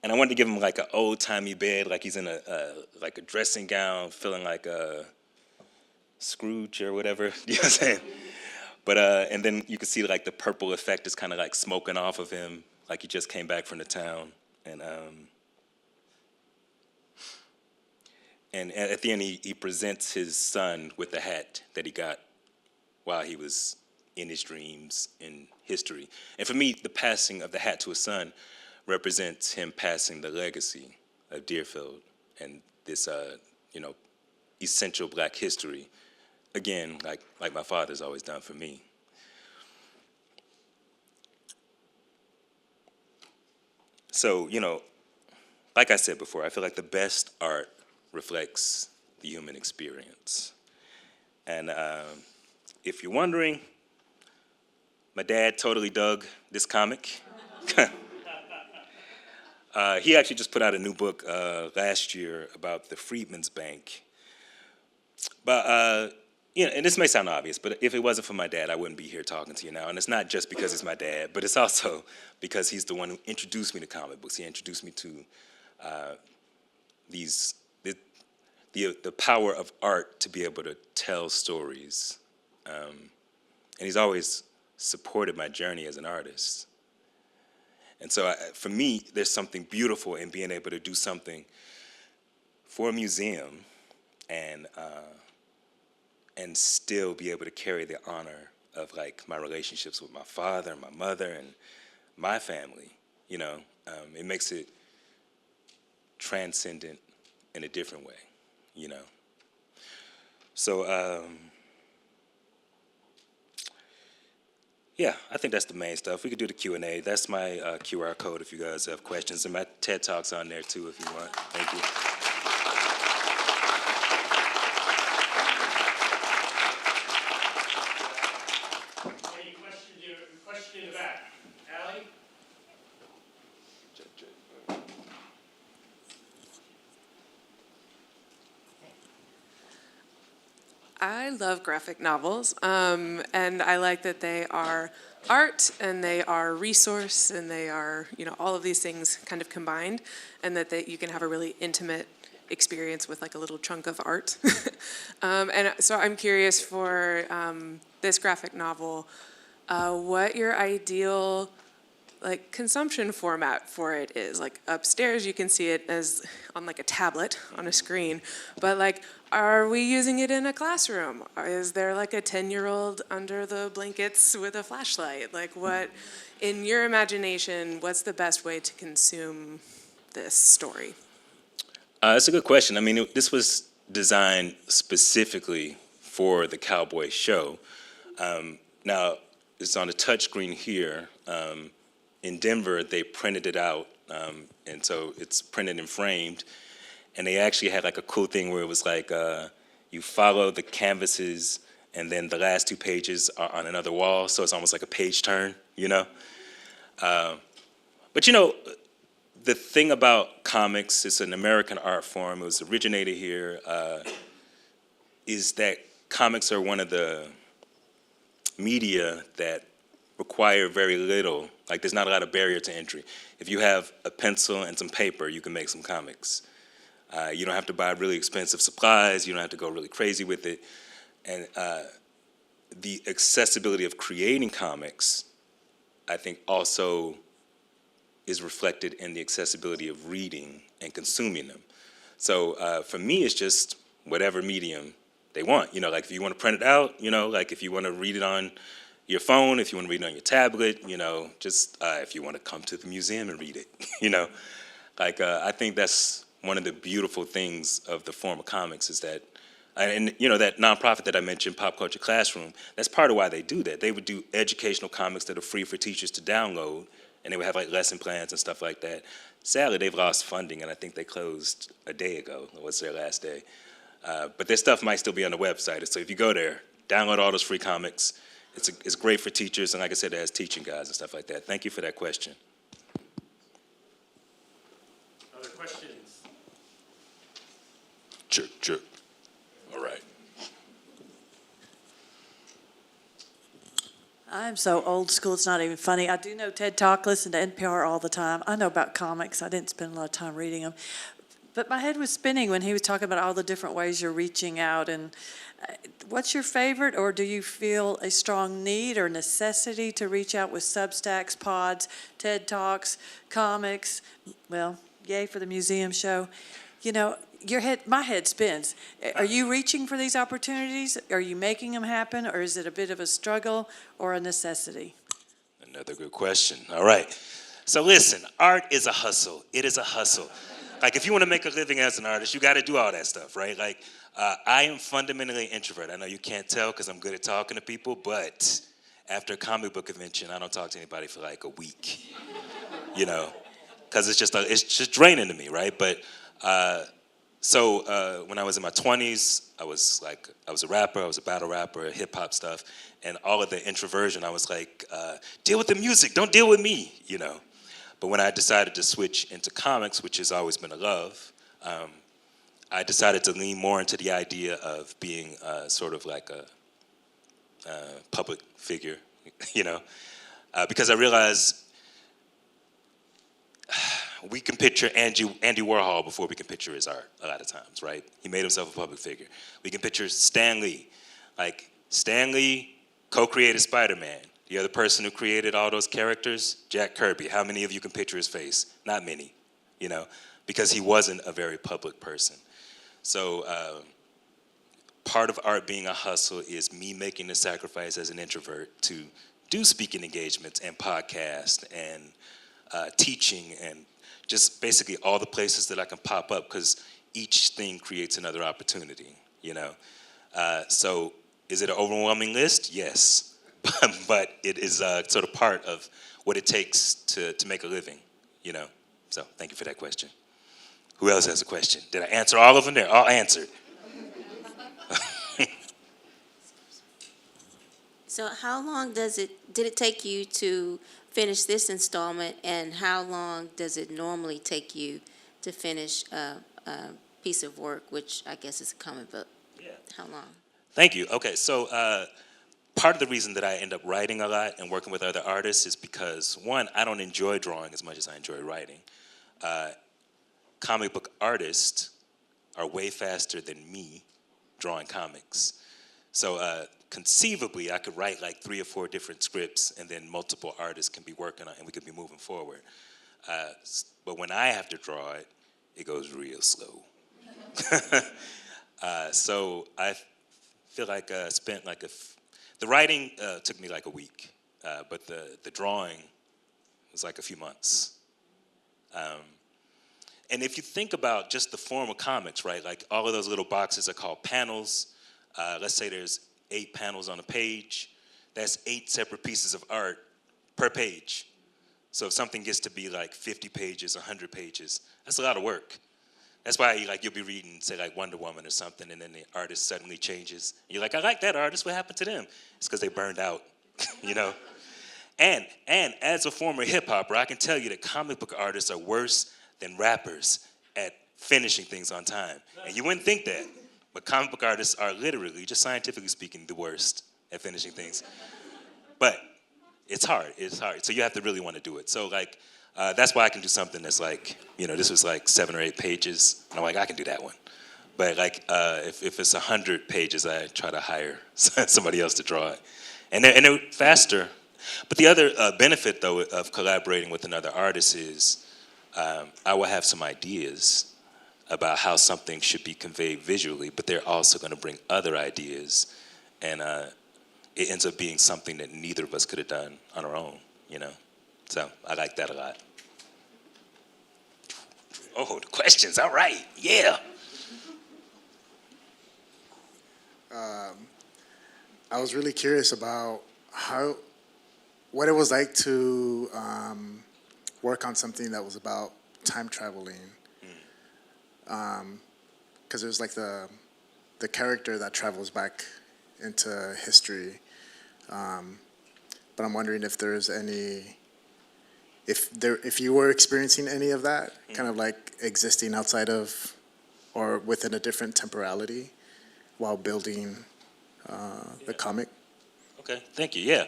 And I wanted to give him like an old-timey bed, like he's in a dressing gown, feeling like a Scrooge or whatever. You know what I'm saying? But and then you can see like the purple effect is kind of like smoking off of him, like he just came back from the town. And at the end, he presents his son with the hat that he got while he was in his dreams in history. And for me, the passing of the hat to his son represents him passing the legacy of Deerfield and this, you know, essential Black history. Again, like my father's always done for me. So, you know, like I said before, I feel like the best art reflects the human experience. And if you're wondering, my dad totally dug this comic. He actually just put out a new book last year about the Freedmen's Bank. But, you know, and this may sound obvious, but if it wasn't for my dad, I wouldn't be here talking to you now. And it's not just because he's my dad, but it's also because he's the one who introduced me to comic books. He introduced me to the power of art to be able to tell stories. And he's always supported my journey as an artist. And so for me, there's something beautiful in being able to do something for a museum and still be able to carry the honor of like my relationships with my father and my mother and my family. You know, it makes it transcendent in a different way, you know. So Yeah, I think that's the main stuff. We could do the Q&A. That's my QR code if you guys have questions. And my TED Talk's on there too if you want. Thank you. Any question in the back? Allie? I love graphic novels, and I like that they are art and they are resource and they are, all of these things kind of combined, and that you can have a really intimate experience with like a little chunk of art. And so I'm curious for this graphic novel, what your ideal like consumption format for it is. Like upstairs you can see it as on like a tablet on a screen, but like are we using it in a classroom? Is there like a 10-year-old under the blankets with a flashlight? Like what, in your imagination, what's the best way to consume this story? That's a good question. I mean, this was designed specifically for the Cowboy show. Now, it's on a touchscreen here. In Denver, they printed it out, and so it's printed and framed. And they actually had like a cool thing where it was like you follow the canvases, and then the last 2 pages are on another wall, so it's almost like a page turn, But the thing about comics, it's an American art form. It was originated here. Is that comics are one of the media that require very little. Like there's not a lot of barrier to entry. If you have a pencil and some paper, you can make some comics. You don't have to buy really expensive supplies. You don't have to go really crazy with it. And the accessibility of creating comics, I think, also is reflected in the accessibility of reading and consuming them. So for me, it's just whatever medium they want. Like if you want to print it out, like if you want to read it on your phone, if you want to read it on your tablet, just if you want to come to the museum and read it, Like I think that's one of the beautiful things of the form of comics is that, and that nonprofit that I mentioned, Pop Culture Classroom, that's part of why they do that. They would do educational comics that are free for teachers to download, and they would have like lesson plans and stuff like that. Sadly, they've lost funding, and I think they closed a day ago. It was their last day. But their stuff might still be on the website. So if you go there, download all those free comics. It's great for teachers, and like I said, it has teaching guides and stuff like that. Thank you for that question. Other questions? Chirp. All right. I'm so old school, it's not even funny. I do know TED Talk, listen to NPR all the time. I know about comics. I didn't spend a lot of time reading them. But my head was spinning when he was talking about all the different ways you're reaching out. And what's your favorite, or do you feel a strong need or necessity to reach out with Substacks, pods, TED Talks, comics? Well, yay for the museum show. My head spins. Are you reaching for these opportunities? Are you making them happen, or is it a bit of a struggle or a necessity? Another good question. All right. So listen, art is a hustle. It is a hustle. Like if you want to make a living as an artist, you got to do all that stuff, right? Like I am fundamentally an introvert. I know you can't tell because I'm good at talking to people, but after a comic book convention, I don't talk to anybody for like a week, because it's just draining to me, right? But so when I was in my 20s, I was a rapper, I was a battle rapper, hip hop stuff, and all of the introversion, I was like, deal with the music, don't deal with me, But when I decided to switch into comics, which has always been a love, I decided to lean more into the idea of being sort of like a public figure, because I realized we can picture Andy Warhol before we can picture his art a lot of times, right? He made himself a public figure. We can picture Stan Lee. Like, Stan Lee co-created Spider-Man. The other person who created all those characters, Jack Kirby. How many of you can picture his face? Not many, because he wasn't a very public person. So part of art being a hustle is me making the sacrifice as an introvert to do speaking engagements and podcasts and teaching and just basically all the places that I can pop up, because each thing creates another opportunity, So is it an overwhelming list? Yes. but it is sort of part of what it takes to make a living, you know. So thank you for that question. Who else has a question? Did I answer all of them? They're all answered. So how long did it take you to finish this installment, and how long does it normally take you to finish a piece of work, which I guess is a comic book? Yeah. How long? Thank you. Okay, so part of the reason that I end up writing a lot and working with other artists is because, one, I don't enjoy drawing as much as I enjoy writing. Comic book artists are way faster than me drawing comics. So conceivably, I could write like 3 or 4 different scripts, and then multiple artists can be working on it, and we could be moving forward. But when I have to draw it, it goes real slow. So I feel like I spent like the writing took me like a week, but the drawing was like a few months. And if you think about just the form of comics, right, like all of those little boxes are called panels. Let's say there's 8 panels on a page. That's 8 separate pieces of art per page. So if something gets to be like 50 pages, 100 pages, that's a lot of work. That's why like you'll be reading, say, like Wonder Woman or something, and then the artist suddenly changes. You're like, I like that artist. What happened to them? It's because they burned out, you know? And as a former hip-hopper, I can tell you that comic book artists are worse than rappers at finishing things on time. And you wouldn't think that, but comic book artists are literally, just scientifically speaking, the worst at finishing things. But it's hard. So you have to really want to do it. So like, that's why I can do something that's like, you know, this was like 7 or 8 pages, and I'm like, I can do that one. But like, if it's 100 pages, I try to hire somebody else to draw it. And they're faster. But the other benefit, though, of collaborating with another artist is I will have some ideas about how something should be conveyed visually, but they're also going to bring other ideas, and it ends up being something that neither of us could have done on our own, you know? So I like that a lot. Oh, the questions, all right, yeah. I was really curious about what it was like to work on something that was about time traveling. Because there's like the character that travels back into history. But I'm wondering if there's if you were experiencing any of that, kind of like existing outside of or within a different temporality while building the comic. Okay, thank you, yeah.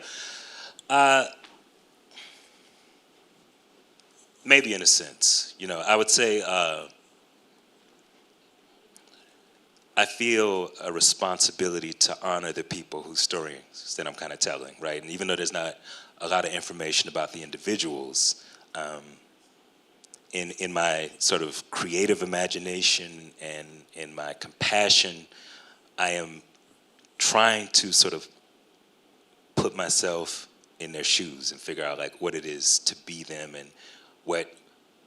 Maybe in a sense, you know, I would say I feel a responsibility to honor the people whose stories that I'm kind of telling, right? And even though there's not a lot of information about the individuals, in my sort of creative imagination and in my compassion, I am trying to sort of put myself in their shoes and figure out like what it is to be them and what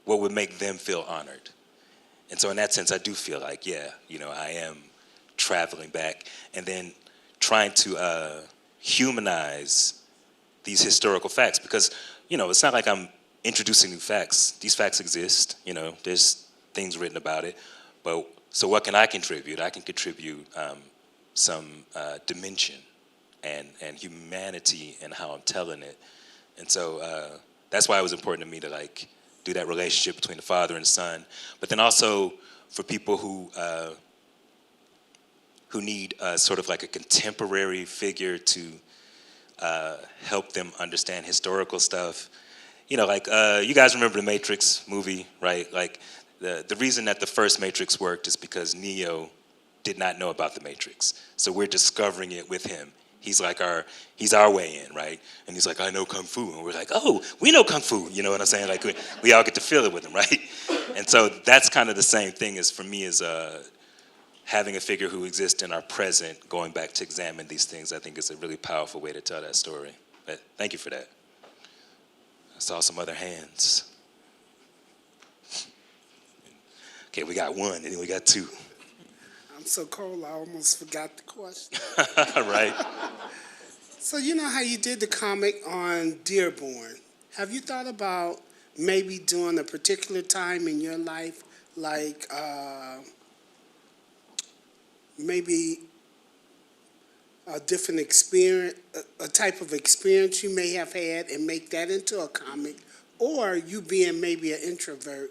would make them feel honored. And so in that sense, I do feel like, yeah, you know, I am traveling back and then trying to humanize these historical facts because, you know, it's not like I'm introducing new facts. These facts exist, you know, there's things written about it. But so what can I contribute? I can contribute some dimension and humanity in how I'm telling it. And so that's why it was important to me to like do that relationship between the father and the son. But then also for people who need sort of like a contemporary figure to help them understand historical stuff. You know, like you guys remember the Matrix movie, right? Like the reason that the first Matrix worked is because Neo did not know about the Matrix. So we're discovering it with him. He's like he's our way in, right? And he's like, I know Kung Fu. And we're like, oh, we know Kung Fu. You know what I'm saying? Like we all get to feel it with him, right? And so that's kind of the same thing as for me as having a figure who exists in our present, going back to examine these things, I think is a really powerful way to tell that story. But thank you for that. I saw some other hands. Okay, we got one, and then we got 2. I'm so cold, I almost forgot the question. Right. So you know how you did the comic on Dearborn? Have you thought about maybe doing a particular time in your life, like maybe a different experience, a type of experience you may have had, and make that into a comic, or you being maybe an introvert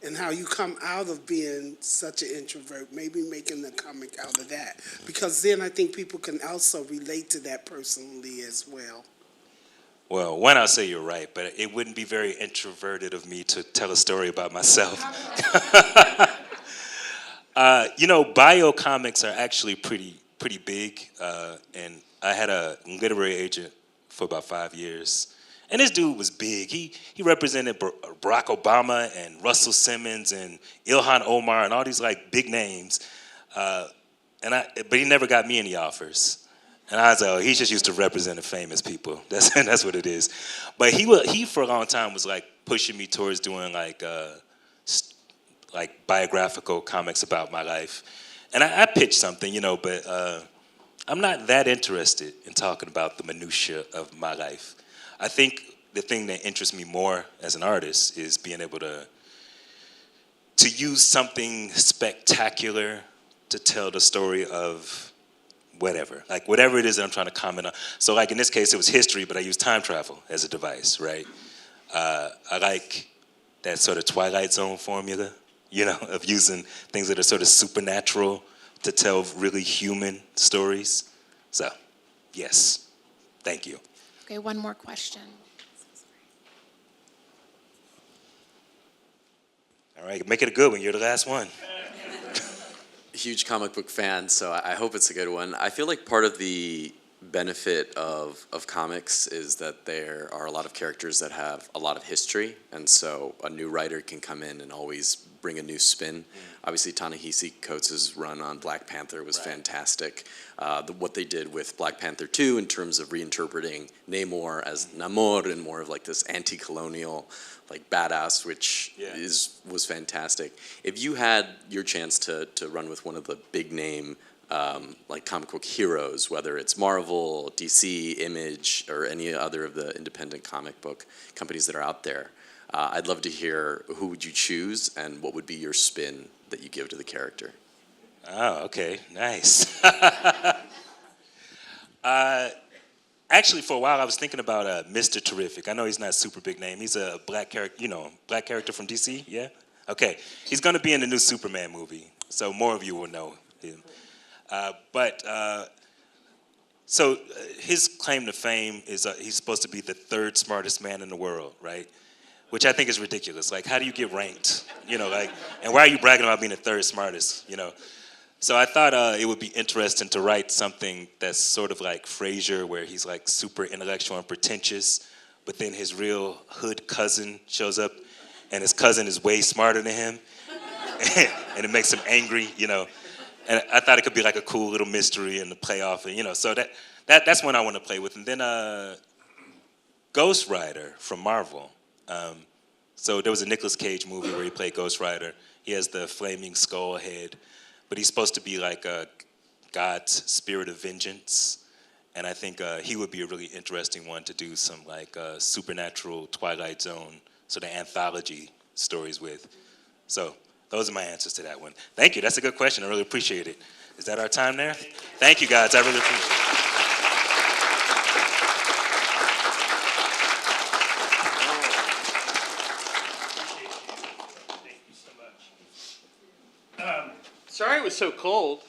and how you come out of being such an introvert, maybe making a comic out of that. Because then I think people can also relate to that personally as well. Well, one, I'll say you're right, but it wouldn't be very introverted of me to tell a story about myself. You know, bio comics are actually pretty big, and I had a literary agent for about 5 years. And this dude was big. He represented Barack Obama and Russell Simmons and Ilhan Omar and all these like big names. But he never got me any offers. And I was like, oh, he's just used to representing famous people. That's what it is. But he for a long time was like pushing me towards doing like biographical comics about my life. And I pitched something, you know, but I'm not that interested in talking about the minutia of my life. I think the thing that interests me more as an artist is being able to use something spectacular to tell the story of whatever it is that I'm trying to comment on. So like in this case, it was history, but I used time travel as a device, right? I like that sort of Twilight Zone formula, you know, of using things that are sort of supernatural to tell really human stories. So, yes, thank you. Okay, one more question. All right, make it a good one. You're the last one. Huge comic book fan, so I hope it's a good one. I feel like part of the benefit of comics is that there are a lot of characters that have a lot of history, and so a new writer can come in and always bring a new spin. Obviously, Ta-Nehisi Coates' run on Black Panther was fantastic. What they did with Black Panther 2 in terms of reinterpreting Namor as Namor and more of like this anti-colonial like badass, which was fantastic. If you had your chance to run with one of the big name like comic book heroes, whether it's Marvel, DC, Image, or any other of the independent comic book companies that are out there, I'd love to hear who would you choose and what would be your spin that you give to the character. Oh, okay, nice. Actually, for a while, I was thinking about Mr. Terrific. I know he's not a super big name. He's a black character, black character from DC, yeah? Okay, he's going to be in the new Superman movie, so more of you will know him. So his claim to fame is he's supposed to be the third smartest man in the world, right? Which I think is ridiculous. Like, how do you get ranked? And why are you bragging about being the third smartest, So I thought it would be interesting to write something that's sort of like Frasier, where he's like super intellectual and pretentious, but then his real hood cousin shows up, and his cousin is way smarter than him, and it makes him angry, And I thought it could be like a cool little mystery and the playoff, and so that's one I want to play with. And then Ghost Rider from Marvel. So there was a Nicolas Cage movie where he played Ghost Rider. He has the flaming skull head, but he's supposed to be like God's spirit of vengeance. And I think he would be a really interesting one to do some like supernatural Twilight Zone sort of anthology stories with. So those are my answers to that one. Thank you. That's a good question. I really appreciate it. Is that our time there? Thank you, guys. I really appreciate it. Sorry it was so cold.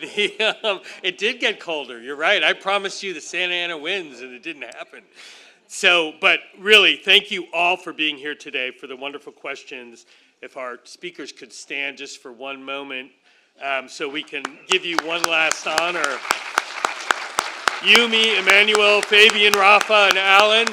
It did get colder. You're right. I promised you the Santa Ana winds, and it didn't happen. So, but really, thank you all for being here today, for the wonderful questions. If our speakers could stand just for one moment, so we can give you one last honor. Yumi, Emmanuel, Fabian, Rafa, and Alan,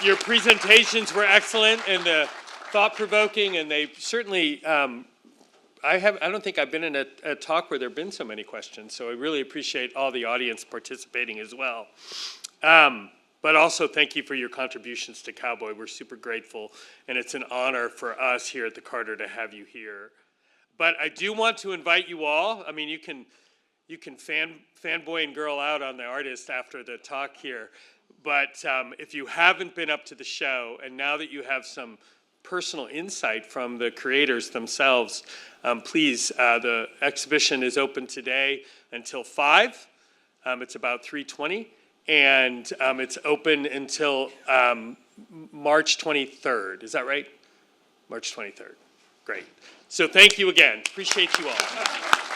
your presentations were excellent and thought-provoking, and they certainly, I don't think I've been in a talk where there have been so many questions, so I really appreciate all the audience participating as well. But also thank you for your contributions to Cowboy. We're super grateful, and it's an honor for us here at the Carter to have you here. But I do want to invite you all. I mean, you you can fanboy and girl out on the artist after the talk here. But if you haven't been up to the show, and now that you have some personal insight from the creators themselves, please, the exhibition is open today until 5. It's about 3:20, and it's open until March 23rd. Is that right? March 23rd. Great. So thank you again. Appreciate you all.